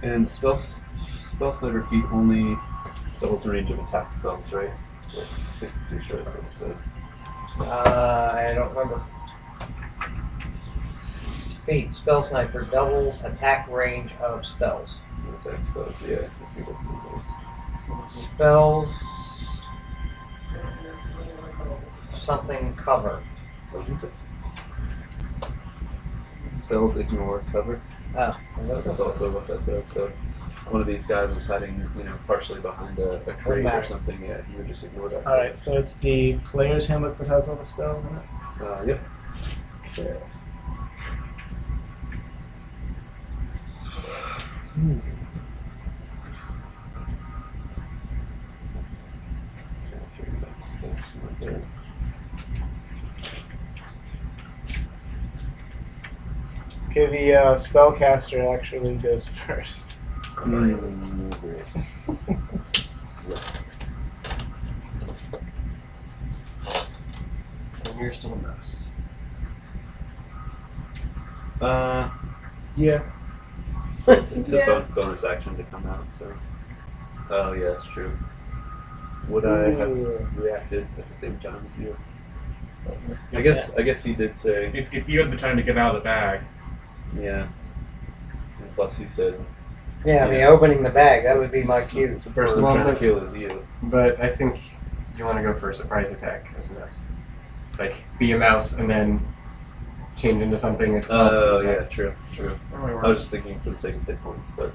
And spell sniper feat only doubles the range of attack spells, right? So, pretty sure that's what it says. I don't remember. Feat, spell sniper, doubles attack range of spells. Attack spells, yeah. I think that's what it is. Spells. Something cover. What is it? Spells ignore cover. Oh, That's also what that does. So one of these guys was hiding, partially behind a crate or matter. something. Yeah, he would just ignore that. all right, so it's the player's handbook that has all the spells in it. Yep. Okay. Okay, the spellcaster actually goes first. Great. And you're still a mouse. Yeah. It's a bonus action to come out, so. Oh, yeah, that's true. Would I have reacted at the same time as you? I guess he did say, If you had the time to get out of the bag, yeah. And plus he said, Yeah, I mean, opening the bag, that would be my cue. the person Well, I'm trying but- to kill is you. But I think you want to go for a surprise attack as enough. Like, be a mouse and then change into something that's Oh, close. yeah, true. I was just thinking for the sake of hit points, but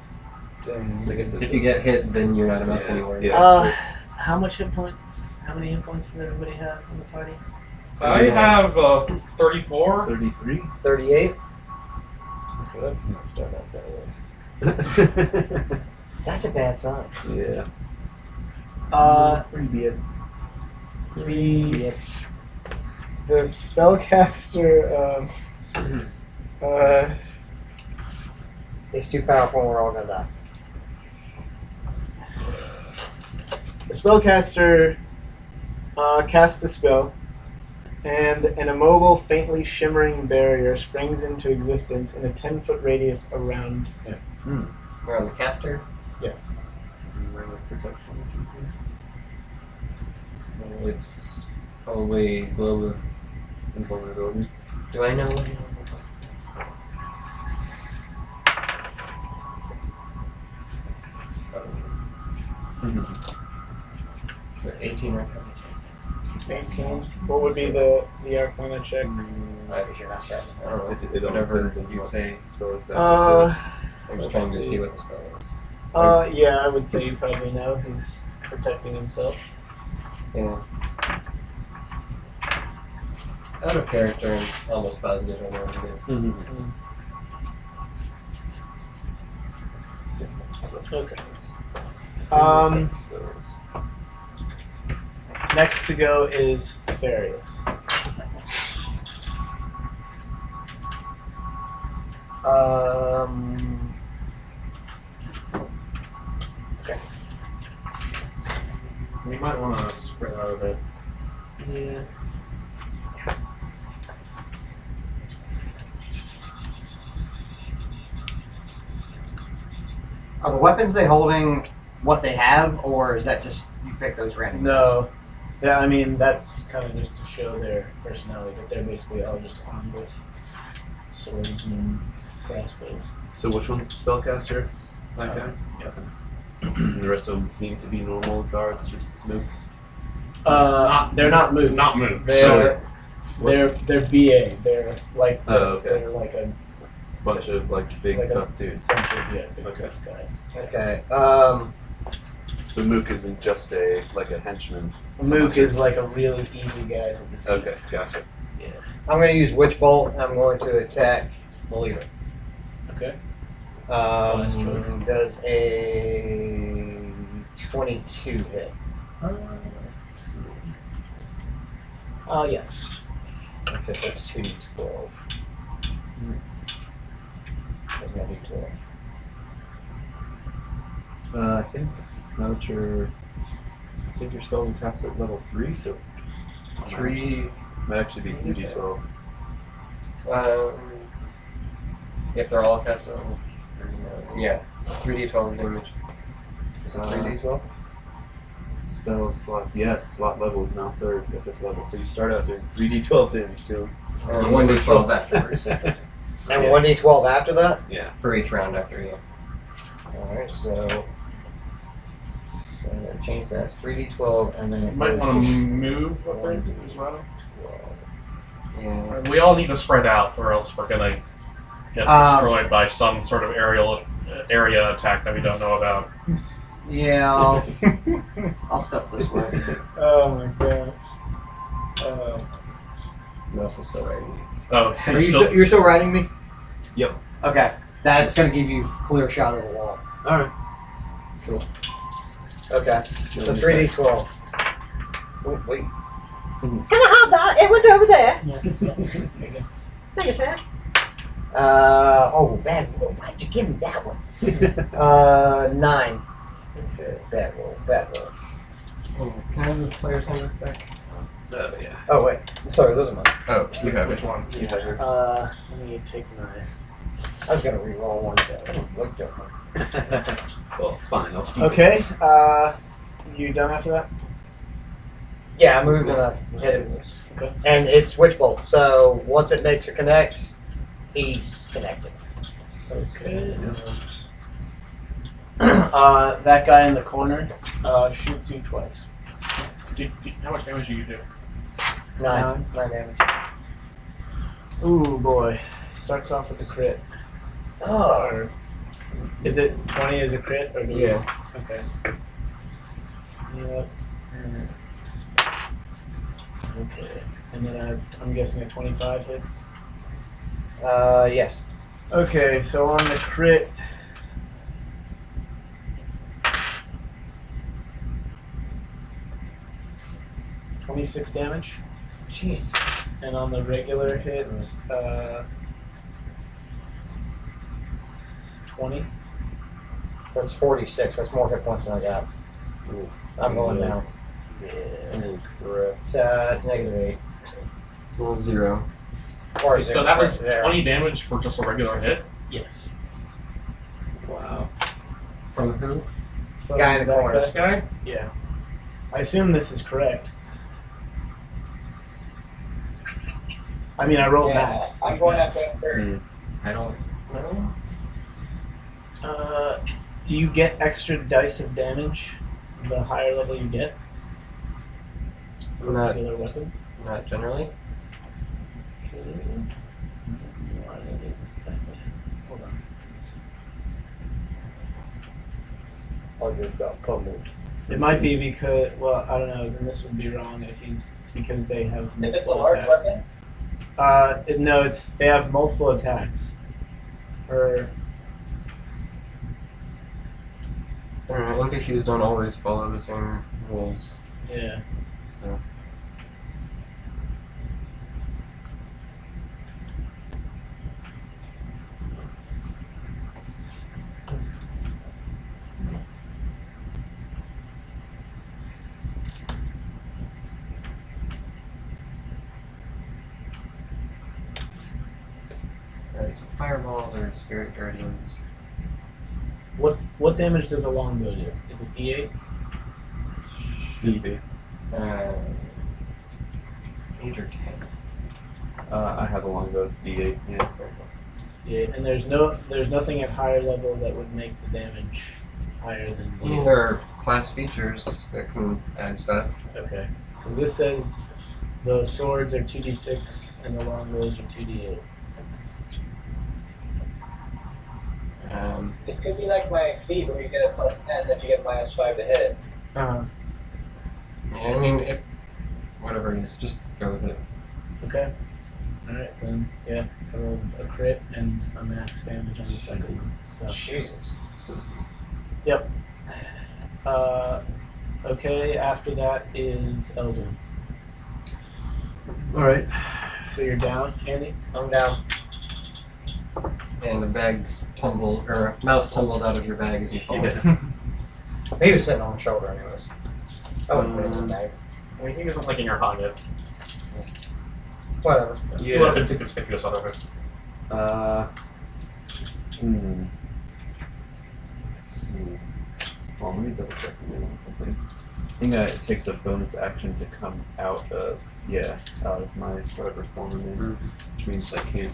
I guess it's If you get hit, then you're not a mouse Yeah, anymore. yeah. How much hit points? How many hit points does everybody have in the party? I have 34. 33? 38. Okay, let's not start out that way. That's a bad sign. Yeah. Pretty bad. The spellcaster. It's too powerful and we're all gonna die. The spellcaster casts the spell, and an immobile, faintly shimmering barrier springs into existence in a 10-foot radius around him. We're on the caster. Yes. It's probably globe of Invulnerability. Do I know what So 18 right now. 18. What would be the Arcana check? I don't know. It all Whatever depends on you what say. spell it's at. I'm just trying to see what the spell is. Yeah, I would say you probably know. He's protecting himself. Yeah. Out of character and almost positive I know what it is. Okay. Next to go is Farius. Okay. You might want to spread out a bit. Yeah. Are the weapons they holding what they have, or is that just you pick those random? No. Yeah, I mean, that's kind of just to show their personality, but they're basically all just armed with swords and crossbows. So which one's the spellcaster? That guy? Yeah. And the rest of them seem to be normal guards, just mooks. They're not mooks. Not mooks. They're BA. They're like this. Oh, okay. They're like a Bunch of big Like a- tough dudes. bunch of big Okay. guys. Okay. So mook isn't just a henchman. A mook is like a really easy guy. Okay, gotcha. I'm going to use Witch Bolt, and I'm going to attack the leader. Okay. Nice choice. Does a 22 hit? Let's see. Oh, yes. Okay, so that's 2d12. That's gonna be 12. I think now that your spell will cast at level 3, so 3. might actually be 3d12. If they're all cast on. Yeah. 3d12 damage. Is it 3d12? Spell slots, yes, slot level is now 3rd at this level, so you start out doing 3d12 damage to him. Or 1d12 afterwards. And Yeah. 1d12 after that? Yeah. For each round after, yeah. Alright, so I'm going to change that. It's 3d12, and then You it might goes want to to move a bit as well. 12. Yeah. We all need to spread out, or else we're gonna get destroyed by some sort of area attack that we don't know about. Yeah, I'll step this way. Oh my god. I'm also still writing. Oh, Are you you're still riding me? Yep. Okay, that's gonna give you clear shot of the wall. Alright. Okay, so 3d12. Oh, wait. Yeah. Can I have that? It went over there. Yeah. Thank you, sir. Bad roll. Why'd you give me that one? 9. Okay. Bad roll. Bad roll. Oh, can I have the player's handbook back? Yeah. Oh wait. Sorry, those are mine. Oh, you have Which it. one? You have your. Let me take my. I was gonna re-roll one. I don't look different. Well, fine. I'll keep Okay. You done after that? Yeah, I'm gonna hit him. Okay. And it's Witch Bolt, so once it makes a connect, he's connected. Okay. That guy in the corner shoots you twice. How much damage do you do? 9 damage. Ooh boy. Starts off with a crit. Oh. Or is it 20 as a crit or do we- Yeah. Okay. Yep. Okay. And then I'm guessing a 25 hits. Yes. Okay, so on the crit. $26 damage. Gee. And on the regular hit, 20. That's 46. That's more hit points than I got. Ooh. I'm going Yeah. down. Correct. So that's -8. Well, 0. Or So that was there. 20 damage for just a regular hit? Yes. Wow. From who? Guy in the That corner. This guy? Yeah. I assume this is correct. I mean, I rolled Yeah, max. I'm going after him first. I don't know. Do you get extra dice of damage the higher level you get? For a Not- regular weapon? Not generally. Hold on. I just got pummeled. It might be because, well, I don't know, then this would be wrong if it's because they have multiple If it's a large attacks. weapon, No, they have multiple attacks. Or, I don't know, NPCs don't always follow the same rules, yeah. so. Alright, so fireballs or spirit guardians. What damage does a longbow do? Is it D8? Should be. 8 or 10. I have a longbow. It's D8. Yeah. It's D8. And there's nothing at higher level that would make the damage higher than I mean, D8. there are class features that can add stuff. Okay. Because this says the swords are 2d6 and the longbows are 2d8. it could be like my feet where you get a +10 if you get -5 to hit. Uh-huh. Yeah, I mean, if whatever it is, just go with it. Okay. Alright, then, yeah, I rolled a crit and a max damage on the second one. So. Jesus. Yep. Okay, after that is Eldon. Alright. So you're down, Andy? I'm down. And the bag mouse tumbles out of your bag as you fall. Yeah. He was sitting on my shoulder anyways. I wouldn't put it in the bag. I mean, he was like in your pocket. Whatever. You left him to conspicuous out of it. Let's see. Well, let me double check on something. I think it takes a bonus action to come out of my whatever form I'm in, which means I can't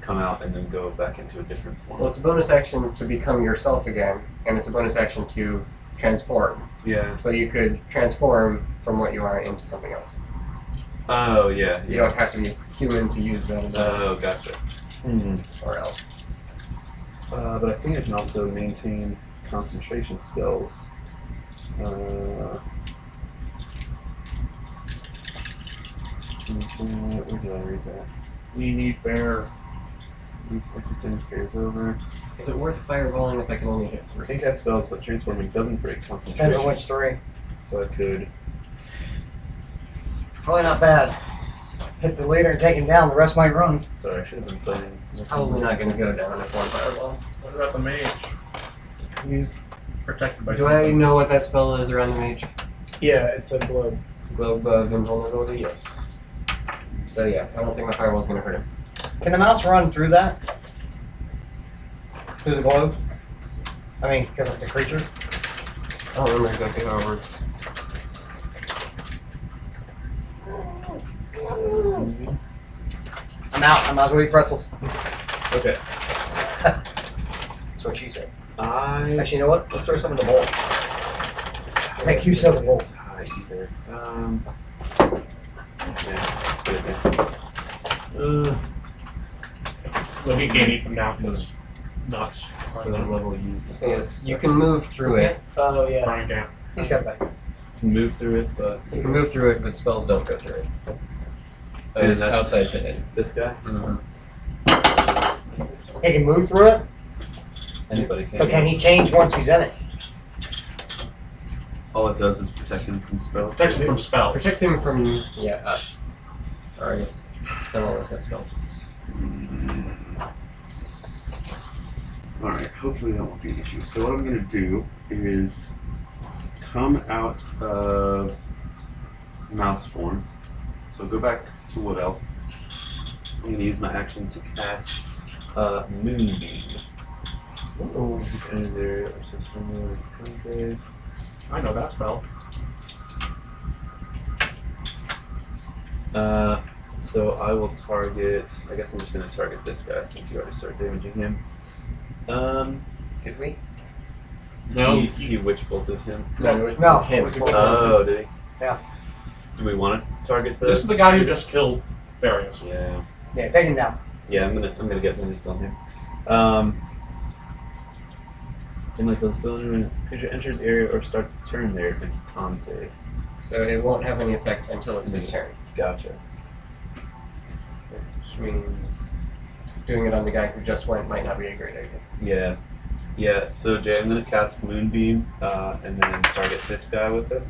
come out and then go back into a different form. Well, it's a bonus action to become yourself again, and it's a bonus action to transform. Yeah. So you could transform from what you are into something else. Oh yeah. You don't have to be human to use that ability, Oh, gotcha. or else. But I think I can also maintain concentration spells. Where did I read that? We need bear. Persistence carries over. Is it worth fireballing if I can only hit I 3? think that spells, but transforming doesn't break Depends concentration. on which 3. So I could. Probably not bad. hit the leader and take him down. The rest might run. Sorry, I should have been playing. It's probably not going to go down if one fireball. What about the mage? He's protected by Do I something. know what that spell is around the mage? Yeah, it's a globe. Globe of invulnerability? Yes. So yeah, I don't think my fireball's going to hurt him. Can the mouse run through that? Through the globe? I mean, because it's a creature. I don't remember exactly how it works. I'm out. I might as well eat pretzels. Okay. That's what she said. I. Actually, you know what? Let's throw some in the bowl. Make use of the bowl. High either. Yeah, let's get it there. Look, he can't eat them now because nuts. For the level used. So yes, you can move through it. Oh yeah. Brian can't. He's got it back. Can move through it, but You can move through it, but spells don't go through it. And It's that's- outside the head. this guy, He can move through it, anybody can. but can he change once he's in it? All it does is protect him from spells. Protection from spells. Protects him from, yeah, us. Or I guess several of us have spells. Alright, hopefully that won't be an issue. So what I'm gonna do is come out of mouse form. So go back to Wood Elf. I'm gonna use my action to cast Moonbeam. Oh, and there are some similar things. I know that spell. So I will target. I guess I'm just gonna target this guy since you already started damaging him. Did we? No. He witch bolted him. No. Him. Oh, did he? Yeah. Do we want to target the? This is the guy who just killed Various. Yeah. Yeah, take him down. Yeah, I'm gonna get minutes on him. And like the cylinder when a creature enters area or starts a turn there, it's con save. So it won't have any effect until it's his turn. Gotcha. Which means doing it on the guy who just went might not be a great idea. Yeah. Yeah, so Jay, I'm gonna cast Moonbeam, and then target this guy with it.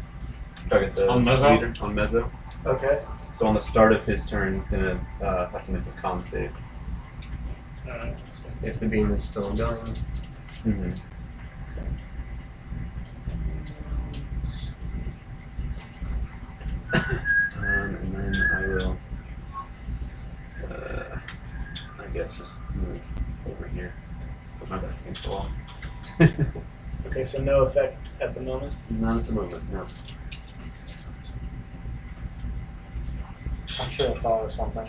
Target the On Mezzo? leader on Mezzo. Okay. So on the start of his turn, he's gonna have to make a con save. If the beam is still going. Mm-hmm. And then I will, I guess, just move over here. Put my back against the wall. Okay, so no effect at the moment. Not at the moment, no. I should have thought of something.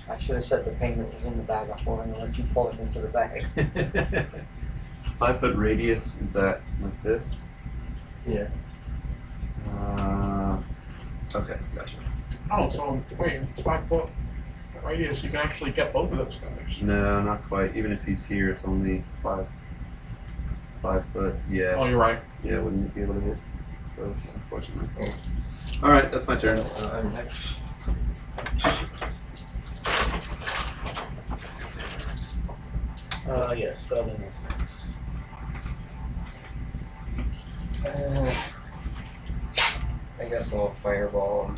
I should have said the payment was in the bag before and let you pull it into the bag. 5 foot radius, is that like this? Yeah. Okay, gotcha. Oh, so wait, it's 5 foot radius. You can actually get both of those guys. No, not quite. Even if he's here, it's only 5 foot. Yeah. Oh, you're right. Yeah, wouldn't be able to hit both, unfortunately. Alright, that's my turn. So I'm next. Yes, Spelling is next. I guess I'll fireball him.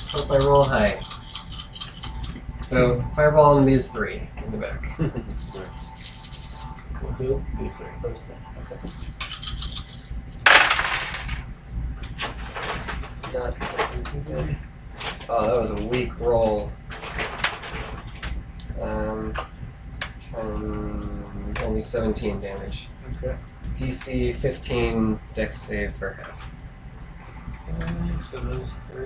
Hope I roll high. So fireball on these 3 in the back. Who? These three. Those three. Okay. Not too good. Oh, that was a weak roll. Only 17 damage. Okay. DC 15, Dex save for half. So those 3.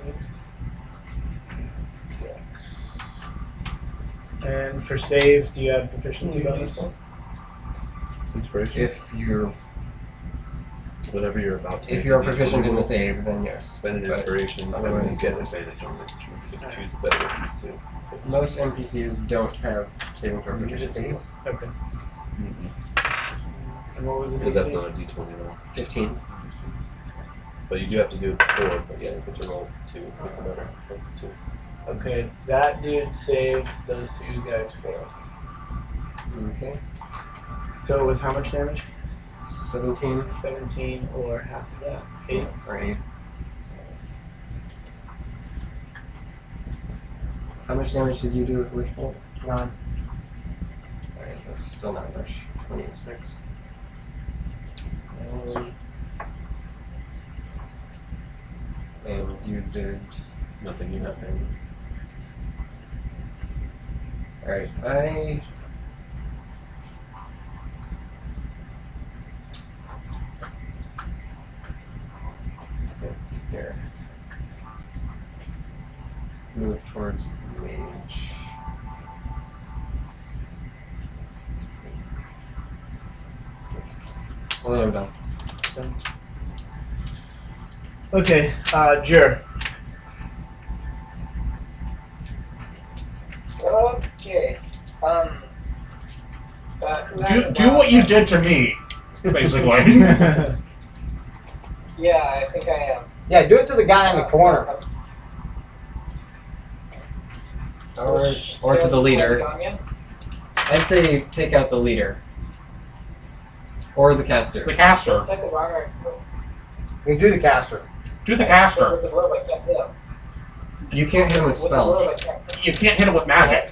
And for saves, do you have proficiency bonus? Inspiration? If you're Whatever you're about to if make, you're you need proficient to in the save, then yes. spend an But inspiration, and then you otherwise- get advantage on it, which means you get to choose the better of these two. Most NPCs don't have saving throw You did proficiencies. save? Okay. And what was the Because that's DC? not a d20 roll. 15. But you do have to do it before, but yeah, you get to roll 2 with the better. Roll 2. Okay, that dude saved those 2 guys for. Okay. So it was how much damage? 17 17 or half of that. 8. or 8. How much damage did you do with Wishful? 9. Alright, that's still not much. 26. And you did Nothing either. nothing. Alright, I... Here. Move towards the mage. Well, then I'm done. Okay, Jer. Okay. Who has Do what you did to me, basically. Yeah, I think I am. Yeah, do it to the guy in the corner. Or to the leader. Ganya? I'd say take out the leader. Or the caster. The caster. Take the armor. You do the caster. Do the caster. With the robe, I can't hit him. You can't hit him with With the spells. robe, I can't hit him. You can't hit him with magic.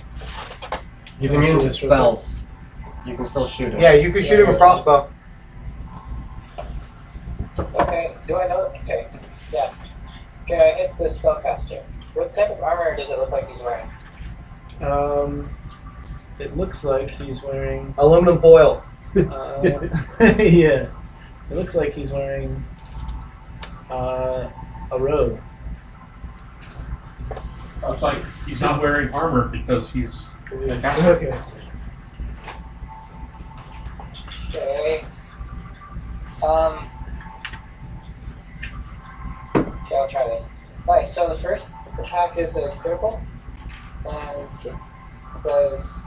He's immune to spells. You can still shoot him. Yeah, you can shoot him with crossbow. Okay, do I know? Okay, yeah. Okay, I hit the spellcaster. What type of armor does it look like he's wearing? It looks like he's wearing. Aluminum foil. Yeah, it looks like he's wearing a robe. Looks like he's not wearing armor because he's. Because he was Okay. okay. Okay. Okay, I'll try this. Nice, so the first attack is a critical, and does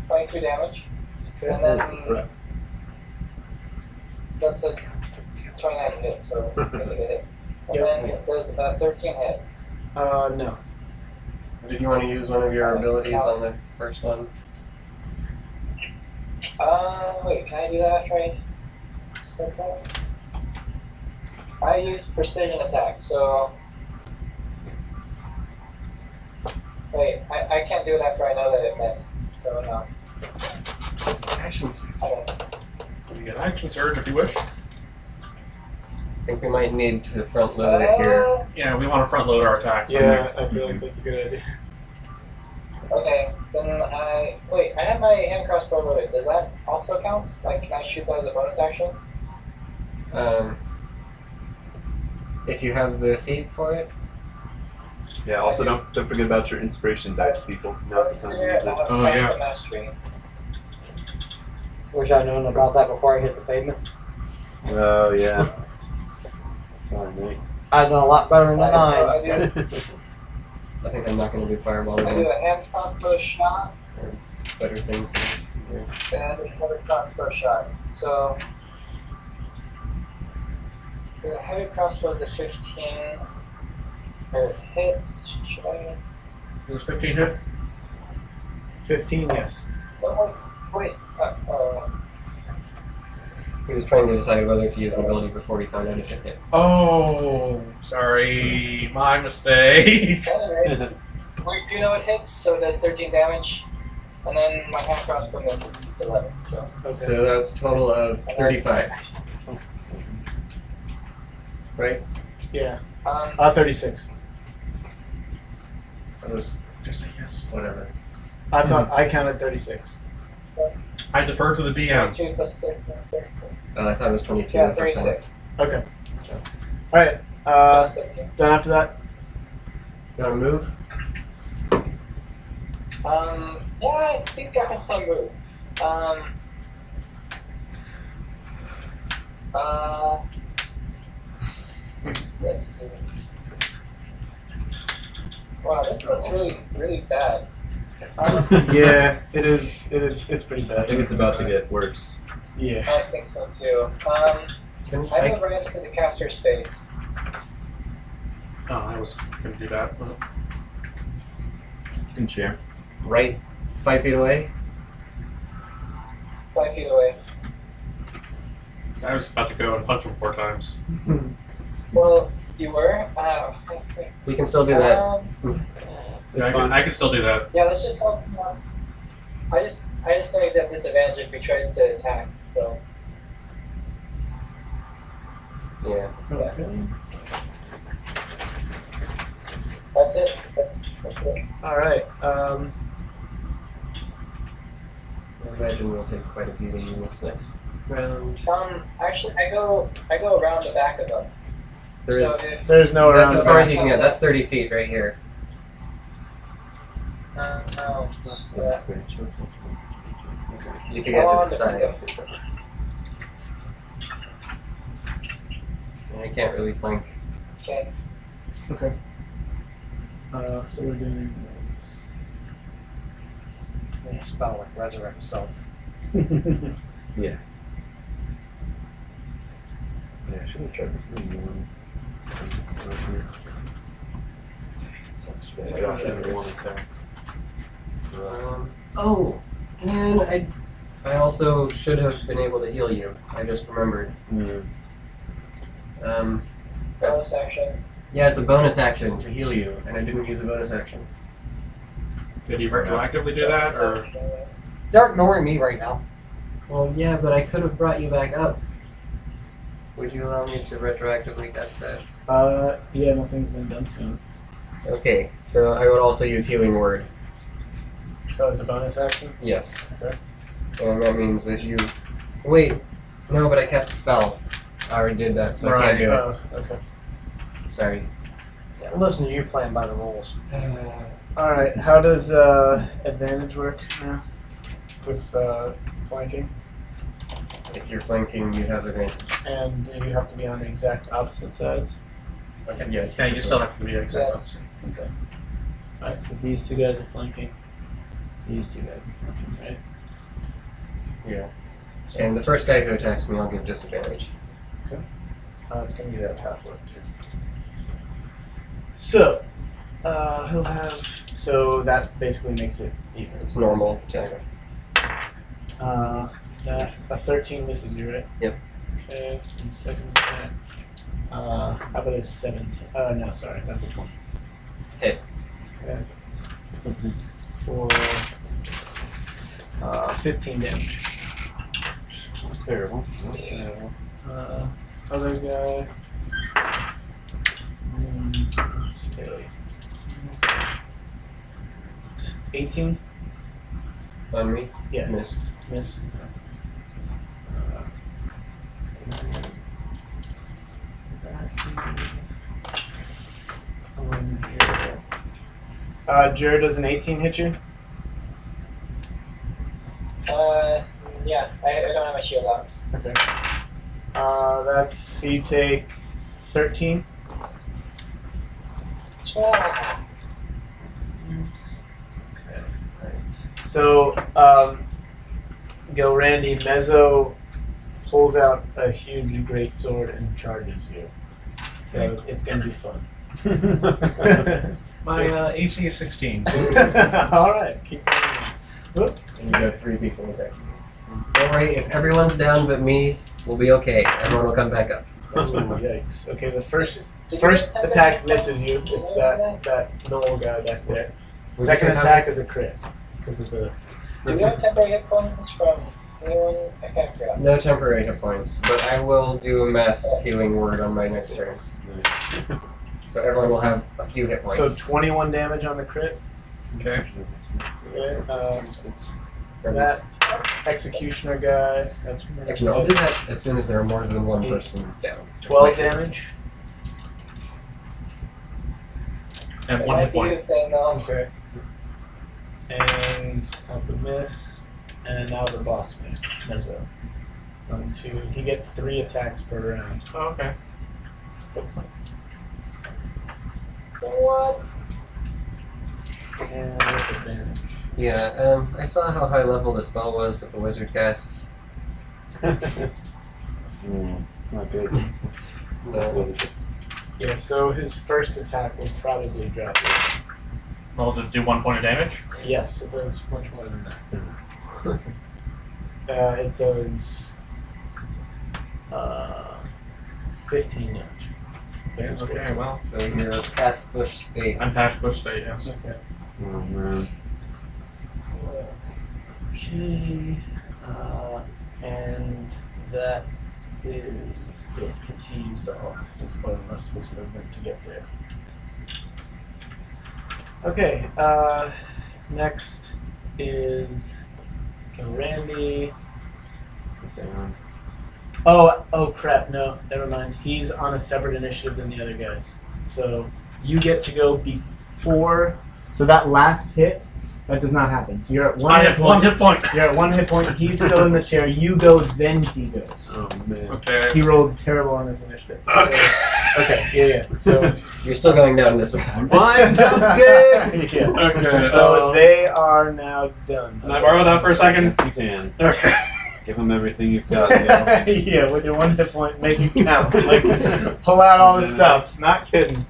23 damage, and then that's a 29 hit, so I think it hit. And Yep. then it does a 13 hit. No. Did you want to use one of your abilities on the first one? Wait, can I do that after I said that? I use precision attack, so. Wait, I can't do it after I know that it missed, so no. Actions. I don't. You get action surge if you wish. I think we might need to front load it here. Yeah, we want to front load our attacks. Yeah, I feel like that's a good idea. Okay, then wait, I have my hand crossbow loaded. Does that also count? Like, can I shoot that as a bonus action? If you have the feat for it. Yeah. Also, don't forget about your inspiration dice, people. Now's the time to use it. Oh, yeah. Mastery. Wish I'd known about that before I hit the pavement. Oh yeah. Sorry, mate. I'd know a lot better than So I. I think I'm not going to do fireball I do again. a hand crossbow shot Better things to do. and another crossbow shot. So the heavy crossbow is a 15. Or it hits. Should I? Does 15 hit? 15, yes. Oh, wait. He was trying to decide whether to use an ability before he found out if it hit. Oh, sorry. My mistake. Anyway, we do know it hits, so it does 13 damage. And then my hand crossbow misses. It's 11. So. Okay. So that's a total of 35. Right? Yeah. 36. That was Just say yes. whatever. I thought I counted 36. I defer to the DM. 23 plus 13. I thought it was 22. Yeah, the first time. 36. Okay. So, All right. Plus 13. Done after that? you want to move? Yeah, I think I want to move. Let's do it. Wow, this looks really bad. Yeah, it is. It's pretty I bad. think it's about to get worse. Yeah. I think so too. I move right into the caster's face. Oh, I was going to do that. You can share. Right 5 feet away. 5 feet away. So I was about to go and punch him 4 times. Well, You were? We can still do that. Yeah, I can still do that. Yeah, let's just help him out. I just know he's at disadvantage if he tries to attack, so. Yeah. Okay. That's it. That's it. All right. I imagine we'll take quite a beating in this next round. Actually, I go around the back of them. There So is, if There's no that's around as the far back. as you can get. That's 30 feet right here. no, You can get to the side. I can't really flank. Okay. Okay. So we're doing. Make a spell like resurrect self. Yeah, I should have tried to bring you one. I don't have one attack. Oh, and I also should have been able to heal you. I just remembered. Bonus action. Yeah, it's a bonus action to heal you, and I didn't use a bonus action. Did you retroactively do that, or They're ignoring me right now. Well, yeah, but I could have brought you back up. Would you allow me to retroactively cast that? Yeah, nothing's been done to him. Okay, so I would also use Healing Word. So it's a bonus action. Yes. Okay. And that means that you... Wait, no, but I cast a spell. I already did that, so I can't do it. Oh, okay. Sorry. Listen to you playing by the rules. All right. How does advantage work now with flanking? If you're flanking, you have advantage. And do you have to be on the exact opposite sides? Okay, yes. yeah, you still have to be exact. Yes. Okay. All right. So these two guys are flanking. These two guys are flanking, right? Yeah. And the first guy who attacks me, I'll give disadvantage. It's gonna be that half work too. So he'll have. So that basically makes it even. It's normal attack. That a 13 misses you, right? Yep. Okay. And second attack. How about a 17? No, sorry, that's a 20. Hit. Okay. For 15 damage. Terrible. That's terrible. Other guy. Let's see. 18? On me? Yeah. Miss. Miss. Jared, does an 18 hit you? Yeah, I don't have my shield out. Okay. That's, so you take 13. Ah, So, go Randy. Mezzo pulls out a huge greatsword and charges you. So it's gonna be fun. My AC is 16. All right, keep going. Whoop. And you got 3 people attacking me. Don't worry, if everyone's down but me, we'll be okay. Everyone will come back up. Ooh, yikes. Okay, the first did you first get attack 10 misses you. It's Did you that Noel guy back there. Would Second you say attack is a crit. Because of the. Do we have temporary hit points from anyone? I can't figure out. No temporary hit points, but I will do a mass healing word on my next turn. So everyone will have a few hit points. So 21 damage on the crit. Okay. Okay, that executioner guy. That's Actually, no, I'll do that as soon as there are more than one person down. 12 damage. And It one might hit be point. a thing though. Okay. And that's a miss. And now the boss man, Mezzo. He gets 3 attacks per round. Oh, okay. What? And with advantage. Yeah, I saw how high level the spell was that the wizard cast. It's not good. No. Yeah, so his first attack will probably drop you. Well, to do 1 point of damage. Yes, it does much more than that. It does 15 damage. Okay, well, So you're past Bush State. I'm past Bush State, yes. Okay. Oh man. Okay. And that is it, because he used all his part of most of his movement to get there. Okay. Next is Randy. He's down. Oh crap, no, never mind. He's on a separate initiative than the other guys. So you get to go before. So that last hit, that does not happen. So you're at one I hit have point. one hit point. You're at one hit point. He's still in the chair. You go, then he goes. Oh man. Okay. He rolled terrible on his initiative. Okay. Okay, yeah. So You're still going down this way. Fine, okay. yeah. Okay. So they are now done. Can I borrow that for a second? Yes, you can. Okay. Give him everything you've got. Gil. Yeah, with your one hit point, make it count. Like, pull out all the stops. Not kidding.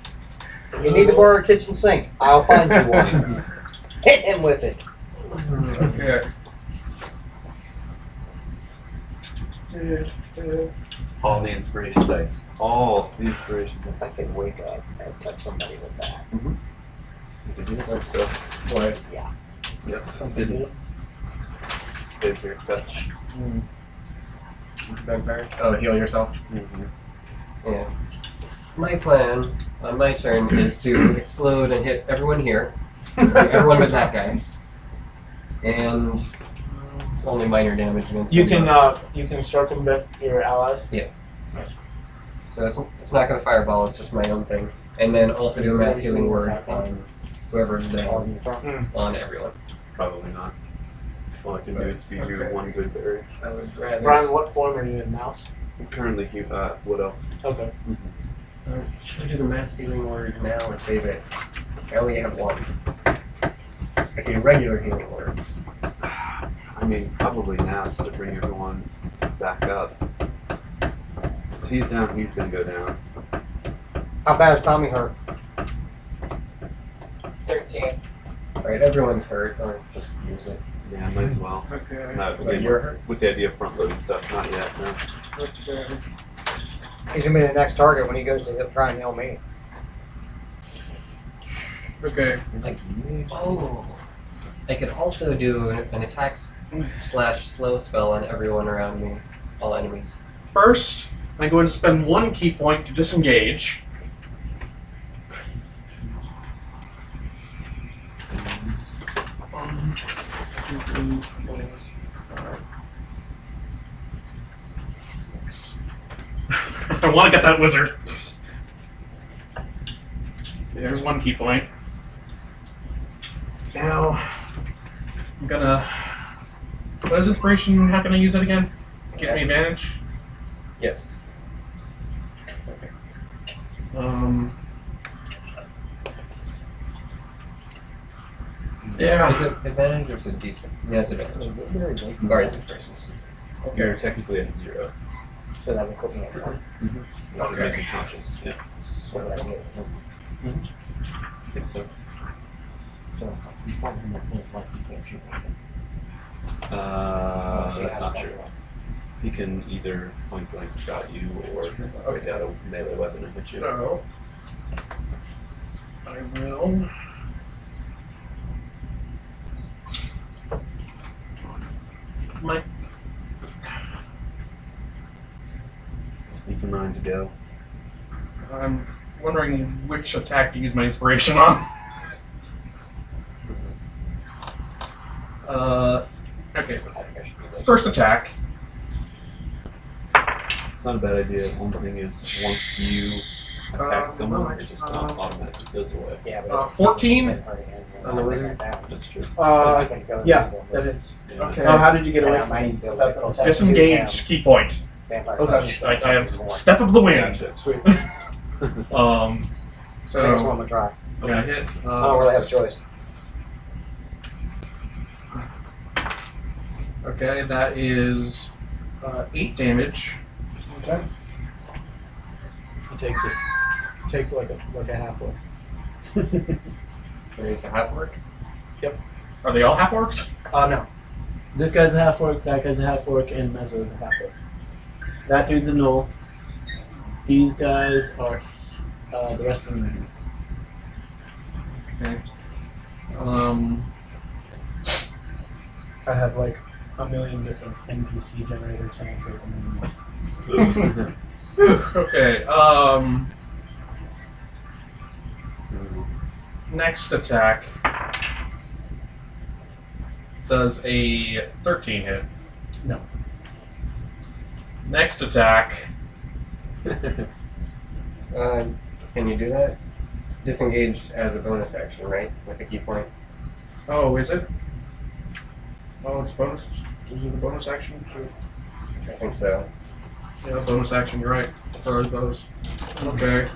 If you need to borrow a kitchen sink, I'll find you one. Hit him with it. Okay. It's all the inspiration dice. All the inspiration dice. If I could wake up and touch somebody with that. You can do this so. What? Yep. Something good. Good for your touch. Vampire. Oh, heal yourself. Mm-hmm. Yeah. My plan on my turn is to explode and hit everyone here. Everyone but that guy. And it's only minor damage against You them. can circumvent your allies. So it's not going to fireball, it's just my own thing. And then also do a mass healing word on whoever's down on everyone. Probably not. All I can do is feed you one good berry. I would rather. Brian, what form are you in, mouse? I'm currently Wood Elf. Okay. Should I do the mass healing word now or save it? I only have one. Okay, regular healing word. I mean, probably now just to bring everyone back up. If he's down, he's gonna go down. How bad is Tommy hurt? 13. Alright, everyone's hurt, or just use it. Yeah, might as well. Okay. No, But again, you're hurt? with the idea of front loading stuff, not yet, no. Okay. He's gonna be the next target when he goes to try and heal me. Okay. Like, oh. I could also do an attack slash slow spell on everyone around me, all enemies. First, I'm going to spend one key point to disengage. I want to get that wizard. There's one key point. Now, I'm gonna. What is inspiration? How can I use it again? Gives me advantage. Yes. Yeah. Is it advantage or is it decent? Yeah, it's advantage. Guardian's inspiration is decent. You're technically at 0. So that would put me at one. Which would make you conscious. Yeah, So that I get I think so. so you find him at point blank, you can't shoot him. That's not true. He can either point blank shot you or break out a melee weapon and hit you. So, I will. Speak your mind to go. I'm wondering which attack to use my inspiration on. Okay. First attack. It's not a bad idea. One thing is, once you attack someone, it just automatically goes away. Yeah, but 14 on the wizard. That's true. Yeah, that is. Yeah. Okay. Oh, how did you get away from me? Disengage key point. Okay. I have step of the wind. Gotcha. Sweet. So Next one to try. I'm gonna hit. I don't really have a choice. Okay, that is 8 damage. Okay. He takes it. Takes like a half work. It's a half work. Are they all half orcs? No. This guy's a half orc, that guy's a half orc, and Mezzo is a half orc. That dude's a null. These guys are the rest of them. Okay. I have like a million different NPC generator tanks open. Okay. Next attack does a 13 hit. No. Next attack. Can you do that? Disengage as a bonus action, right? With a key point. Oh, is it? Oh, it's bonus. Is it a bonus action? Sure. I think so. Yeah, bonus action. You're right. Throws those. Okay.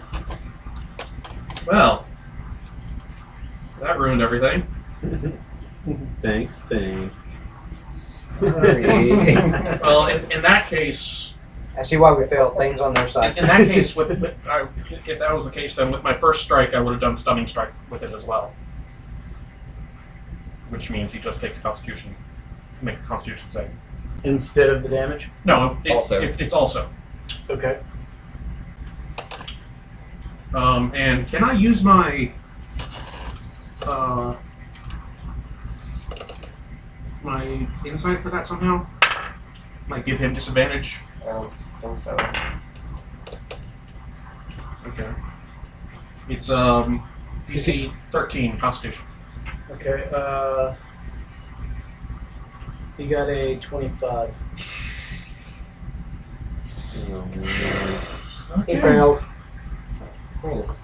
Well, that ruined everything. Thanks, thing. Sorry. Well, in that case, I see why we failed. Things on their side. in that case, if that was the case, then with my first strike, I would have done stunning strike with it as well. Which means he just takes a Constitution, make a Constitution save. Instead of the damage? No, Also. it's also. Okay. And can I use my my insight for that somehow? Might give him disadvantage. I don't think so. Okay. It's DC 13 Constitution. Okay. You got a 25. He failed. Nice.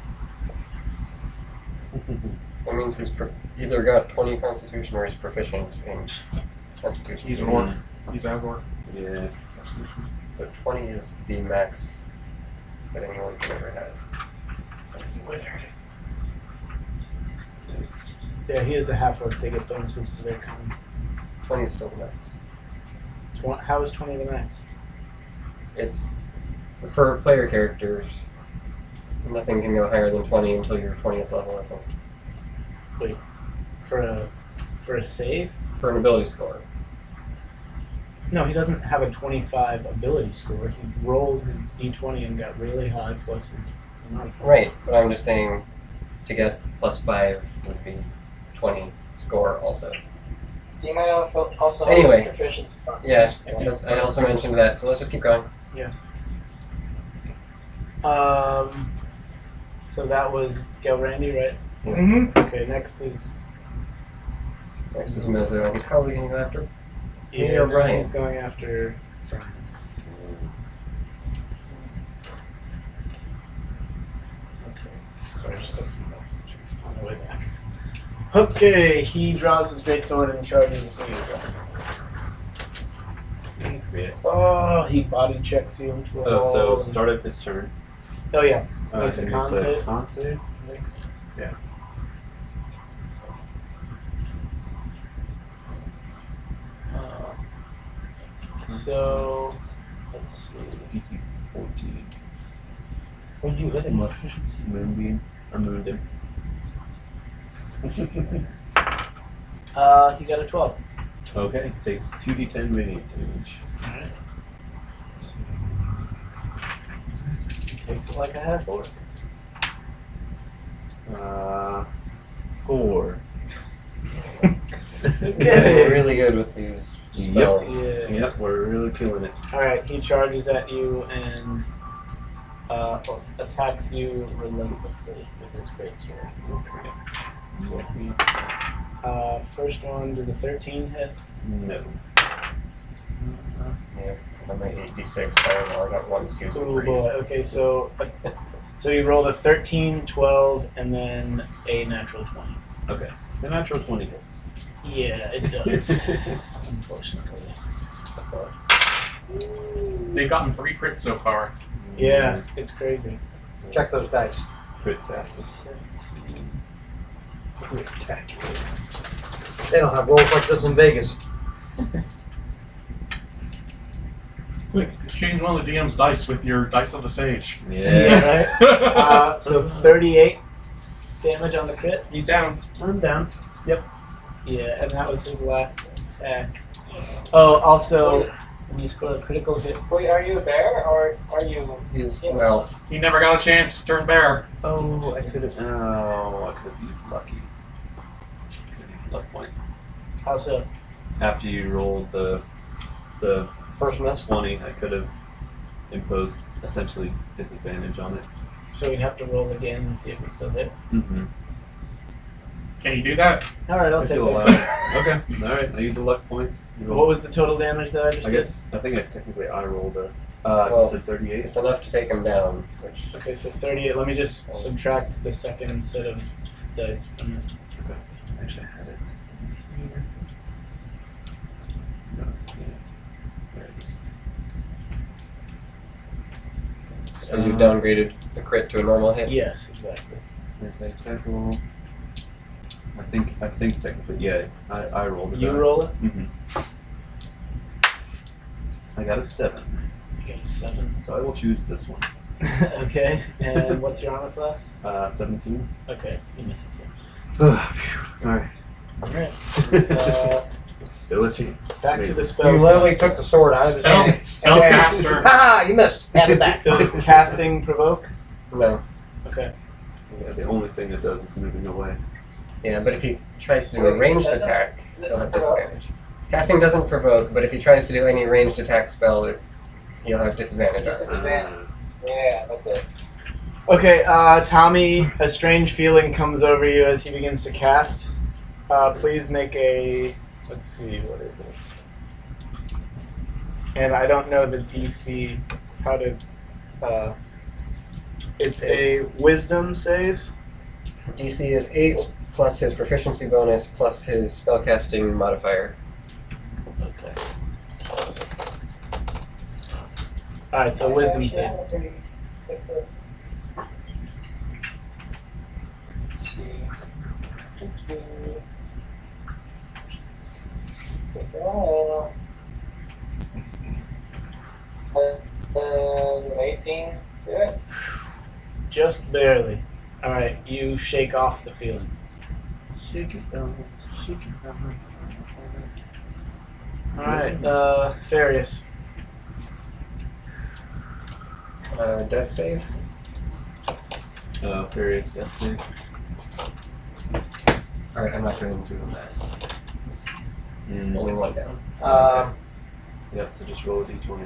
That means he's either got 20 Constitution or he's proficient in Constitution. He's an orc. He's an orc. Yeah. Constitution. But 20 is the max that anyone can ever have. He's a wizard. Yeah, he is a half orc. They get bonuses to their con. 20 is still the max. How is 20 the max? It's for player characters. Nothing can go higher than 20 until you're 20th level, I think. Wait, for a save? For an ability score. No, he doesn't have a 25 ability score. He rolled his d20 and got really high plus his modifier. Right, but I'm just saying to get +5 would be 20 score also. You might also have Anyway. proficiency. Yeah, I also mentioned that, so let's just keep going. So that was Galrandy, right? Yeah. Mm-hmm. Okay, next is Next is Mezzo. He's probably going to go after. yeah, or Brian? He's going after Brian. Okay. Sorry, I just took some notes. Jeez, on the way back. Okay, he draws his greatsword and charges at you. Oh, he body checks you into a wall. Oh, so start of his turn. Oh yeah, Makes makes a con save. con save. Yeah. So let's see. DC 14. What did you hit him with? Moonbeam. Or mooned him. He got a 12. Okay, takes 2d10 radiant damage. Alright. Takes it like a half orc. 4. We're really good with these spells. Yeah. Yep, we're really killing it. Alright, he charges at you and attacks you relentlessly with his greatsword. So first one, does a 13 hit? No. Yeah, I'm at 86, I don't know, I got 1s, 2s, Oh and boy, 3s. okay, so you rolled a 13, 12, and then a natural 20. Okay. The natural 20 hits. Yeah, it does. Unfortunately. That's all. They've gotten 3 crits so far. Yeah, it's crazy. Check those dice. Crit attack. They don't have rolls like this in Vegas. Quick, exchange one of the DM's dice with your dice of the sage. Yeah. Right? So 38 damage on the crit. He's down. I'm down. Yep. Yeah, and that was his last attack. Oh, also, and you score a critical hit. Wait, are you a bear or are you? He's Yeah. well. He never got a chance to turn bear. Oh, I could have. Oh, I could have used lucky. Could have used luck point. How so? After you rolled the First miss. 20, I could have imposed essentially disadvantage on it. So we'd have to roll again and see if we still hit. Mm-hmm. Can you do that? All right, I'll If take you'll allow that. it. Okay. All right. I used a luck point. You What rolled- was the total damage that I just I did? guess I think I rolled a. Well, you said 38. It's enough to take him down. Which Okay, so 38. Let me just subtract the second set of dice from it. Actually, I had it here. No, it's okay. There it is. so you downgraded the crit to a normal hit. Yes, exactly. There's a attack roll. I think technically, yeah. I rolled it. You roll it. Mm-hmm. I got a 7, You get a 7. so I will choose this one. Okay, and what's your armor class? 17. Okay, you miss it. All right. Alright. Still a chance. Back to Maybe. the spell. You literally took the sword out of his hand. Spellcaster. Ha! You missed. Have it back. Does casting provoke? No. Okay. Yeah, the only thing it does is moving away. Yeah, but if he tries to do a ranged attack, he'll have disadvantage. Casting doesn't provoke, but if he tries to do any ranged attack spell, he'll have disadvantage. Disadvantage. Yeah, that's it. Okay, Tommy, a strange feeling comes over you as he begins to cast. Please make a. Let's see, what is it? And I don't know the DC, how to. It's a wisdom save. DC is 8 plus his proficiency bonus plus his spellcasting modifier. Okay. Alright, so wisdom save. Let's see. So, 18. Yeah. Just barely. Alright, you shake off the feeling. Shake it down. Shake it down. Alright, Farius. Death save. Furious death save. Alright, I'm not going to do that. Only one down. Yep, so just roll a d20.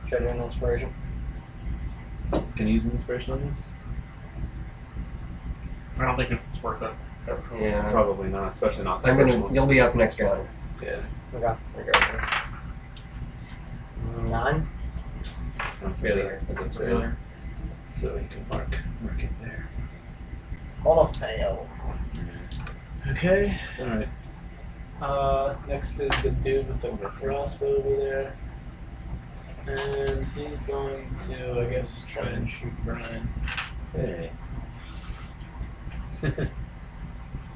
Should I do an inspiration? Can you use an inspiration on this? I don't think it's worth it. Yeah. Probably not, especially not the I'm first gonna. one. You'll be up next round, Yeah. Okay. regardless. 9. That's Failure. That's a failure. So you can mark it there. On a fail. Okay. Alright. Next is the dude with the crossbow over there. And he's going to, I guess, try and shoot Brian. Hey.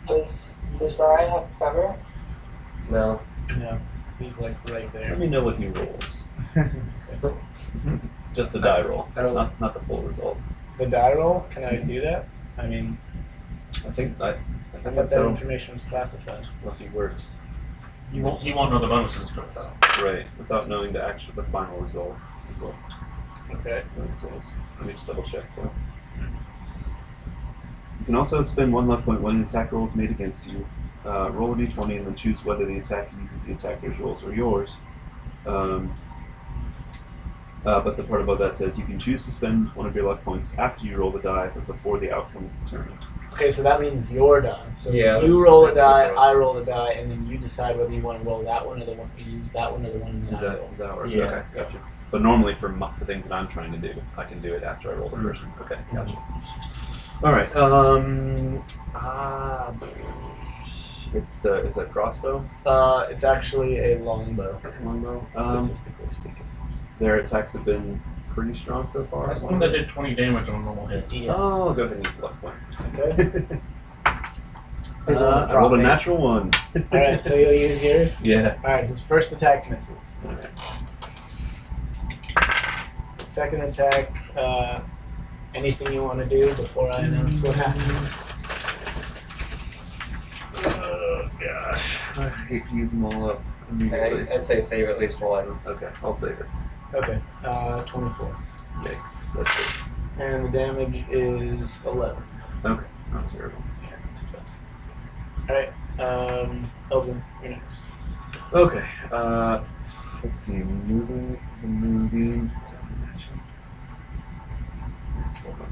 Does Brian have cover? No. No, he's like right Let there. me know what he rolls. Just the die roll, I don't- not the full result. The die roll, can I do that? I mean, I think I that's thought that how information was classified. lucky works. He won't know the bonuses to it though. Right, without knowing the final result as well. Okay. Let me just double check though. You can also spend 1 luck point when an attack roll is made against you. Roll a d20 and then choose whether the attack uses the attacker's rolls or yours. But the part above that says you can choose to spend 1 of your luck points after you roll the die, but before the outcome is determined. Okay, so that means your die. So Yeah, you roll a that's die, good. I roll a die, and then you decide whether you want to roll that one or the one you use that one or the one that I roll. Is that how it works? Yeah. Okay, gotcha. But normally for the things that I'm trying to do, I can do it after I roll the first one. Okay, gotcha. All right. Is that crossbow? It's actually a longbow, Longbow. statistically speaking. Their attacks have been pretty strong so far. That's one that did 20 damage on a normal hit. Yes. Oh, I'll go ahead and use the luck point. Okay. I rolled a natural 1. Alright, so you'll use yours? Yeah. Alright, his first attack misses. All right. The second attack, anything you want to do before I announce what happens? Oh gosh, I hate to use them all up. immediately. I'd say save at least one. Okay, I'll save it. Okay. 24. Yikes, that's it. And the damage is 11. Okay, not terrible. Alright. Eldrin, you're next. Okay, let's see. Moving the moonbeam. Is that an action? Yes, hold on.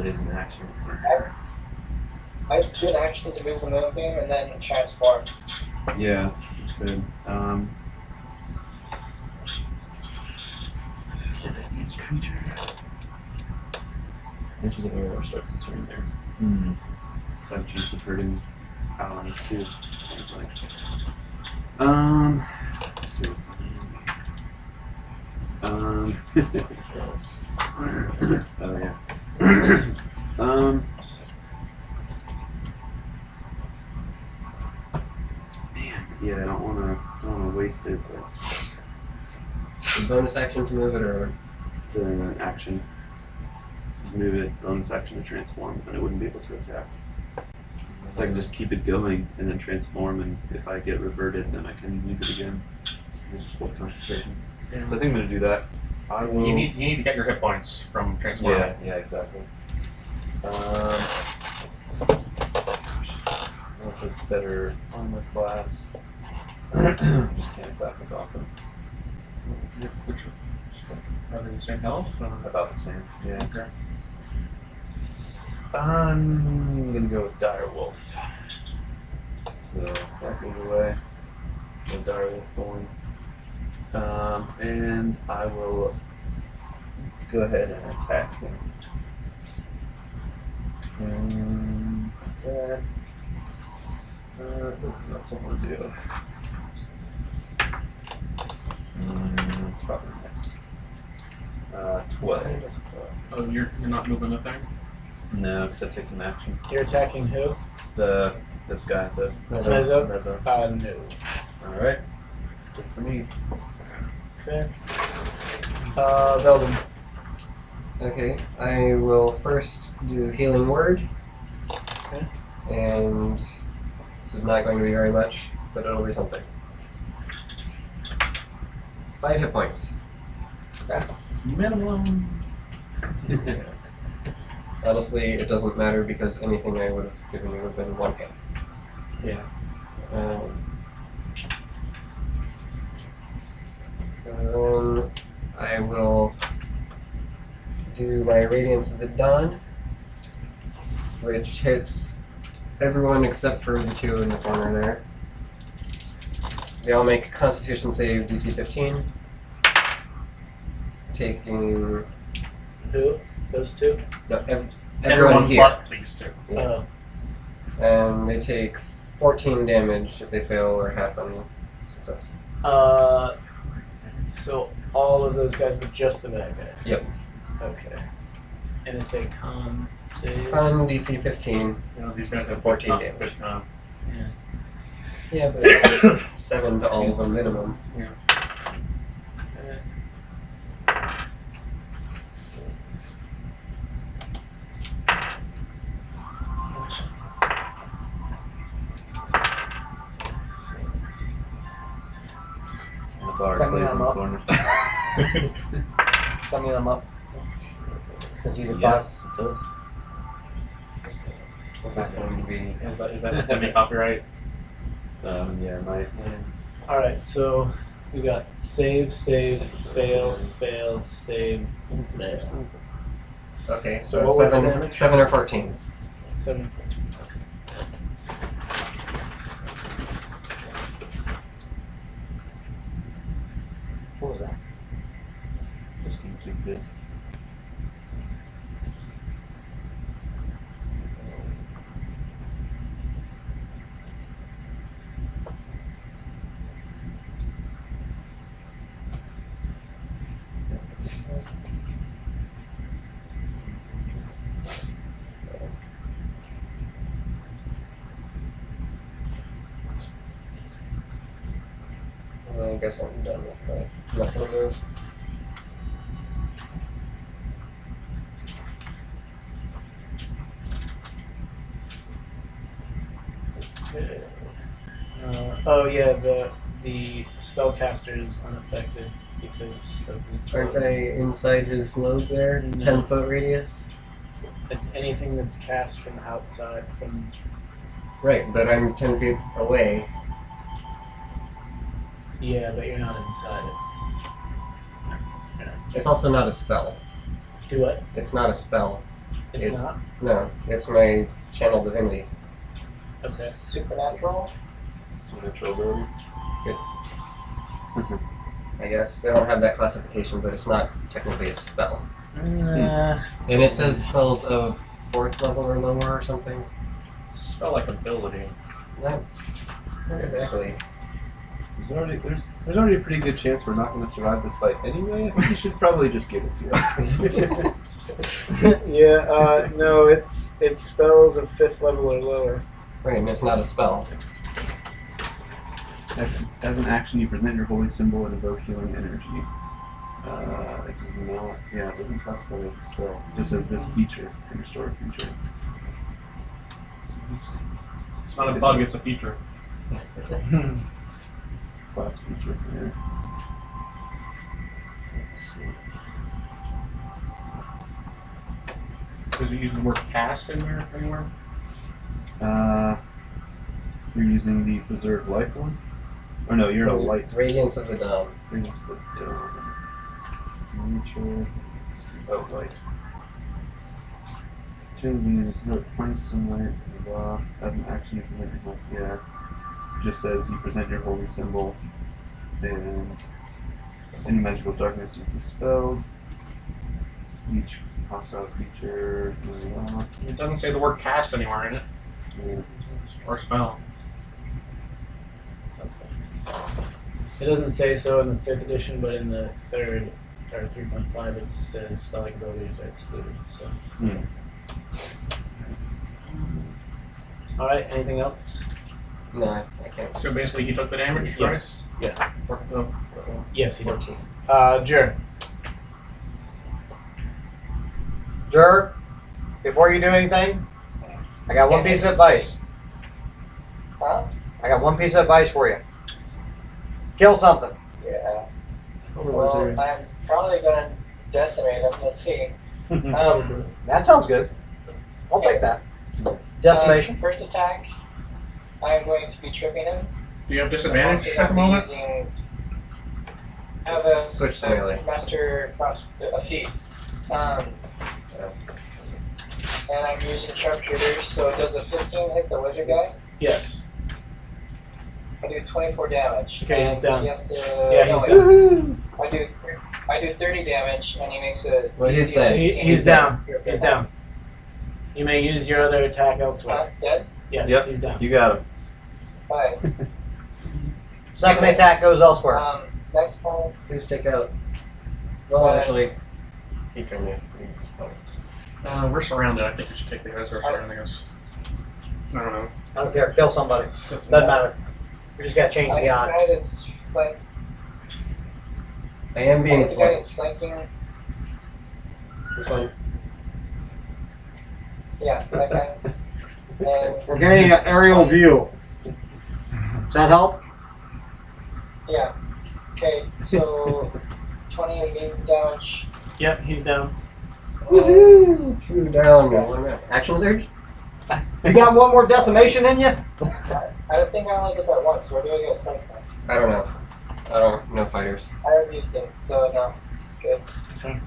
It is an action. I do an action to move the moonbeam and then transform. Yeah, good. Is it each creature? Enters the area or starts its turn there. So I've changed the hurting allies too. Sounds like. Let's see. Oh yeah. Man, yeah, I don't wanna waste it, but A bonus action to move it, or it's an action. Move it, bonus action to transform, and it wouldn't be able to attack. So I can just keep it going and then transform, and if I get reverted, then I can use it again. It's just full concentration. Yeah. So I think I'm gonna do that. I will. You need to get your hit points from transforming. Yeah, exactly. Gosh. I don't know if it's better armor class. Just can't attack as often. Which are they the same health? Or? About the same. Yeah. Okay. I'm gonna go with Dire Wolf. So that goes away. The Dire Wolf going. And I will go ahead and attack him. That. That's what I'm gonna do. That's probably nice. 12. Oh, you're not moving the thing? No, because that takes an action. You're attacking who? This guy, the Mezzo? Mezzo. No. Alright. That's it for me. Okay. Veldin. okay, I will first do healing word. Okay. And this is not going to be very much, but it'll be something. 5 hit points. Minimum. Honestly, it doesn't matter because anything I would have given you would have been 1 hit. Yeah. So then I will do my Radiance of the Dawn, which hits everyone except for the 2 in the corner there. They all make a Constitution save DC 15. Taking Who? Those two? no, everyone here. but these two. Yeah. Oh. And they take 14 damage if they fail or half on success. So all of those guys, but just the bad guys? Yep. Okay. And it's a con save? Con DC 15. You know, these guys have 14 good damage. good con. Yeah. Yeah, but it's 7 to all of them minimum. And the bard Coming plays in the up. corner. Summing them up. Because you did 5. Yes, it does. This is going to be Is that something they copyright? Yeah, my. Alright, so we got save, save, fail, fail, save, fail. okay. So So what was the 7, damage? 7 or 14. 7. What was that? Just seems too good. Well, I guess I'm done with my nothing move. Oh yeah, the spellcaster is unaffected because of his. Aren't I inside his globe there? No. 10-foot radius? It's anything that's cast from outside. From Right, but I'm 10 feet away. yeah, but you're not inside it. It's also not a spell. Do what? It's not a spell. It's not. No, it's my channel divinity. Okay. Supernatural? Supernatural ability. I guess they don't have that classification, but it's not technically a spell. Uh, And it says spells of 4th level or lower or something. It's a spell like ability. Not exactly. There's already a pretty good chance we're not going to survive this fight anyway. I think you should probably just give it to us. yeah. No, it's spells of 5th level or lower. Right, and it's not a spell. As an action, you present your holy symbol and evoke healing energy. It does not. Yeah, it doesn't classify as a spell. It just says this feature can restore a feature. It's not a bug, it's a feature. Class feature here. Let's see. Does it use the word cast in there anywhere? You're using the preserve life one? Or no, you're a light. Radiance of the Dawn. Radiance of the Dawn. Nature. Oh, light. Change no point sunlight. Blah. As an action, you present your holy. Yeah. It just says you present your holy symbol, and any magical darkness is dispelled. Each hostile creature. Blah. It doesn't say the word cast anywhere in it. Yeah. Or spell. It doesn't say so in the 5th edition, but in the 3rd or 3.5, it says spelling abilities are excluded. So. Hmm. All right. Anything else? No, I can't. So basically he took the damage, Yes. right? Yeah. Oh, Yes, he did. 14. Jer. Jer, before you do anything, I got one piece of advice. Huh? I got one piece of advice for you. Kill something. Yeah. Oh, the Well, wizard. I'm probably gonna decimate him. Let's see. That sounds good. I'll take that. Decimation. First attack, I'm going to be tripping him. Do you have I'm disadvantage also at gonna the be moment? using- I have a Switch to melee. master a feat. And I'm using sharpshooters, so does a 15 hit the wizard guy? Yes. I do 24 damage. Okay, he's and down. He has to, Yeah, no, he's wait. I do 30 damage, and he makes a Well, he's DC dead. 16. He's down. You're He's dead. down. You may use your other attack elsewhere. Dead? Yes, Yep. he's down. You got him. Fine. Second attack goes elsewhere. Next one. Who's take out? Well, Right. actually, he can move. He's fine. We're surrounded. I think we should take the guys who are surrounding us. I don't know. I don't care. Kill somebody. Doesn't Doesn't matter. We just gotta change the odds. The guy that's I am being the guy flanked. that's flanking. This one. Yeah, that guy. And We're getting an aerial view. Does that help? yeah. Okay, so 28 damage. Yep, he's down. Woohoo! 2 down, 1 round. Action surge? You got one more decimation in you? I don't think I only did that once, so we're doing it twice now. I don't know. I don't know fighters. I already used it, so no. Good. Okay.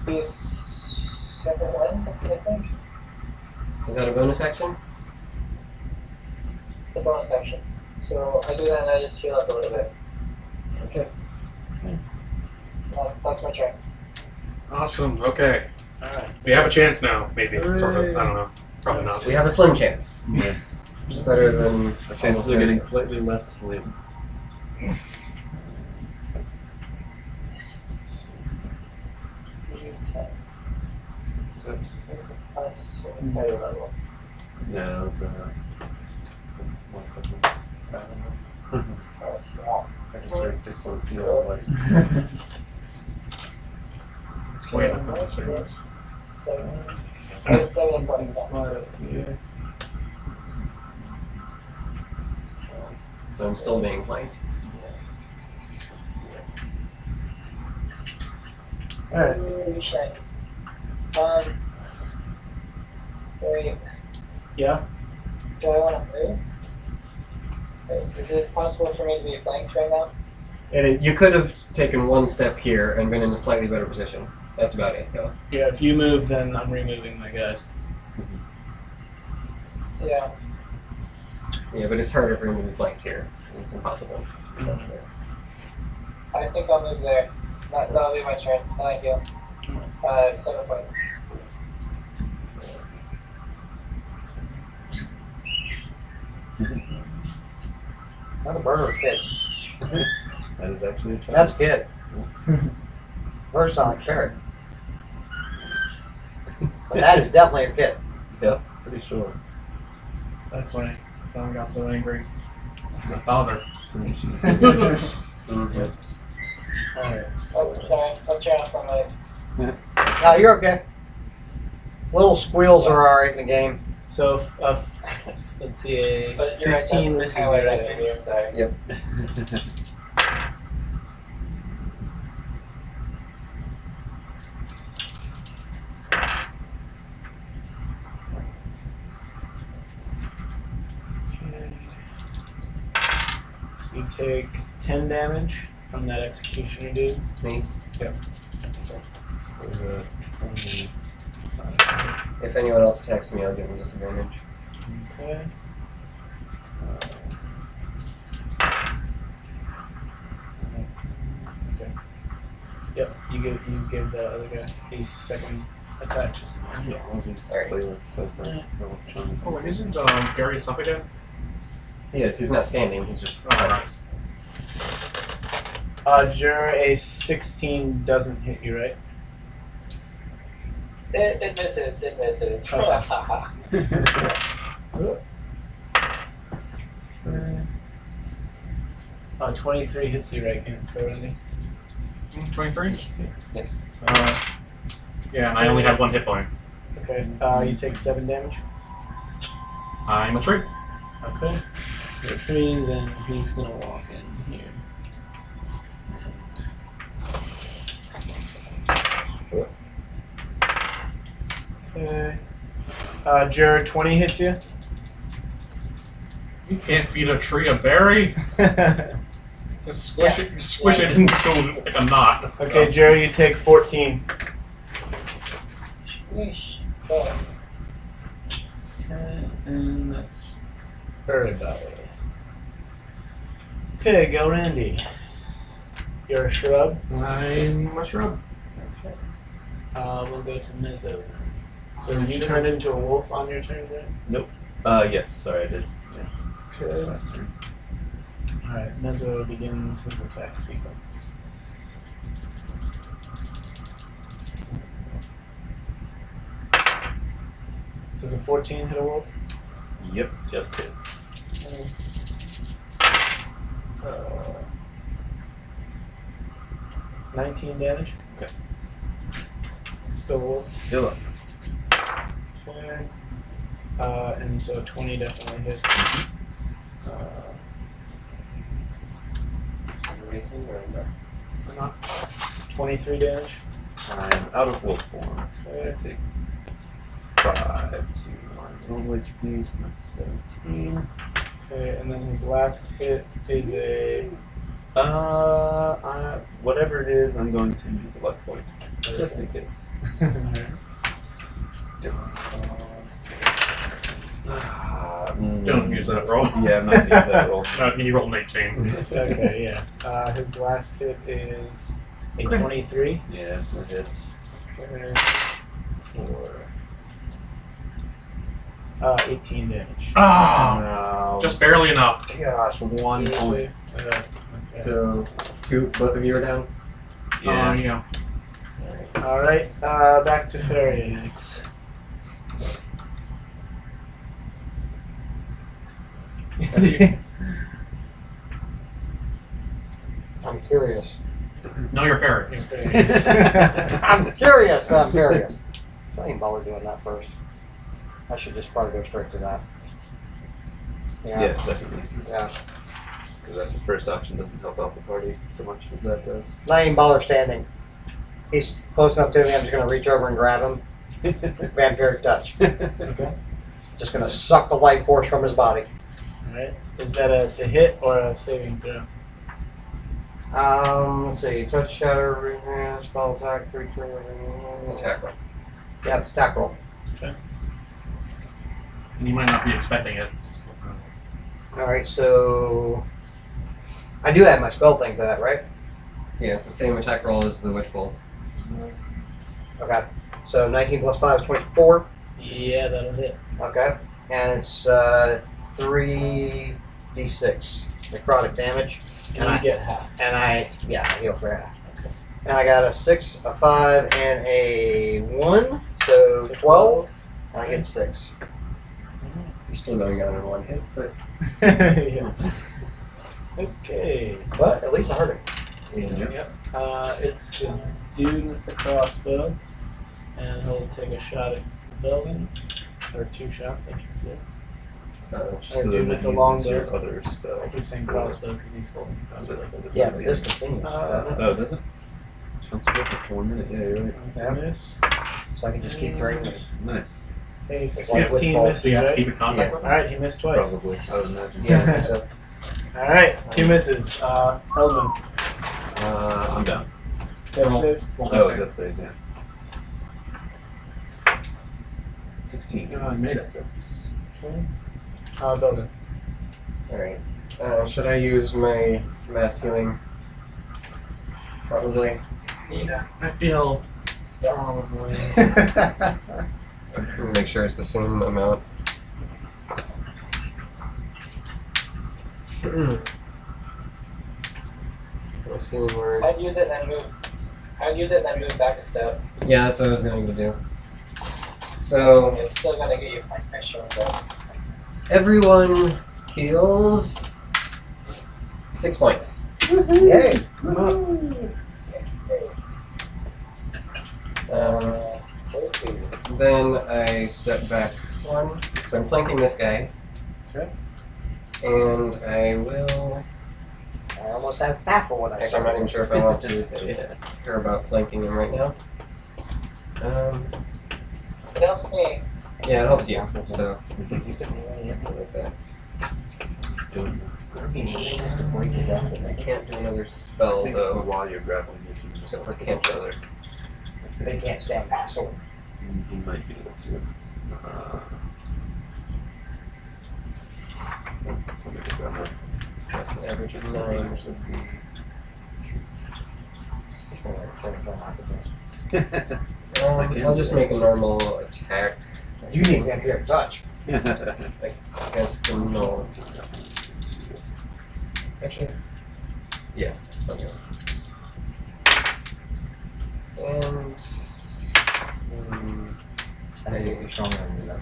The second one, I think. Is that a bonus action? It's a bonus action. So I do that and I just heal up a little bit. Okay. That's my turn. Awesome. Okay. All right. We have a chance now, maybe. Sort of. I don't know. Probably not. We have a slim chance. Yeah. Which is better than Our chances are getting slightly less slim. Plus fire level. No, it's Small. just don't feel otherwise. Wait, I thought I said this. 7, I did 70 points. Slide up here. So I'm still being flanked. Alright. Ooh, shit. Wait, Yeah? do I want to move? Wait, is it possible for me to be flanked right now? You could have taken one step here and been in a slightly better position. That's about it, though. Yeah, if you move, then I'm removing my guys. Yeah. Yeah, but it's harder for him to be flanked here. It's impossible. I think I'll move there. That'll be my turn. And I heal. 7 points. Not a burner kid. That is actually a child. That's a kid. First on carrot. But that is definitely a kid. Yep, pretty sure. That's why Don got so angry. The father. Alright. Oh, sorry. I'll turn off my mic. No, you're okay. Little squeals are alright in the game. So, let's see, a But you're right, 15 that's misses you, how I right? got it. Sorry. Yep. You take 10 damage from that executioner dude. Me? Yep. If anyone else attacks me, I'll give them disadvantage. Okay. Okay. Yep, you give the other guy his second attack. Sorry. Oh, isn't Darius up again? He is. He's not standing. He's just Oh, conscious. Jur, a 16 doesn't hit you, right? It misses. It misses. Okay. 23 hits you, right? Can't throw anything. 23? Yes. Yeah, and I only have 1 hit point. Okay. You take 7 damage. I'm a tree. Okay. You're free, then he's gonna walk in here. Okay. Jur, 20 hits you. You can't feed a tree a berry. Just squish it into like a knot. Okay, Jur, you take 14. Yeesh. Oh. Okay, and that's everybody. Okay, go Randy. You're a shrub. I'm a shrub. Okay. We'll go to Mezzo. So you turned into a wolf on your turn, right? Yes, sorry, I did. Okay. Last turn. Alright, Mezzo begins his attack sequence. Does a 14 hit a wolf? Yep, just hits. 19 damage. Okay. Still a wolf. Still up. Okay. And so 20 definitely hits. Anything or no? 23 damage. I'm out of wolf form. Okay. I think 5 to 1 total HP, so that's 17. Okay, and then his last hit is a. Whatever it is, I'm going to use a luck point. Just in case. Don't use that roll. Yeah, I'm not going to use that roll. He rolled 19. Okay, yeah. His last hit is a 23. Yeah, that hits. Okay. For 18 damage. Ah, No. just barely enough. Gosh, 1 point. Seriously? Okay. So, both of you are down? Yeah. Yeah. Alright, back to Farius. I'm curious. No, you're fair. Farius. I'm curious that I'm curious. I ain't bother doing that first. I should just probably go straight to that. Yeah, definitely. Yeah. Because that first option doesn't help out the party so much as that does. I ain't bother standing. He's close enough to me, I'm just gonna reach over and grab him. Vampiric touch. Okay. Just gonna suck the life force from his body. Alright. Is that a to hit or a saving throw? Let's see. Touch, shatter, spell attack, creature. Attack roll. Yeah, it's attack roll. And you might not be expecting it. Alright, so. I do add my spell thing to that, right? Yeah, it's the same attack roll as the Witch Bolt. Okay. So 19 plus 5 is 24. Yeah, that'll hit. Okay. And it's 3d6 necrotic damage. And you get half. And I heal for half. And I got a 6, a 5, and a 1. So 12. And I get 6. You're still going down in one hit, but Yeah. Okay. But at least I hurt him. Yep. It's the dude with the crossbow, and he'll take a shot at the building, or 2 shots, I should say. Or dude with the longbow. Your other spell. I keep saying crossbow because he's holding the crossbow. Yeah, but this continues. Oh, does it? Sounds good for 1 minute. Yeah, you're right. That's a miss. So I can just keep draining it. Nice. Hey, It's like 15 Witch misses, So you have to right? keep in contact with them? Alright, he missed twice. Probably. I would imagine. Yeah, I think so. Alright, 2 misses. Eldon, I'm down. death Roll. save. Oh, that's a yeah. 16. made it. Belden. alright. Should I use my mass healing? Probably. Yeah, I feel probably. Make sure it's the same amount. Mass healing word. I'd use it and then move. I'd use it and then move back a step. Yeah, that's what I was going to do. So, It's still gonna get you extra, but everyone heals 6 points. Yay! Then I step back 1. So I'm flanking this guy. Okay. And I will. I almost have half of what I Actually, I'm not even sure if I want to hear about flanking him right now. it helps me. Yeah, it helps you. So, like that. I can't do another spell though. While you're grappling, you can just So I can't do other. They can't stand past sword. He might be able to. Let me grab that. That's an average of 9. This would be. I'll just make a normal attack You need vampiric touch. against the null. Actually, yeah. Okay. And I think you're stronger than me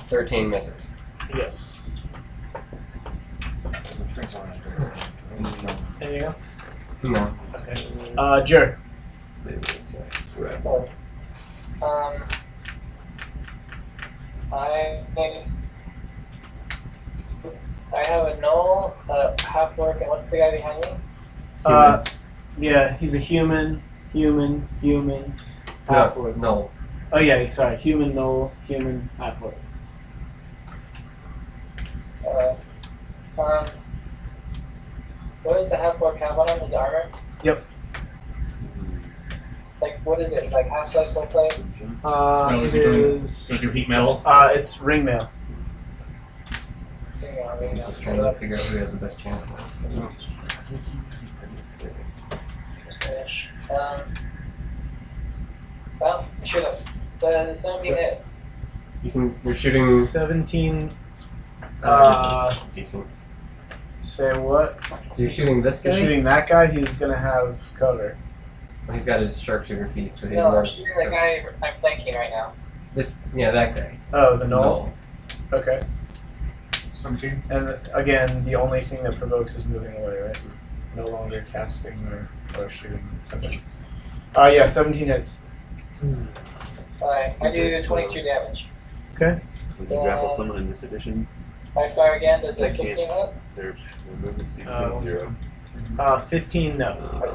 13 misses. Yes. Anything else? No. Okay. Jer. Maybe it's grab. I have a null, half orc, and what's the guy behind me? Yeah, he's a human, half-orc. No. Oh yeah, sorry, human, no, human, half-orc. What does the half orc have on him? His armor? Yep. Like, what is it? Like half life, full plate? It is he doing- is. Don't do heat metal. It's ring mail. Hang on, hang on. Just trying to figure out who has the best chance. Finish. Well, shoot him. The 17 hit. You're shooting. 17. Decent. Say what? So you're shooting this guy? You're shooting that guy. He's gonna have cover. Well, he's got his sharpshooter feet, so he's No, more. I'm shooting the guy I'm flanking right now. That guy. Oh, the null. No. Okay. 17. And again, the only thing that provokes is moving away, right? No longer casting or shooting. Okay. Yeah, 17 hits. Alright, I do 22 damage. Okay. When you grapple someone in this edition, I fire again, does They a 15 hit? their movement speed Uh, is 0. 15, no.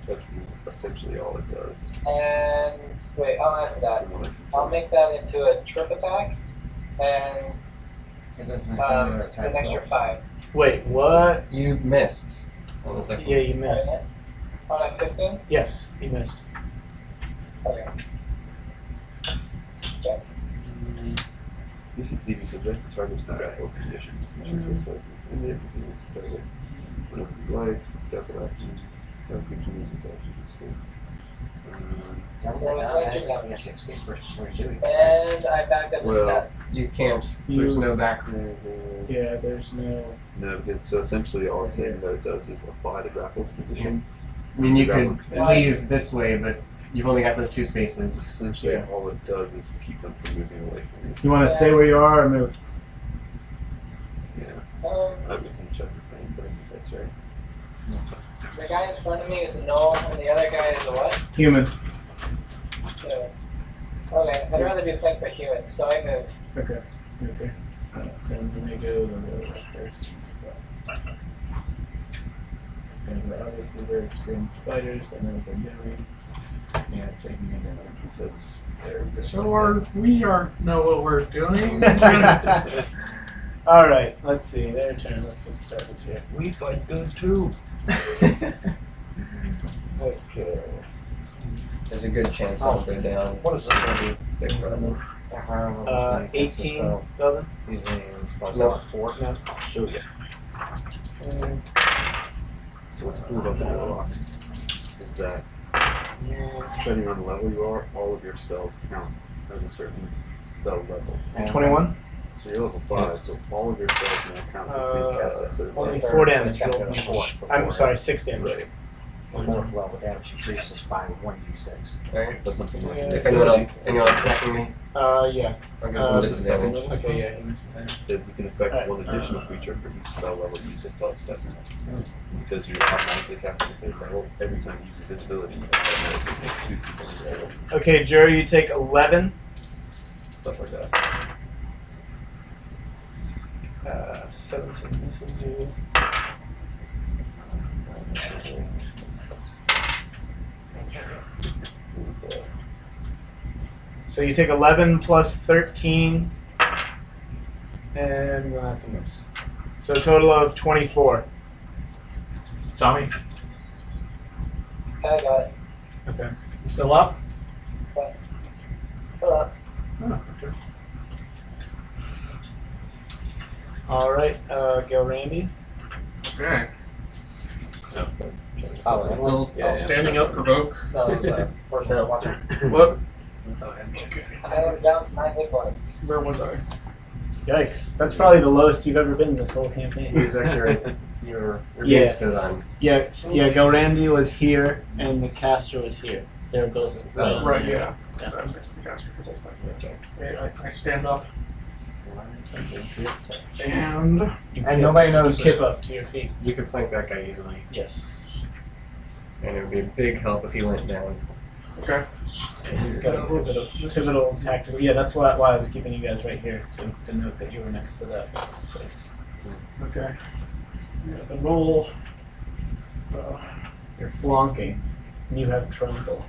That's essentially all it does. And wait, after that, I'll make that into a trip attack, and an extra 5. Wait, what? You missed. On the second Yeah, one. you missed. I missed. On a 15? Yes, you missed. Okay. You succeed, you subject the targets to grapple conditions. And the everything is present. Life, death, action, no creature needs its action to escape. So I 22 have damage. to escape first before you do it. And I backed up the Well, stat. You can't. There's no back. Yeah, there's no. No, because so essentially all it's saying that it does is apply the grapple condition. I mean, you Grapple could condition. leave this way, but you've only got those 2 spaces. Essentially, Yeah. all it does is keep them from moving away from you. You want to stay where you are or move? Yeah, I can check the thing, but I think that's right. The guy in front of me is a gnome, and the other guy is a what? Human. Yeah. Okay, I'd rather be flanked by humans, so I move. Okay. Okay. Then when they go, then they'll go first. And they're obviously very experienced fighters. They know what they're doing. Yeah, taking it in because they're good. So we know what we're doing. All right. Let's see. Their turn. Let's get started here. We fight good too. Okay. There's a good chance I'll go down. What is this going to do? Big problem. 18, Velvin? No. 4? No. Show you. So what's cool about the warlocks is that depending on the level you are, all of your spells count as a certain spell level. 21? So you're level 5, so all of your spells now count as being cast at third Only level. 4 damage. It's got Roll to one. be 4. I'm sorry, 6 damage. Right. The 4th level damage increases by 1d6. Alright. That's something like Yeah. If anyone else attacking me, Yeah. I'll give them disadvantage. Okay, yeah, he misses that. says you can affect Alright. one additional creature for each spell level used above 7. Because you're automatically casting a third level, every time you use invisibility, you automatically take 2 people invisible. Okay, Jerry, you take 11. Stuff like that. 17. This will do. So you take 11 plus 13, and well, that's a miss. So a total of 24. Tommy, I got it. Okay. you still up? Hello. Oh, okay. All right, Gil Randy. Okay. Oh, and Well, Yeah. Standing up, provoke. no, it was first level watcher. What? I am down to 9 hit points. Where was I? Yikes! That's probably the lowest you've ever been in this whole campaign. He was actually right. Your Yeah. being stood on. Yeah, Gil Randy was here, and the caster was here. They're both Oh, Right, yeah. Yeah. I was next to the caster because I was like, okay, I stand up and And nobody knows Kip up to your feet. You could flank that guy easily, Yes. and it would be a big help if he went down. okay. And he's got a pivotal tactical. Yeah, that's why I was keeping you guys right here to note that you were next to that space. Okay. Yeah, the roll. You're flonking. And you have tremble.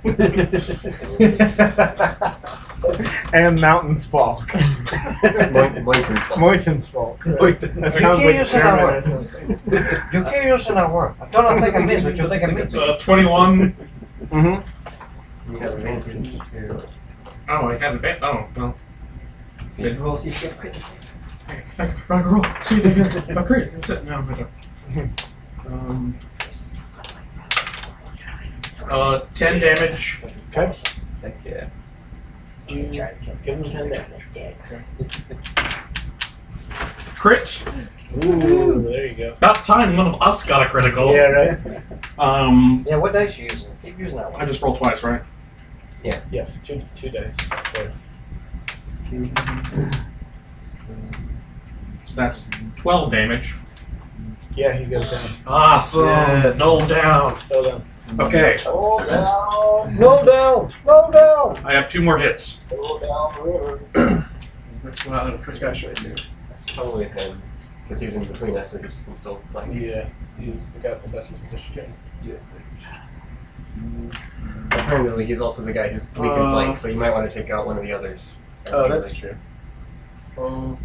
And mountain spalk. Mointon's fault. Mountain spalk. That sounds You like can't use that German or word. something. You can't use that word. I don't think I missed what you think I missed. 21. Mm-hmm. You have advantage too. Oh, I had advantage. Oh, well. So you roll, see if you get a crit. I can roll. See if I get a crit. That's it. No, I don't. 10 damage. Okay. Heck yeah. Give him 10 damage. Crit. Ooh, there you go. About time one of us got a critical. Yeah, right? Yeah, what dice you using? Keep using that I one. just rolled twice, right? Yes, two dice. There. That's 12 damage. Yeah, he goes down. Awesome. Yes. Null down. Well done. Okay, Go down, No down! No down! I have 2 more hits. go down the river. Which guy should I do? Probably him, because he's in between us, so he can still flank. Yeah, he's the guy with the best position. Alternatively, he's also the guy who we can flank, so you might want to take out one of the others. Oh, that's true.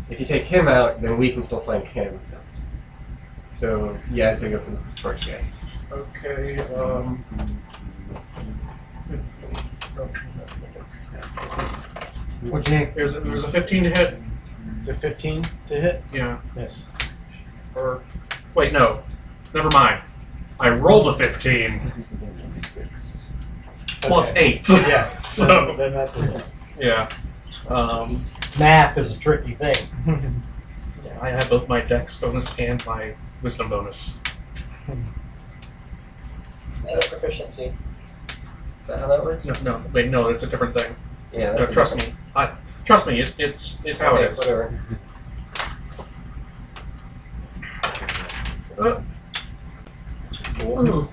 If you take him out, then we can still flank him. So, yeah, I'd say go for the first guy. Okay, What's your name? there's a 15 to hit. Is it 15 to hit? Yeah. Yes. Or wait, no. Never mind. I rolled a 15 plus Okay. 8. Yes. So then that's it. yeah. Math is a tricky thing. I have both my dex bonus and my wisdom bonus. No proficiency. Is that how that works? No, wait, no, that's a different thing. Yeah, No, that's trust me. Trust me. It's how it is. Whatever. Ooh.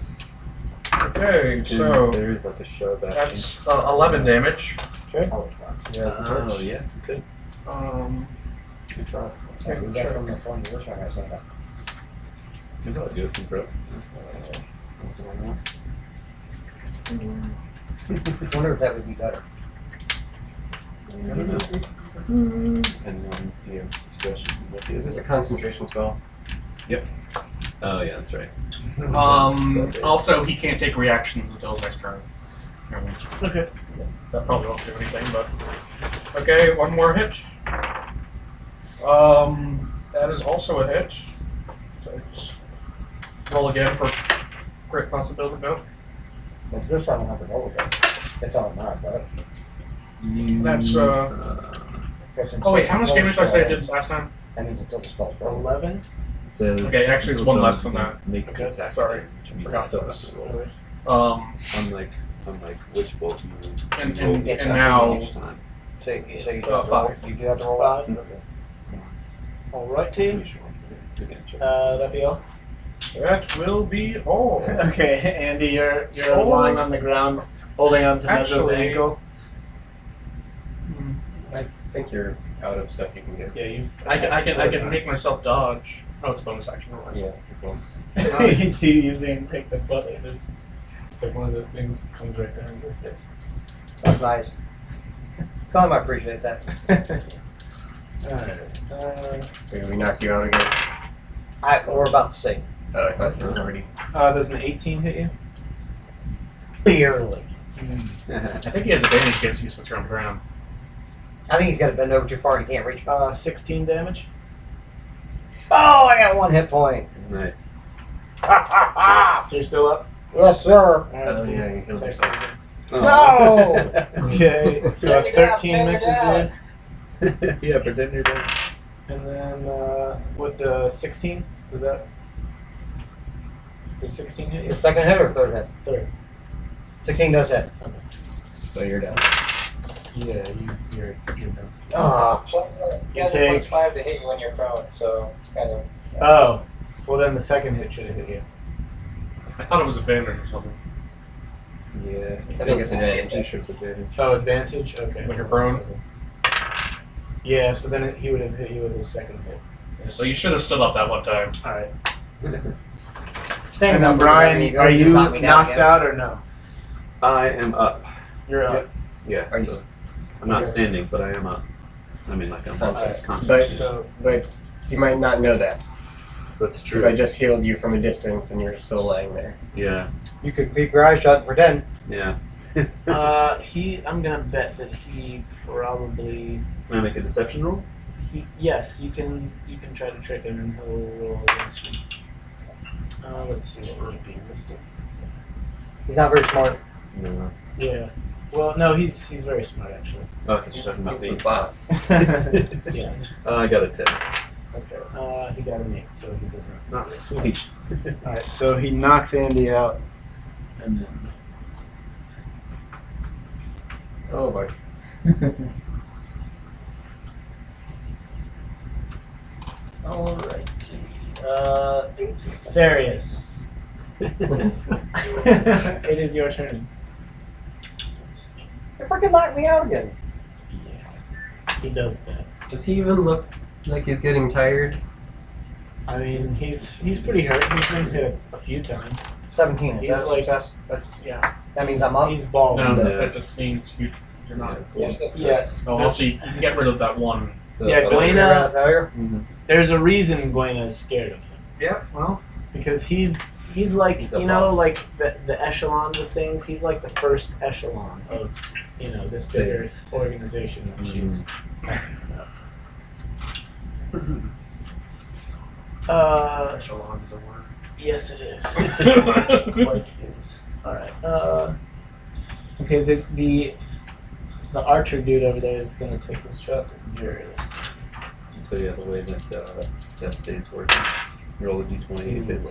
Okay, so there is like a show back. that's 11 damage. Okay. Yeah, Oh yeah, good. Good try. Yeah, We got sure. from the phone to wish I had that. Good luck, do it from pro. I wonder if that would be better. I don't know. Depending on DM's discretion. What Is this a concentration spell? Oh yeah, that's right. Also, he can't take reactions until his next turn. Okay. That probably won't do anything, but okay, one more hit. That is also a hit. So just roll again for crit possibility. No, But this I don't have to roll again. It's on mine, right? that's Oh wait, how much damage did I say I did last time? That means until the spell's 11. It says, Okay, actually, it's one less than that. Make Okay, an attack. sorry. Which means Forgot still that. has to roll. Um, Unlike which bolt you and roll and, each and now each time. So you do have to 5. roll. You do have to roll out. 5. All right, team. Pretty sure. Again, check. That be all? that will be all. Okay, Andy, you're Oh. lying on the ground, holding on to Nezo's Actually- ankle. I think you're out of stuff you can do. Yeah, you. I can make myself dodge. Oh, it's a bonus action. Never mind. Yeah, cool. You use it and take the bullet. It's like one of those things that comes right down your face. That's nice. Tom, I appreciate that. Alright. So he knocks you out again. We're about to see. Oh, I thought you were already. Does an 18 hit you? Barely. I think he has advantage against you since you're on the ground. I think he's got to bend over too far and he can't reach. 16 damage. Oh, I got 1 hit point. Nice. So you're still up? Yes, sir. Oh, yeah, you healed yourself. No! Okay, so Take it down, 13 take it misses down. you. Yeah, pretend you're dead. And then, what, the 16? Was that? Did 16 hit The you? second hit or third hit? Third. 16 does hit. So you're down. Yeah, you're done. Ah. Plus, he has a take- plus 5 to hit you when you're prone, so it's kind of. Oh, well then the second hit should have hit you. I thought it was advantage or something. Yeah. I think it's advantage. Pretty sure it's advantage. Oh, advantage? Okay. When you're prone? Yeah, so then he would have hit you with his second hit. Yeah, so you should have stood up that one time. Alright. Standing And then up, Brian, go, are just you knock me down knocked again. out or no? I am up. You're up. Yeah. Are you- so I'm not Okay. standing, but I am up. I mean, like I'm Alright. conscious. But So, but you might not know that That's because true. I just healed you from a distance and you're still lying there. Yeah. You could keep your eyes shut and pretend. Yeah. I'm gonna bet that he probably, Can I make a deception roll? yes, you can try to trick him and he'll roll against you. Let's see what would be realistic. He's not very smart. No. Yeah. Well, no, he's very smart actually. Oh, I thought you were talking about He's the me. boss. Yeah. I got a 10. Okay. He got an 8, so he doesn't. Oh, sweet. Alright, so he knocks Andy out, and then. Oh boy. Alright. Farius. It is your turn. You freaking knocked me out again. Yeah, he does that. Does he even look like he's getting tired? I mean, he's pretty hurt. He's been hit a few times. 17. Is He's that a like- success? That's yeah. That means I'm up. He's bald. No, No. that just means you're not. Yeah. Oh, also you can get rid of that one. Yeah, other- Glenna- Failure? There's a reason Gwenna is scared of him. Yeah. Well. Because he's like, He's a you know, boss. like the echelons of things. He's like the first echelon of, you know, this bigger organization that she's backing up. Echelon is a word. Yes, it is. Quite is. All right. Okay. The archer dude over there is gonna take his shots at Jurist. So yeah, the way that death saves work, roll a d20. If it's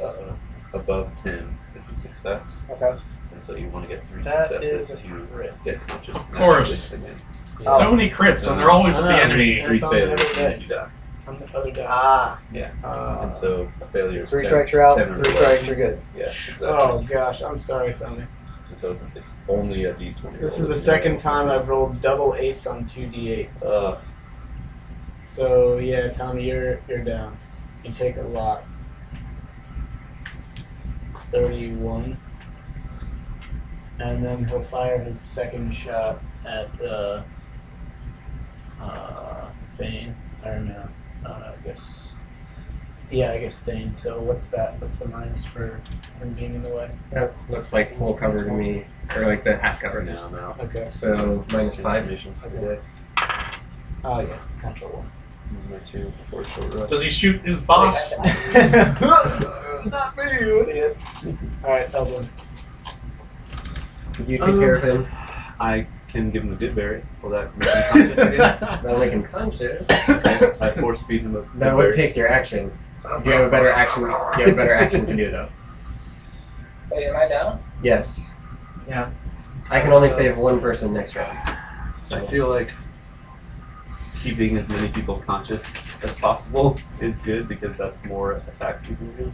above 10, it's a success. Okay. And so you want to get 3 That successes is a to crit. get conscious. Of course. Again. Oh. So many crits, and they're always at the I know. enemy. And 3 it's on the failures other means dice. you die. On the other die. Ah. And so a failure is 3 10 strikes, you're out. 10 or 3 below. strikes, you're good. Yeah, exactly. Oh gosh, I'm sorry, Tommy. And so it's only a d20. This roll. is the second time I've rolled double 8s on 2d8. Uh, So yeah, Tommy, you're down. You take a lot. 31. And then he'll fire his second shot at Thane. Or no, I guess. Yeah, I guess Thane. So what's that? What's the minus for him being in the way? That looks like full cover to me, or like the half cover. now, now. Okay. So -5. Information for the day. Oh yeah, natural one. My 2 before short rest. Does he shoot his boss? Not me, you idiot. Alright, Eldon. Could you take care of him? I can give him a good berry. Will that make him conscious again? That'll make him conscious. I force feed him a good That would berry. take your action. Do you have a better action? Do you have a better action to do though? Wait, am I down? Yes. Yeah. I can only save one person next round. I feel like keeping as many people conscious as possible is good because that's more attacks you can do.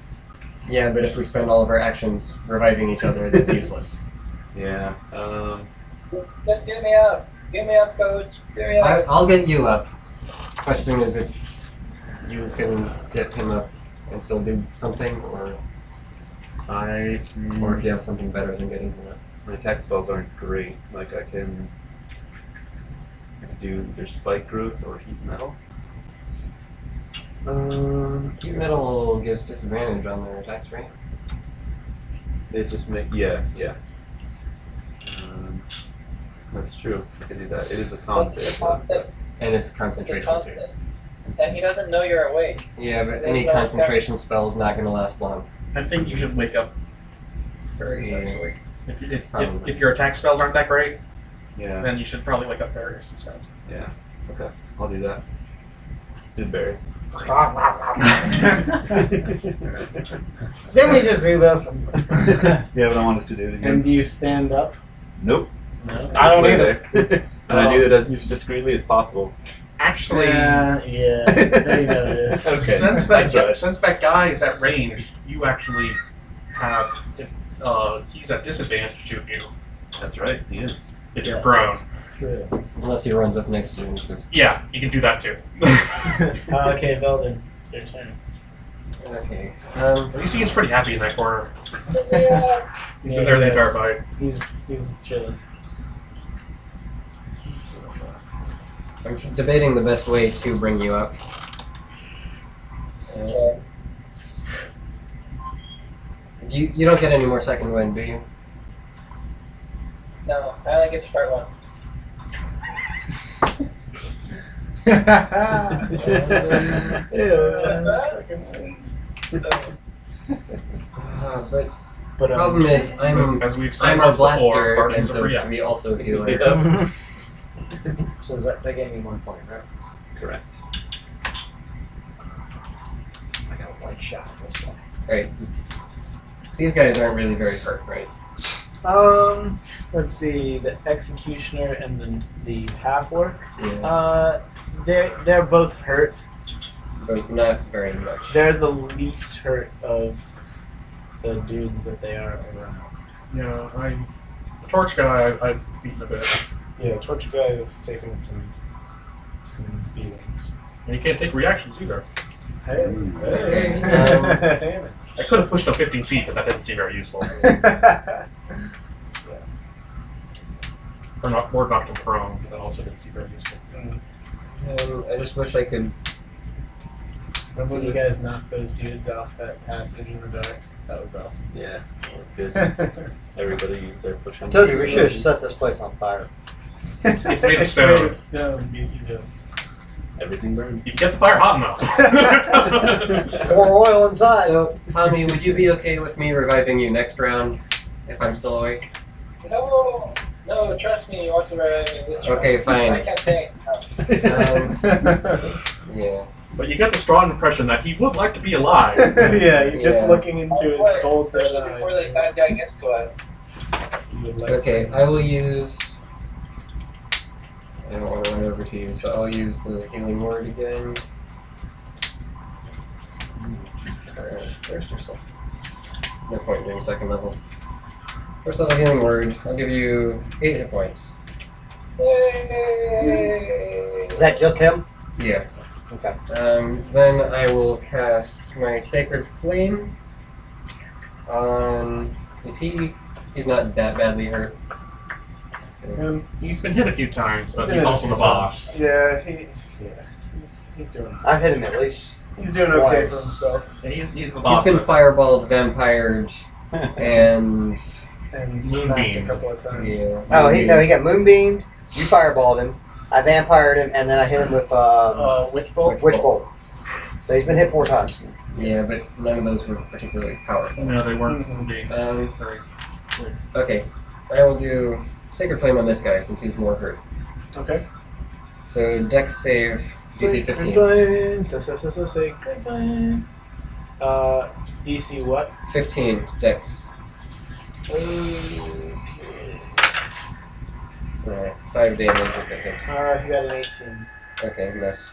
Yeah, but if we spend all of our actions reviving each other, that's useless. Yeah. Just get me up. Get me up, coach. Get me up. I'll get you up. Question is if you can get him up and still do something, or if you have something better than getting him up. My attack spells aren't great. Like I can do either spike growth or heat metal. Heat metal gives disadvantage on their attacks, right? They just make yeah. That's true. I can do that. It is a con What's the save. constant? And it's It's a concentration too. constant. And he doesn't know you're awake. Yeah, but There's any no concentration spell is not going to last long. I think you should wake up. Very Yeah. essentially. If your attack spells aren't that great, Yeah. then you should probably wake up Darius instead. Yeah. Okay. I'll do that. Good berry. Didn't we just do this? Yeah, but I wanted to do it again. And do you stand up? Nope. No. I don't Just lay either. there. And I do it as discreetly as possible. Actually, Yeah, they know this. Okay. since That's right. that guy is at range, you actually have he's at disadvantage to you That's right. He is. if you're prone. True. Unless he runs up next to you and just goes, Yeah, you can do that too. Okay, Veldin, your turn. okay. At least he gets pretty happy in that corner. Yeah. He's been there the entire fight. He's chilling. I'm debating the best way to bring you up. Okay. You don't get any more second wind, do you? No, I only get to start once. But But problem is, As we've said I'm a once before, blaster, Guardians and of so Reaction. we also healer. Yeah. So is that gave me 1 point, right? Correct. I got a white shot this time. Right. These guys aren't really very hurt, right? let's see, the executioner and the half orc. Yeah. They're both hurt. But not very much. They're the least hurt of the dudes that they are around. Yeah, the torch guy I've beaten a bit. Yeah, torch guy is taking some beatings. And you can't take reactions either. Hey, Okay, hey. I could have pushed him 15 feet, but that didn't seem very useful. Or knocked him prone, but that also didn't seem very useful. I just wish I could. Remember when you guys knocked those dudes off that passage in the dark? That was awesome. Yeah, that was good. Everybody, they're pushing. I told you we should have set this place on fire. It's made of stone. Made of stone, BT dubs. Everything burned. You can get the fire hot enough. Pour oil inside. So, Tommy, would you be okay with me reviving you next round if I'm still awake? No, trust me, you want to revive me this round. Okay, fine. I can't say Yeah. But you get the strong impression that he would like to be alive. Yeah, you're just Yeah. looking into his cold dead Especially before eyes. the bad guy gets to us. You would like Okay, I will use. I don't want to run over to you, so I'll use the healing word again. First or second? No point doing second level. First level healing word. I'll give you 8 hit points. Yay! Is that just him? Yeah. Okay. Then I will cast my Sacred Flame on. Is he? He's not that badly hurt. He's been hit a few times, but Yeah, he's also the he's boss. Yeah, he's doing. I've hit him at least. He's doing okay for Twice. himself. Yeah, he's the He's boss. been fireballed, vampired, and And smacked a Moonbeam. couple of times. yeah. Oh, he got moonbeamed. You fireballed him. I vampired him, and then I hit him with Witch bolt. witch bolt. So he's been hit 4 times. Yeah, but none of those were particularly powerful. No, they weren't Mhm. being very. Okay, I will do Sacred Flame on this guy since he's more hurt. Okay. So Dex save DC 15. Flame. Sacred flame. DC what? 15 Dex. Alright, 5 damage if it hits. You got an 18. Okay, nice.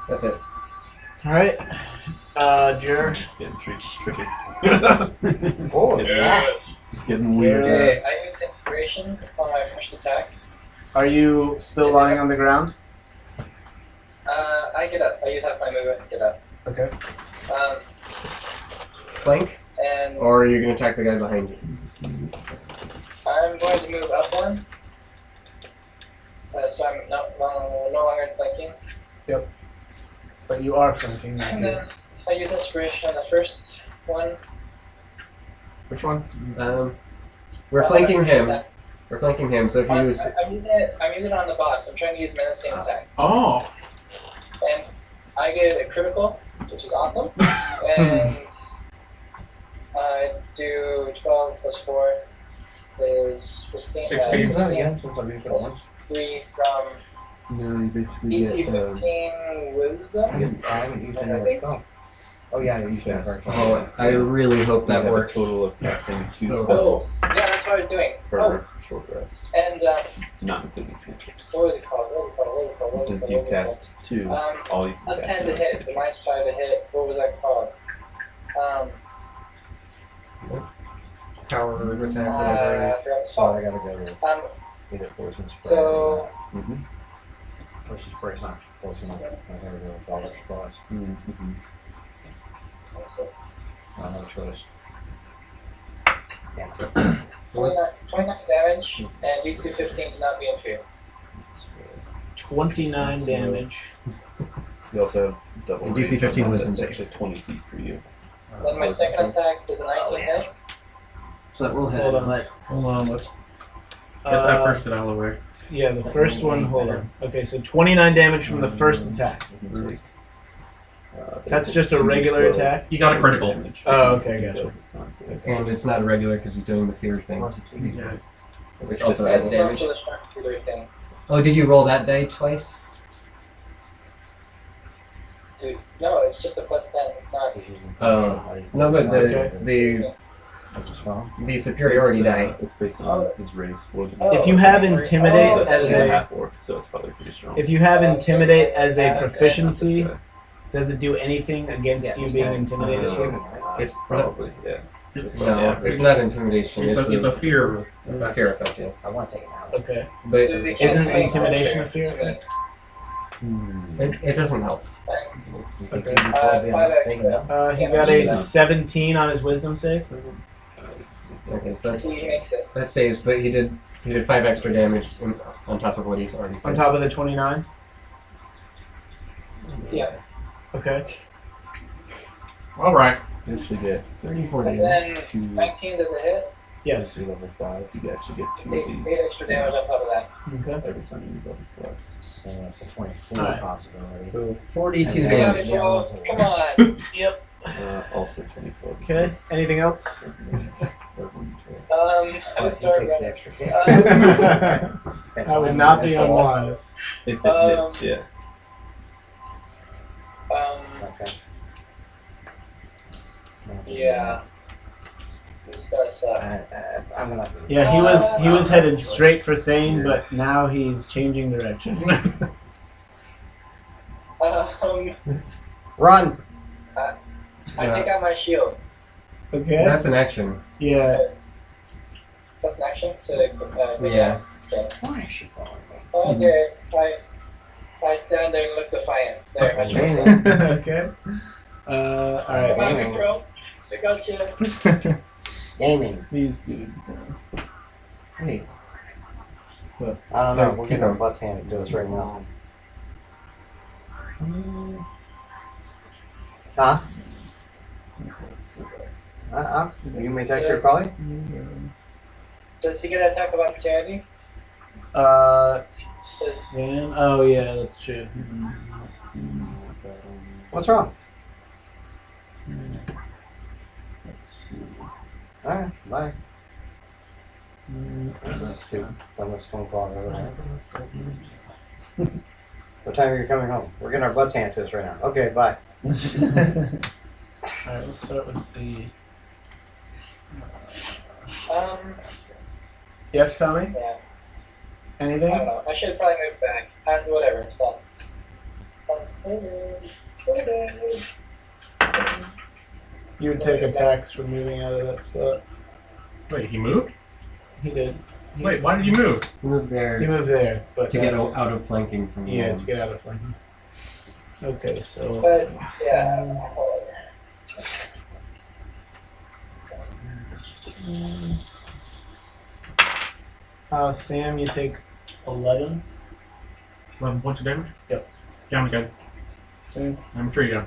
That's it. All right. Jer. It's getting tricky. Oh, It's yeah. It's getting weird. Okay, I use inspiration on my first attack. Are you still lying on the ground? I get up. I use half my movement to get up. Okay. Flank? And Or are you going to attack the guy behind you? I'm going to move up one. So I'm no longer flanking. But you are flanking. And then I use inspiration on the first one. Which one? We're my flanking first him. attack. We're flanking him, so if you use... I'm using it on the boss. I'm trying to use menacing attack. Oh. And I get a critical, which is awesome. And I do 12 plus 4 is 15. 16. 16 plus 3 from No, you basically DC get. 15 wisdom. I haven't used I any think- spell. Oh yeah, you should have. Oh, I really hope that you works. have a total of casting 2 So- spells Yeah, that's what I was doing. per short rest, And not including cantrips. what was it called? Since you cast 2, all you can That's cast 10 to is hit. The mine's 5 to hit. What was that called? Power attack, I whatever it is. forgot So I gotta go with Um, either poison spray. so Poison spray, not poison. I gotta go with all the supplies. Mm-hmm. I have no choice. So what's 29 damage, and DC 15 to not be interfered. 29 damage. You also have double. And DC range 15 on that, wisdom that's save. actually 20 feet for you. Then my second attack is a 19 hit. So that will hit. Hold on. But Hold on, let's get that first hit out of the way. Yeah, the first one. Hold on. Okay, so 29 damage from the first attack. That's just a regular attack? You got a critical. Oh, okay, gotcha. And it's not a regular because he's doing the fear thing. Yeah. Which also adds That's damage. also the sharpshooter thing. Oh, did you roll that die twice? Dude, no, it's just a plus 10. It's not. Oh. No, but Okay. the superiority die. It's based on his race. If you have Oh, intimidate oh, as that's a half orc, so it's probably pretty strong. if you have intimidate as a proficiency, This guy. does it do anything against you being intimidated? It's Probably, yeah. No, it's not intimidation. It's a fear. It's a fear effect, yeah. I want to take it out. Okay. But So they can't Isn't fight intimidation monster. a fear? it doesn't help. Okay. 5 extra. He got a 17 on his wisdom save. Okay, so He makes it. that saves, but he did 5 extra damage on top of what he's already On saved. top of the 29. Yeah. Okay. All right. You actually get 34 And damage. then 19 does it hit? Yes. to level 5. You actually get 2 of 8 these extra damage on top of that. Okay. every time you level plus. So that's a 24 Alright. possibility. So 42 Yeah. Come on, damage. Joel. Come on. Yep. Also 24. Okay. Anything else? I But would he start takes the running. extra hit. That would not be unwise. If it hits, yeah. Okay. Yeah. It starts up. I'm gonna. Yeah, he was headed straight for Thane, but now he's changing direction. Run. I take out my shield. Okay. That's an action. Yeah. That's an action to Yeah. Okay. Why is she following me? Okay. I stand there and look defiant. There, my shield's Gaming. up. Okay. All Come on, right. big bro. I got you. Gaming. These dudes. Hey. I don't know. We're Keep getting our going. butts handed to us right now. Huh? You may take your probably? Does he get an attack of opportunity? Sam. Oh yeah, that's true. What's wrong? Let's see. Alright, bye. That's the dumbest phone call I've ever had. What time are you coming home? We're getting our butts handed to us right now. Okay, bye. Alright, let's start with the. Yes, Tommy? Yeah. I Anything? don't know. I should probably move back. Whatever, it's fine. You would take attacks for moving out of that spot. Wait, he moved? He did. Wait, why did you move? Move there He moved there, but to get that's- out of flanking from Yeah, him. to get out of flanking. Okay, so. But, yeah. Sam, you take 11. 11 points of damage? Yep. Yeah, I'm good. Sam. I'm sure you go.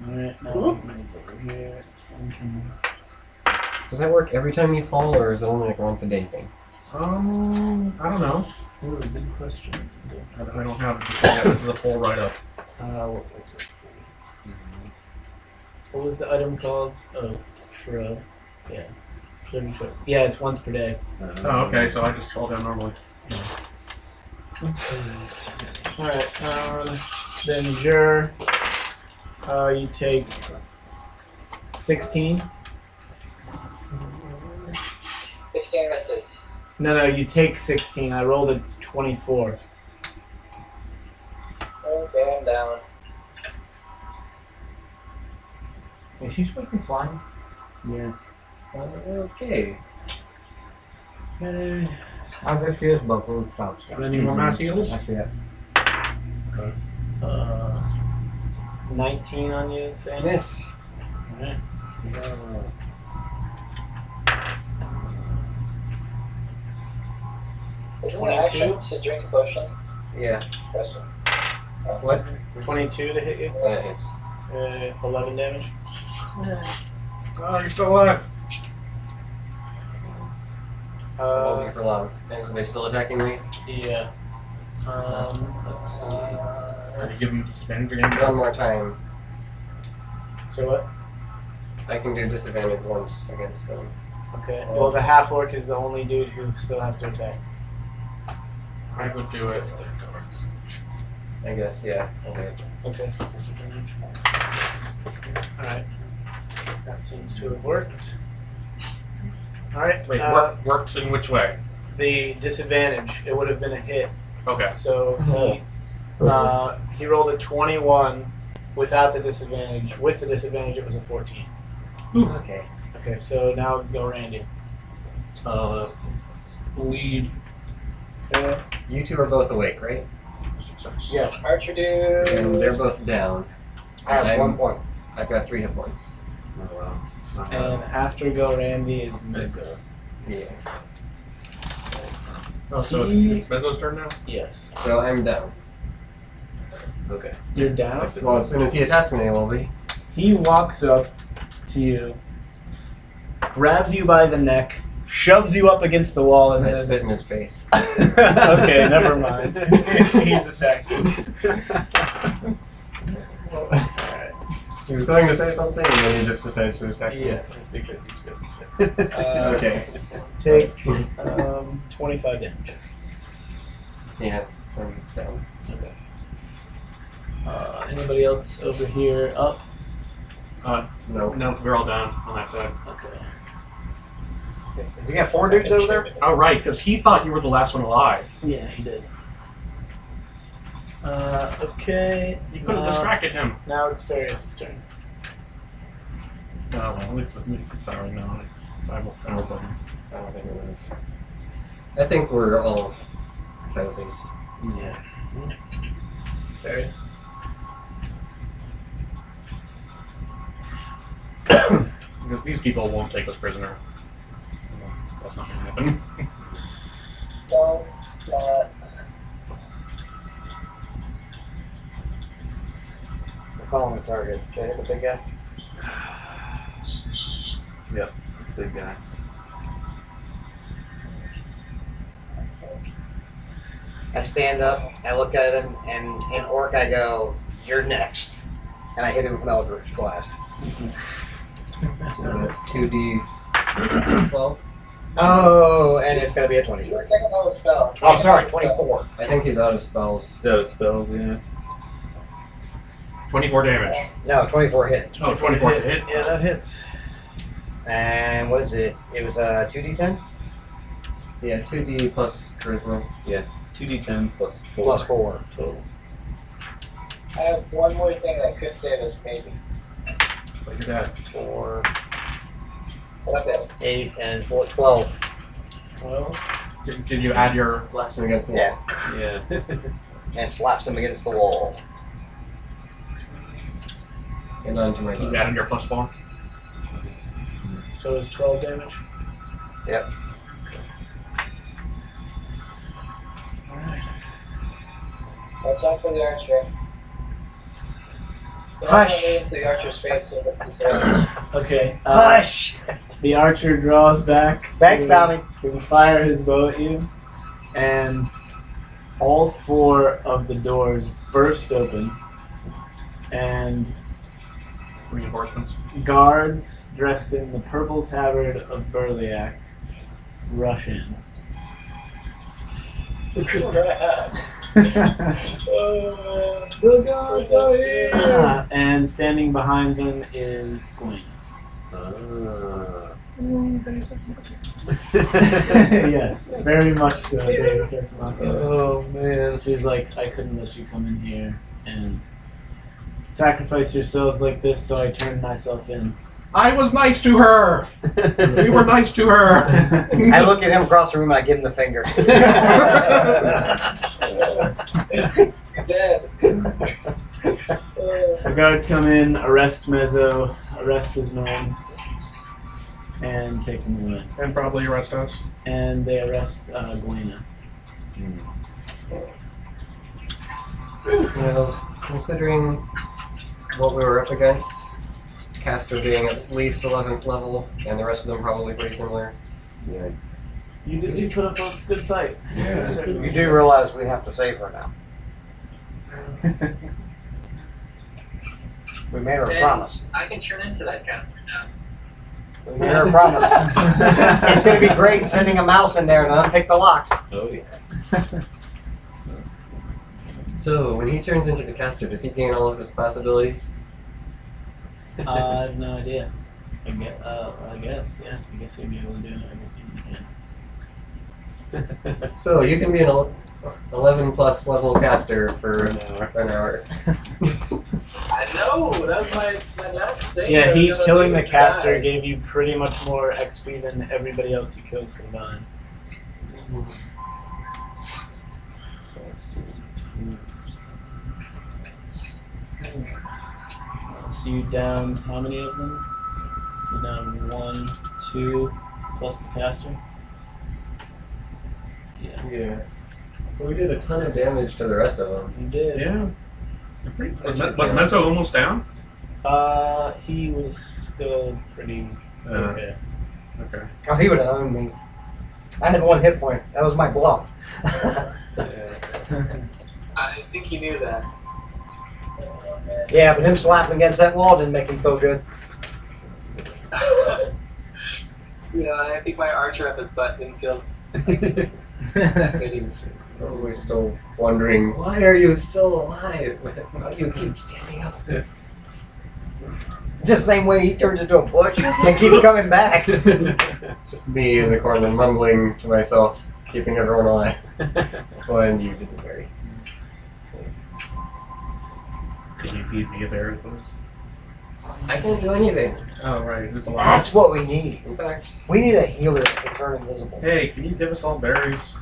Alright, now I'm gonna go over here. Does that work every time you fall, or is it only like a once a day thing? I don't know. Ooh, good question. I don't have the full write-up. What was the item called? Oh, shrub. Yeah. Shrub. Yeah, it's once per day. Oh, okay, so I just fall down normally. Alright, then Jur, you take 16. 16 misses. No, you take 16. I rolled a 24. Okay, I'm down. Is she supposed to be flying? Yeah. Okay. I bet she is buffalo stops. Any more mass heals? Actually, yeah. 19 on you, Sam? Miss. Alright. Isn't it action to drink a potion? Yeah. Question. What? 22 to hit you. That hits. 11 damage. Oh, you're still alive. Won't be for long. Are they still attacking me? Yeah. Let's see. Are you giving disadvantage again? One more time. So what? I can do disadvantage once against them. Okay. Well, the half orc is the only dude who still has to attack. I would do it. I guess, yeah. I'll do it. Okay. Alright. That seems to have worked. Alright. Wait, works in which way? The disadvantage, it would have been a hit. Okay. So he rolled a 21 without the disadvantage. With the disadvantage, it was a 14. Okay. Okay, so now go Randy. Lead. You two are both awake, right? Success. Yeah. Archer dude. And they're both down. I have I'm- 1 point. I've got 3 hit points. Oh, wow. And after go Randy is Mezzo. Yeah. Oh, so it's Mezzo's turn now? Yes. So I'm down. Okay. You're down. Well, as soon as he attacks me, I will be. He walks up to you, grabs you by the neck, shoves you up against the wall, and I says, spit in his face. "Okay, never mind." He's attacking. Alright. He was going to say something, and then he just decides to attack me. Yes, because he spit his face. Okay. Take 25 damage. Yeah, I'm down. Okay. Anybody else over here up? No. No, we're all down on that side. Okay. You got 4 dudes over there? Oh, right, because he thought you were the last one alive. Yeah, he did. Okay. You could have now- distracted him. Now it's Farius' turn. Oh, well, it's sorry, no, it's. I will go. I don't think it would have. I think we're all closing. Yeah. Farius. Because these people won't take us prisoner. That's not going to happen. Don't. We're calling the target. Should I hit the big guy? Yep. Big guy. I stand up, I look at him, and in orc I go, "You're next." And I hit him with an Eldritch Blast. So that's 2d12. Oh, and it's going to be a 20. Second level spell. Oh, sorry, 24. I think he's out of spells. It's out of spells, yeah. 24 damage. No, 24 hit. Oh, 24 to hit. Yeah, that hits. And what is it? It was a 2d10? Yeah, 2d plus charisma. 2d10 plus 4. Plus 4. Total. I have one more thing that could save us, maybe. But you're dead. 4, What about 8, and 4, 12. Well, Did you add your. Blast him against the wall. Yeah. Yeah. And slaps him against the wall. And onto my You key. added your plus 4? so it's 12 damage. Yep. Alright. watch out for the archer? Hush. Don't into the archer's face, so that's the same. Okay. Hush! The archer draws back. Thanks, to, Tommy. To fire his bow at you, and all 4 of the doors burst open, and Reinforcements. guards dressed in the purple tabard of Burliak rush in. The guards are here! And standing behind them is Gwen. Yes, very much so. David Ex Machina. Oh, man. She's like, I couldn't let you come in here and sacrifice yourselves like this, so I turned myself in. I was nice to her! We were nice to her! I look at him across the room and I give him the finger. Dead. The guards come in, arrest Mezzo, arrest his men, and take him away. And probably arrest us. And they arrest Gwen. Well, considering what we were up against, caster being at least 11th level, and the rest of them probably pretty similar. Yikes. You put up a good fight. Yeah. You do realize we have to save her now. We made her a promise. I can turn into that Catherine now. We made her a promise. It's going to be great sending a mouse in there to unpick the locks. Oh, yeah. So, when he turns into the caster, does he gain all of his class abilities? I have no idea. I guess, yeah. I guess he'd be able to do everything So, you can be an 11 plus level caster for An hour. an hour. I know No, that was my last thing. Yeah, I was he gonna killing do the with caster die. gave you pretty much more XP than everybody else you killed combined. So let's do. So you downed how many of them? You downed 1, 2, plus the caster. Yeah, Yeah. Well, we did a ton of damage to the rest of them. you did. Yeah. Was Mezzo almost down? He was still pretty okay. Okay. Oh, he would have owned me. I had 1 hit point. That was my bluff. I think he knew that. Yeah, but him slapping against that wall didn't make him feel good. Yeah, I think my archer up his butt didn't feel good. Probably still wondering, why are you still alive? Why do you keep standing up? Just the same way he turns into a bush and keeps coming back. It's just me in the corner mumbling to myself, keeping everyone alive. Well, and you didn't worry. Can you feed me a berry, please? I can't do anything. Oh, right. There's a lot. That's what we need. In fact, We need a healer that can turn invisible. Hey, can you give us all berries?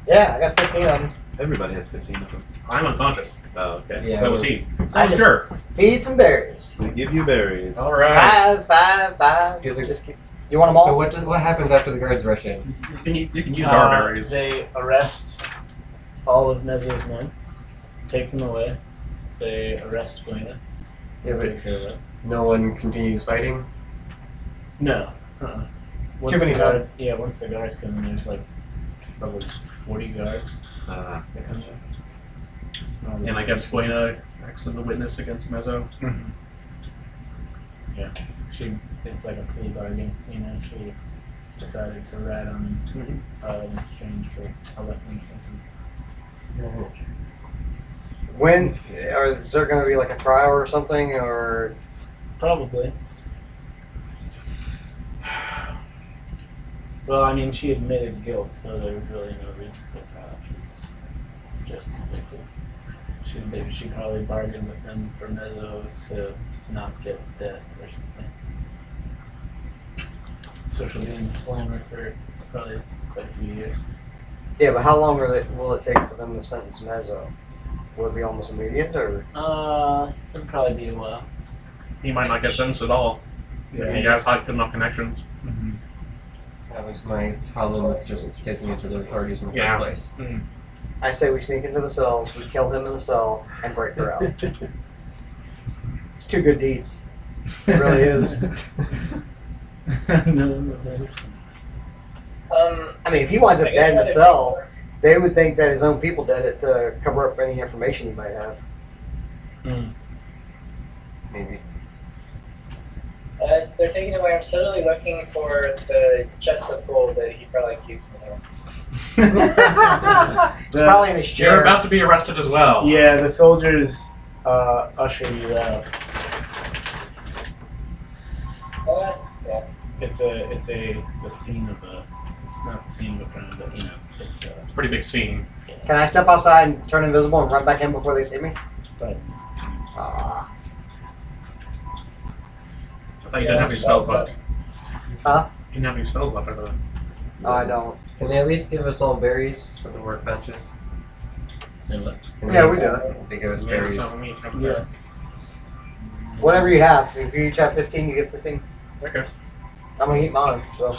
Yeah, I got 15 of them. Everybody has 15 of them. I'm unconscious. Oh, okay. yeah. So was he. I So just- sure. Feed some berries. We give you berries. All right. 5. Do they- Just keep. You want them all? So what happens after the guards rush in? You can use our berries. They arrest all of Mezzo's men, take them away. They arrest Gwena. Yeah, but Take care of it. no one continues fighting? No. Uh-uh. Once Too many the guard, yeah, once the guards come in, there's like probably 40 guards Uh, that come in. And I guess Buena acts as a witness against Mezzo. Yeah, it's like a plea bargain, you know, she decided to rat on him in exchange for a lessening sentence. When? Is there going to be like a trial or something? Or Probably. Well, I mean, she admitted guilt, so there was really no reason for trial. She was just convicted. She probably bargained with him for Mezzo to not get death or something. So she'll be in the slammer for probably quite a few years. yeah, but how long will it take for them to sentence Mezzo? Will it be almost immediate, or? It'll probably be a while. He might not get sentenced at all. Yeah. He has high enough connections. That was my problem with just taking it to the authorities in the Yeah. first place. I say we sneak into the cells, we kill him in the cell, and break her out. It's 2 good deeds. It really is. No. I mean, if he winds up I guess dead in the what if cell, they would think that his own people did it to cover up any information he might have. Maybe. As they're taking away, I'm slowly looking for the chest of gold that he probably keeps in there. It's probably in his chair. You're about to be arrested as well. Yeah, the soldiers usher you out. What? Yeah. It's the scene of a. It's not the scene of a crime, but you know, it's It's a pretty big scene. Can I step outside and turn invisible and run back in before they see me? But Ah. I thought you didn't have any spells left. Huh? You didn't have any spells left, I thought. No, I don't. Can they at least give us all berries so that we're conscious? say what? Can Yeah, they- we do it. They give us Yeah, berries. something neat. Yeah. Whatever you have. If you each have 15, you get 15. Okay. I'm gonna eat mine, so.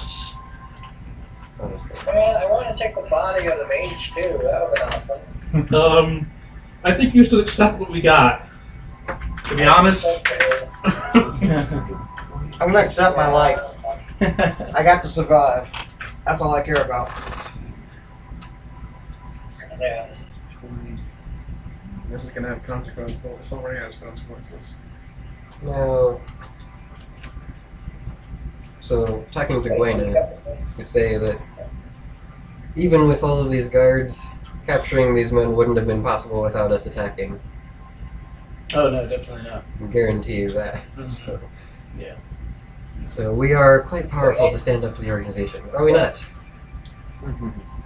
Oh, that's good. Man, I want to check the body of the mage too. That would have been awesome. I think you should accept what we got. To be honest. Okay. I'm gonna accept my life. I got to survive. That's all I care about. Yeah. This is gonna have consequences. This already has consequences. No. So, talking to Gwena, to say that even with all of these guards, capturing these men wouldn't have been possible without us attacking. Oh no, definitely not. I guarantee you that. Yeah. So we are quite powerful to stand up to the organization, are we not?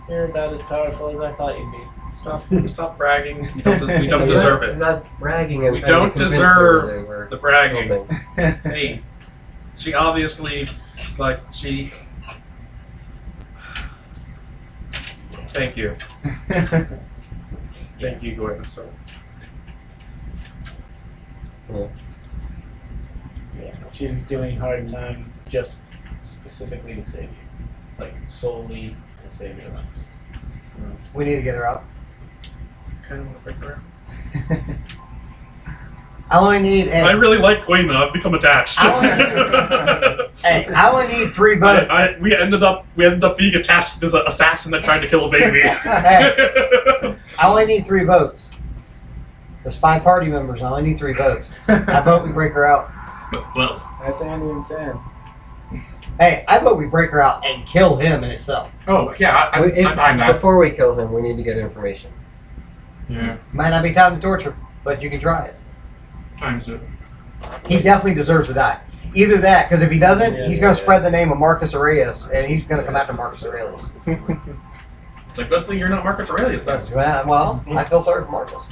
You're about as powerful as I thought you'd be. Stop bragging. We don't deserve I'm it. not bragging. I'm We trying to don't convince her deserve that we're the bragging. helping. Hey, she obviously, she. Thank you. Thank you, Gordon. So. Yeah, she's doing hard time just specifically to save you, like solely to save your lives. We need to get her out. Kind of want to break her. I only need. I really like Quayna. I've become attached. I only need 3 votes. We ended up being attached to the assassin that tried to kill a baby. Hey, I only need 3 votes. There's 5 party members. I only need 3 votes. I vote we break her out. Well, That's Andy and Sam. Hey, I vote we break her out and kill him in itself. oh yeah, I'm behind that. Before we kill him, we need to get information. Yeah, Might not be time to torture, but you can try it. times it. He definitely deserves to die. Either that, because if he doesn't, Yeah, he's going to yeah. spread the name of Marcus Aurelius, and he's going to come after Marcus Aurelius. It's a good thing you're not Marcus Aurelius. That's Well, I feel sorry for Marcus.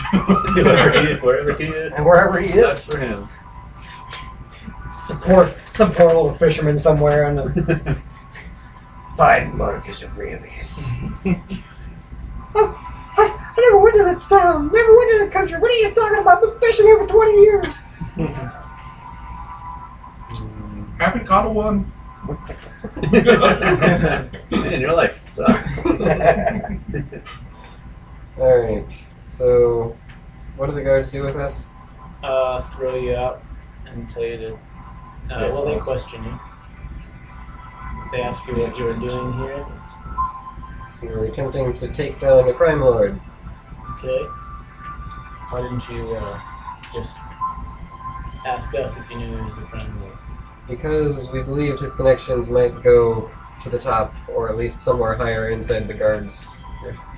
Wherever he is. And wherever he Sucks is. for him. Support some poor little fisherman somewhere in the... Find Marcus Aurelius. I never went to the town, never went to the country. What are you talking about? I've been fishing here for 20 years. haven't caught a one. Man, your life sucks. Alright, so what do the guards do with us? Throw you out and tell you to. Well, they question you. They ask you what you were doing here. We were attempting to take down a crime lord. Okay. Why didn't you just ask us if you knew he was a friend? Because we believed his connections might go to the top, or at least somewhere higher inside the guards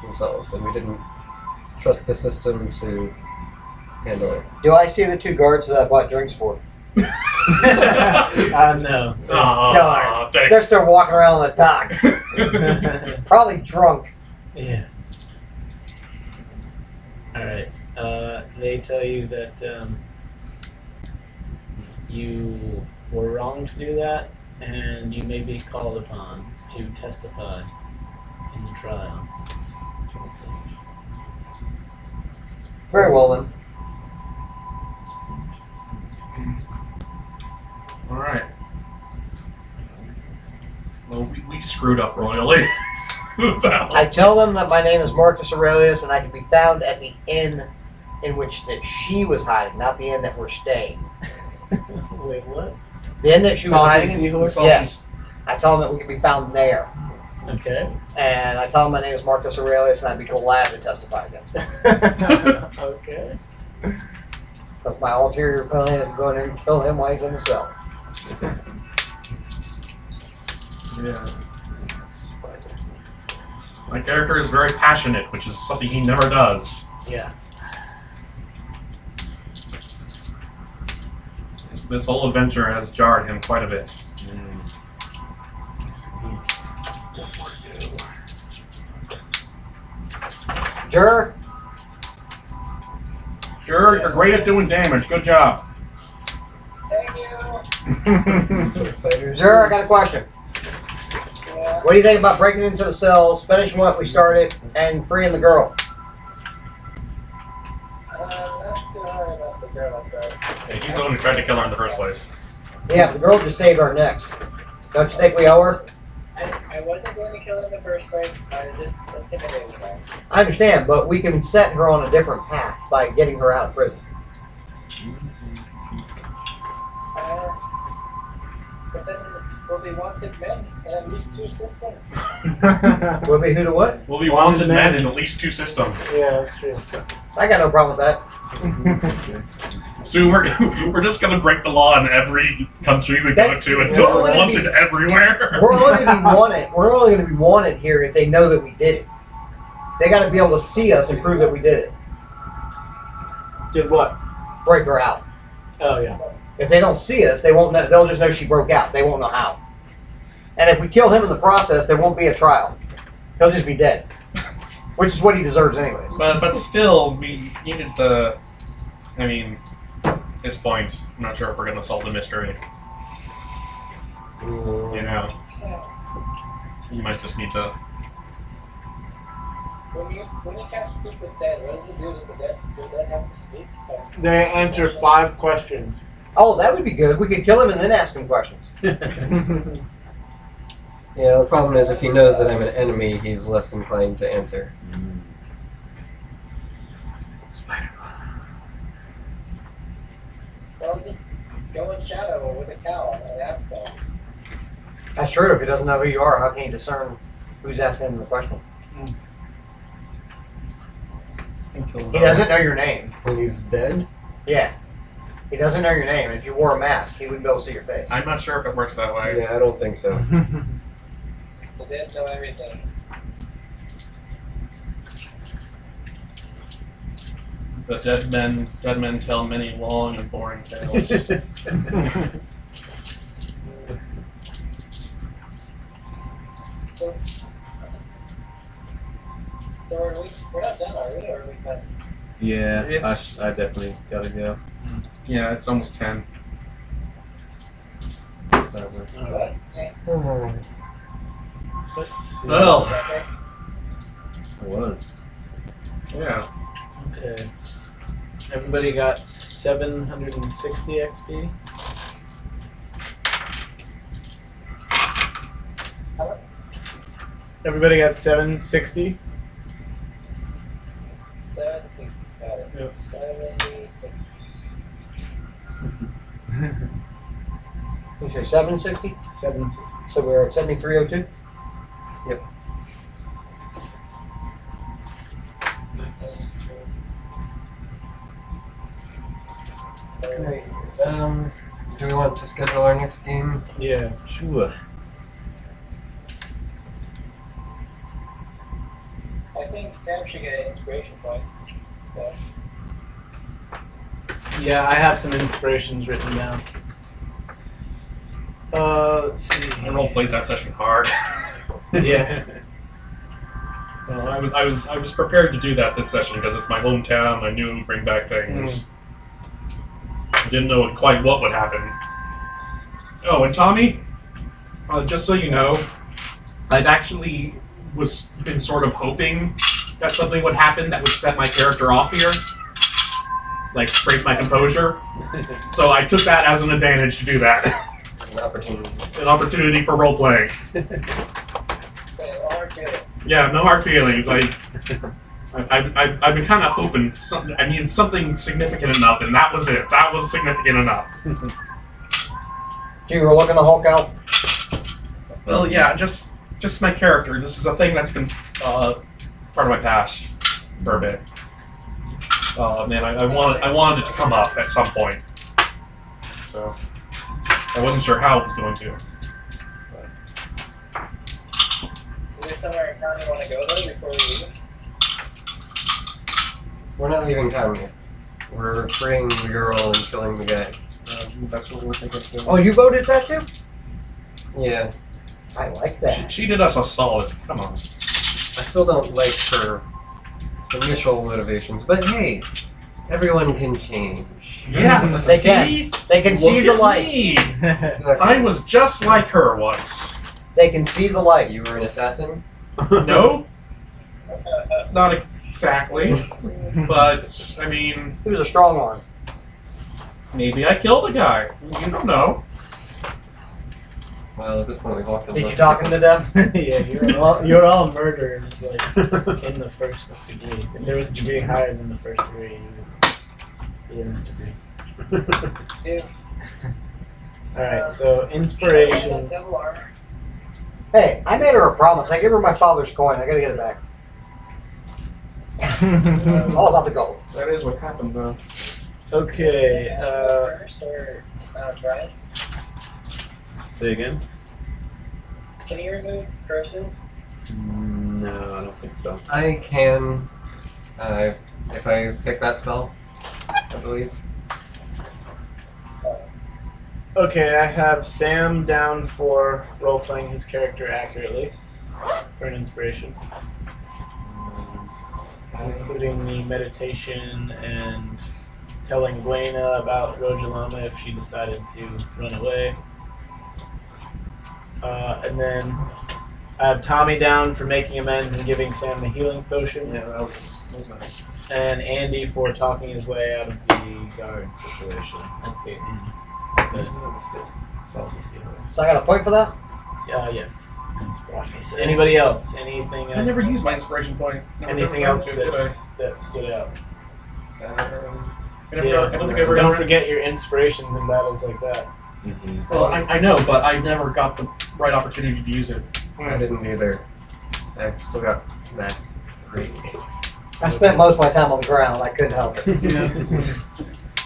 themselves, and we didn't trust the system to handle it. Do I see the 2 guards that I bought drinks for? No. Darn. dang. They're still walking around on the docks. Probably drunk. Yeah. Alright. They tell you that you were wrong to do that, and you may be called upon to testify in the trial. Very well then. All right. Well, we screwed up royally. I tell them that my name is Marcus Aurelius and I can be found at the inn in which that she was hiding, not the inn that we're staying. Wait, what? The inn that she was Salty hiding? Seahorse? Yes. I tell them that we can be found there. Okay. And I tell them my name is Marcus Aurelius and I'd be glad to testify against it. Okay. But my ulterior plan is to go in and kill him while he's in the cell. Yeah. My character is very passionate, which is something he never does. Yeah. This whole adventure has jarred him quite a bit. Juror? Sure, you're great at doing damage. Good job. Thank you. Juror, I got a question. Yeah. What do you think about breaking into the cells, finishing what we started, and freeing the girl? Not too hard about the girl, though. Yeah, he's the one who tried to kill her in the first place. Yeah, but the girl just saved our necks. Don't you think we owe her? I wasn't going to kill her in the first place. I was just intimidated by her. I understand, but we can set her on a different path by getting her out of prison. But then we'll be wanted men in at least 2 systems. Will be who to what? We'll be wanted men in at least 2 systems. Yeah, that's true. I got no problem with that. So we're just gonna break the law in every country we go That's- to until we're we're gonna wanted be- everywhere. We're only going to be wanted. We're only going to be wanted here if they know that we did it. They got to be able to see us and prove that we did it. Did what? Break her out. Oh, yeah. If they don't see us, they won't know. They'll just know she broke out. They won't know how. And if we kill him in the process, there won't be a trial. He'll just be dead. Which is what he deserves anyways. But still, we needed to. I mean, at this point, I'm not sure if we're going to solve the mystery. You know, you might just need to. When you can't speak with dead, what does it do? Does the dead have to speak? They answer 5 questions. Oh, that would be good. We could kill him and then ask him questions. Yeah, the problem is if he knows that I'm an enemy, he's less inclined to answer. Well, just go in shadow with a cow and ask him. That's true. If he doesn't know who you are, how can he discern who's asking him the question? He doesn't know your name. When he's dead? Yeah. He doesn't know your name. If you wore a mask, he wouldn't be able to see your face. I'm not sure if it works that way. Yeah, I don't think so. The dead know everything. The dead men tell many long and boring tales. So we're not done, are we? Or are we done? Yeah, It's- I definitely gotta go. Yeah, it's almost 10. Alright, Hmm. let's see. Well, Okay. I was. yeah. Okay. Everybody got 760 XP? How much? Everybody got 760? 760. Got it. Yep. 70, 60. You say 760? 760. So we're at 7302? Okay. Do we want to schedule our next game? Yeah. Sure. I think Sam should get an inspiration point. Yeah. Yeah, I have some inspirations written down. Let's see. I role played that session hard. Yeah. Well, I was prepared to do that this session because it's my hometown. I knew it would bring back things. I didn't know quite what would happen. Oh, and Tommy, just so you know, I'd actually been sort of hoping that something would happen that would set my character off here, like break my composure. So I took that as an advantage to do that. An opportunity. An opportunity for role playing. Wait, all our feelings. Yeah, no hard feelings. I've been kind of hoping something significant enough, and that was it. That was significant enough. You were looking to Hulk out? Well, yeah, just my character. This is a thing that's been part of my past for a bit. Man, I wanted it to come up at some point. So I wasn't sure how it was going to. Is there somewhere in town you want to go though before we leave? We're not leaving town yet. We're freeing the girl and killing the guy. That's what we're thinking. Oh, you voted that too? Yeah. I like that. She did us a solid. Come on. I still don't like her initial motivations, but hey, everyone can change. Yeah, They can. They can see the Look at light. me. Exactly. I was just like her once. They can see the light. You were an assassin? No, not exactly. But I mean, He was a strong arm. maybe I killed the guy. You don't know. Well, at this point we've all killed. Did you talk him to death? Yeah, you're all murderers, like, in the first degree. If there was a degree higher than the first degree, you didn't have degree. If Alright, so inspiration. devil armor. Hey, I made her a promise. I gave her my father's coin. I gotta get it back. It's all about the gold. That is what happened, though. Okay, First or Brian? Say again? Can you remove curses? No, I don't think so. I can, if I pick that spell, I believe. okay, I have Sam down for role-playing his character accurately for an inspiration. including the meditation and telling Gwenna about Rojalama if she decided to run away. And then I have Tommy down for making amends and giving Sam the healing potion. Yeah, that was nice. And Andy for talking his way out of the guard situation. Okay. So I got a point for that? Yes. So anybody else? Anything else? I never used my inspiration point. Anything else that stood out? I don't think I ever. Don't forget your inspirations in battles like that. Well, I know, but I never got the right opportunity to use it. I didn't either. I still got max 3. I spent most of my time on the ground. I couldn't help it.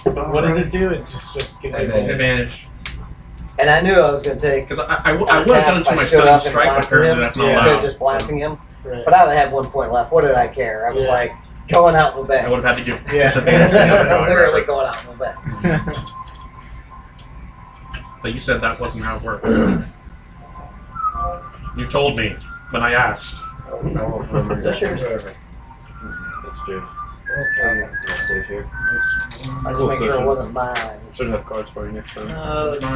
What does it do? It just gives you Advantage. And I knew I was going to take Because I would have done it to I my stood stunning up and strike, but blasted apparently him that's not instead allowed. of just blasting him. Right. But I only had 1 point left. What did I care? I was Yeah. like going out in the I back. would have had to give Yeah. disadvantage. Literally going out in the back. But you said that wasn't how it worked. You told me when I asked. I won't remember. Is this yours? Whatever. That's true. Okay. I'll stay here. I just make sure it wasn't mine. Should have cards for you next time.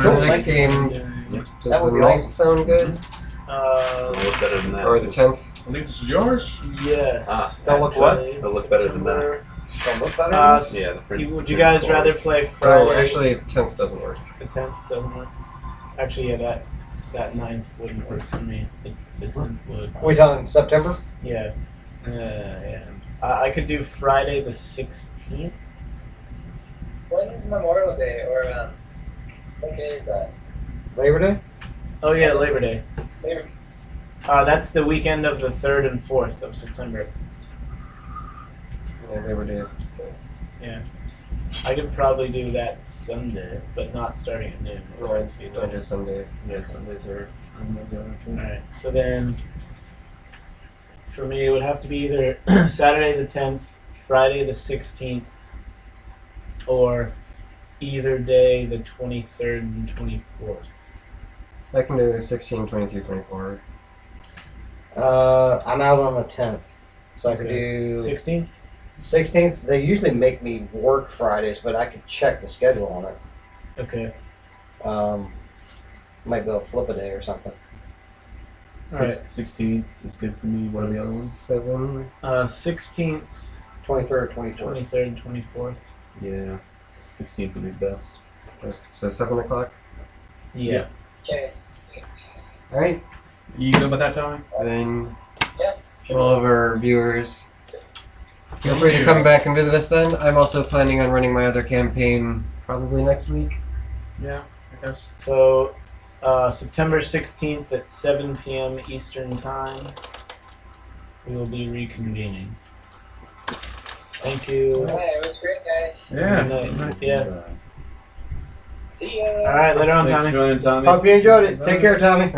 So the next game, does That the would be ninth awesome. sound good? It'll look better than that. Or the 10th? I think this is yours. Yes. Don't look what? Actually, It'll look better than that. September. Don't look better. Yeah, the print. Would you guys rather play Oh, Friday? actually, the 10th doesn't work. The 10th doesn't work. Actually, yeah, that 9th wouldn't work for me. The 10th would. Are we talking September? Yeah. Yeah. I could do Friday the 16th. When's Memorial Day, or what day is that? Labor Day? Oh yeah, Labor Day. Labor. That's the weekend of the 3rd and 4th of September. Yeah, Labor Day is. I could probably do that Sunday, but not starting at noon. It would have to be That is Sunday. Yeah, Sundays are. Alright, so then for me it would have to be either Saturday the 10th, Friday the 16th, or either day the 23rd and 24th. I can do 16, 23, 24. I'm out on the 10th. So I could Okay. do 16th? 16th. They usually make me work Fridays, but I could check the schedule on it. Okay. Might be able to flip a day or something. Alright. 16th is good for me. What are the other ones? 7. 16th, 23rd, 24th. 23rd, 24th. Yeah, 16th would be best. So 7 o'clock? Yeah. Yes. Alright, You good with that, Tommy? then Yeah. for all of our viewers, feel free to come back and visit us then. I'm also planning on running my other campaign probably next week. Yeah, I guess. So September 16th at 7 p.m. Eastern Time, we will be reconvening. Thank you. Alright, it was great, guys. Yeah. Good night. Yeah. See ya. All right, later on, Thanks Tommy. for joining, Tommy. Hope you enjoyed it. Take care, Tommy.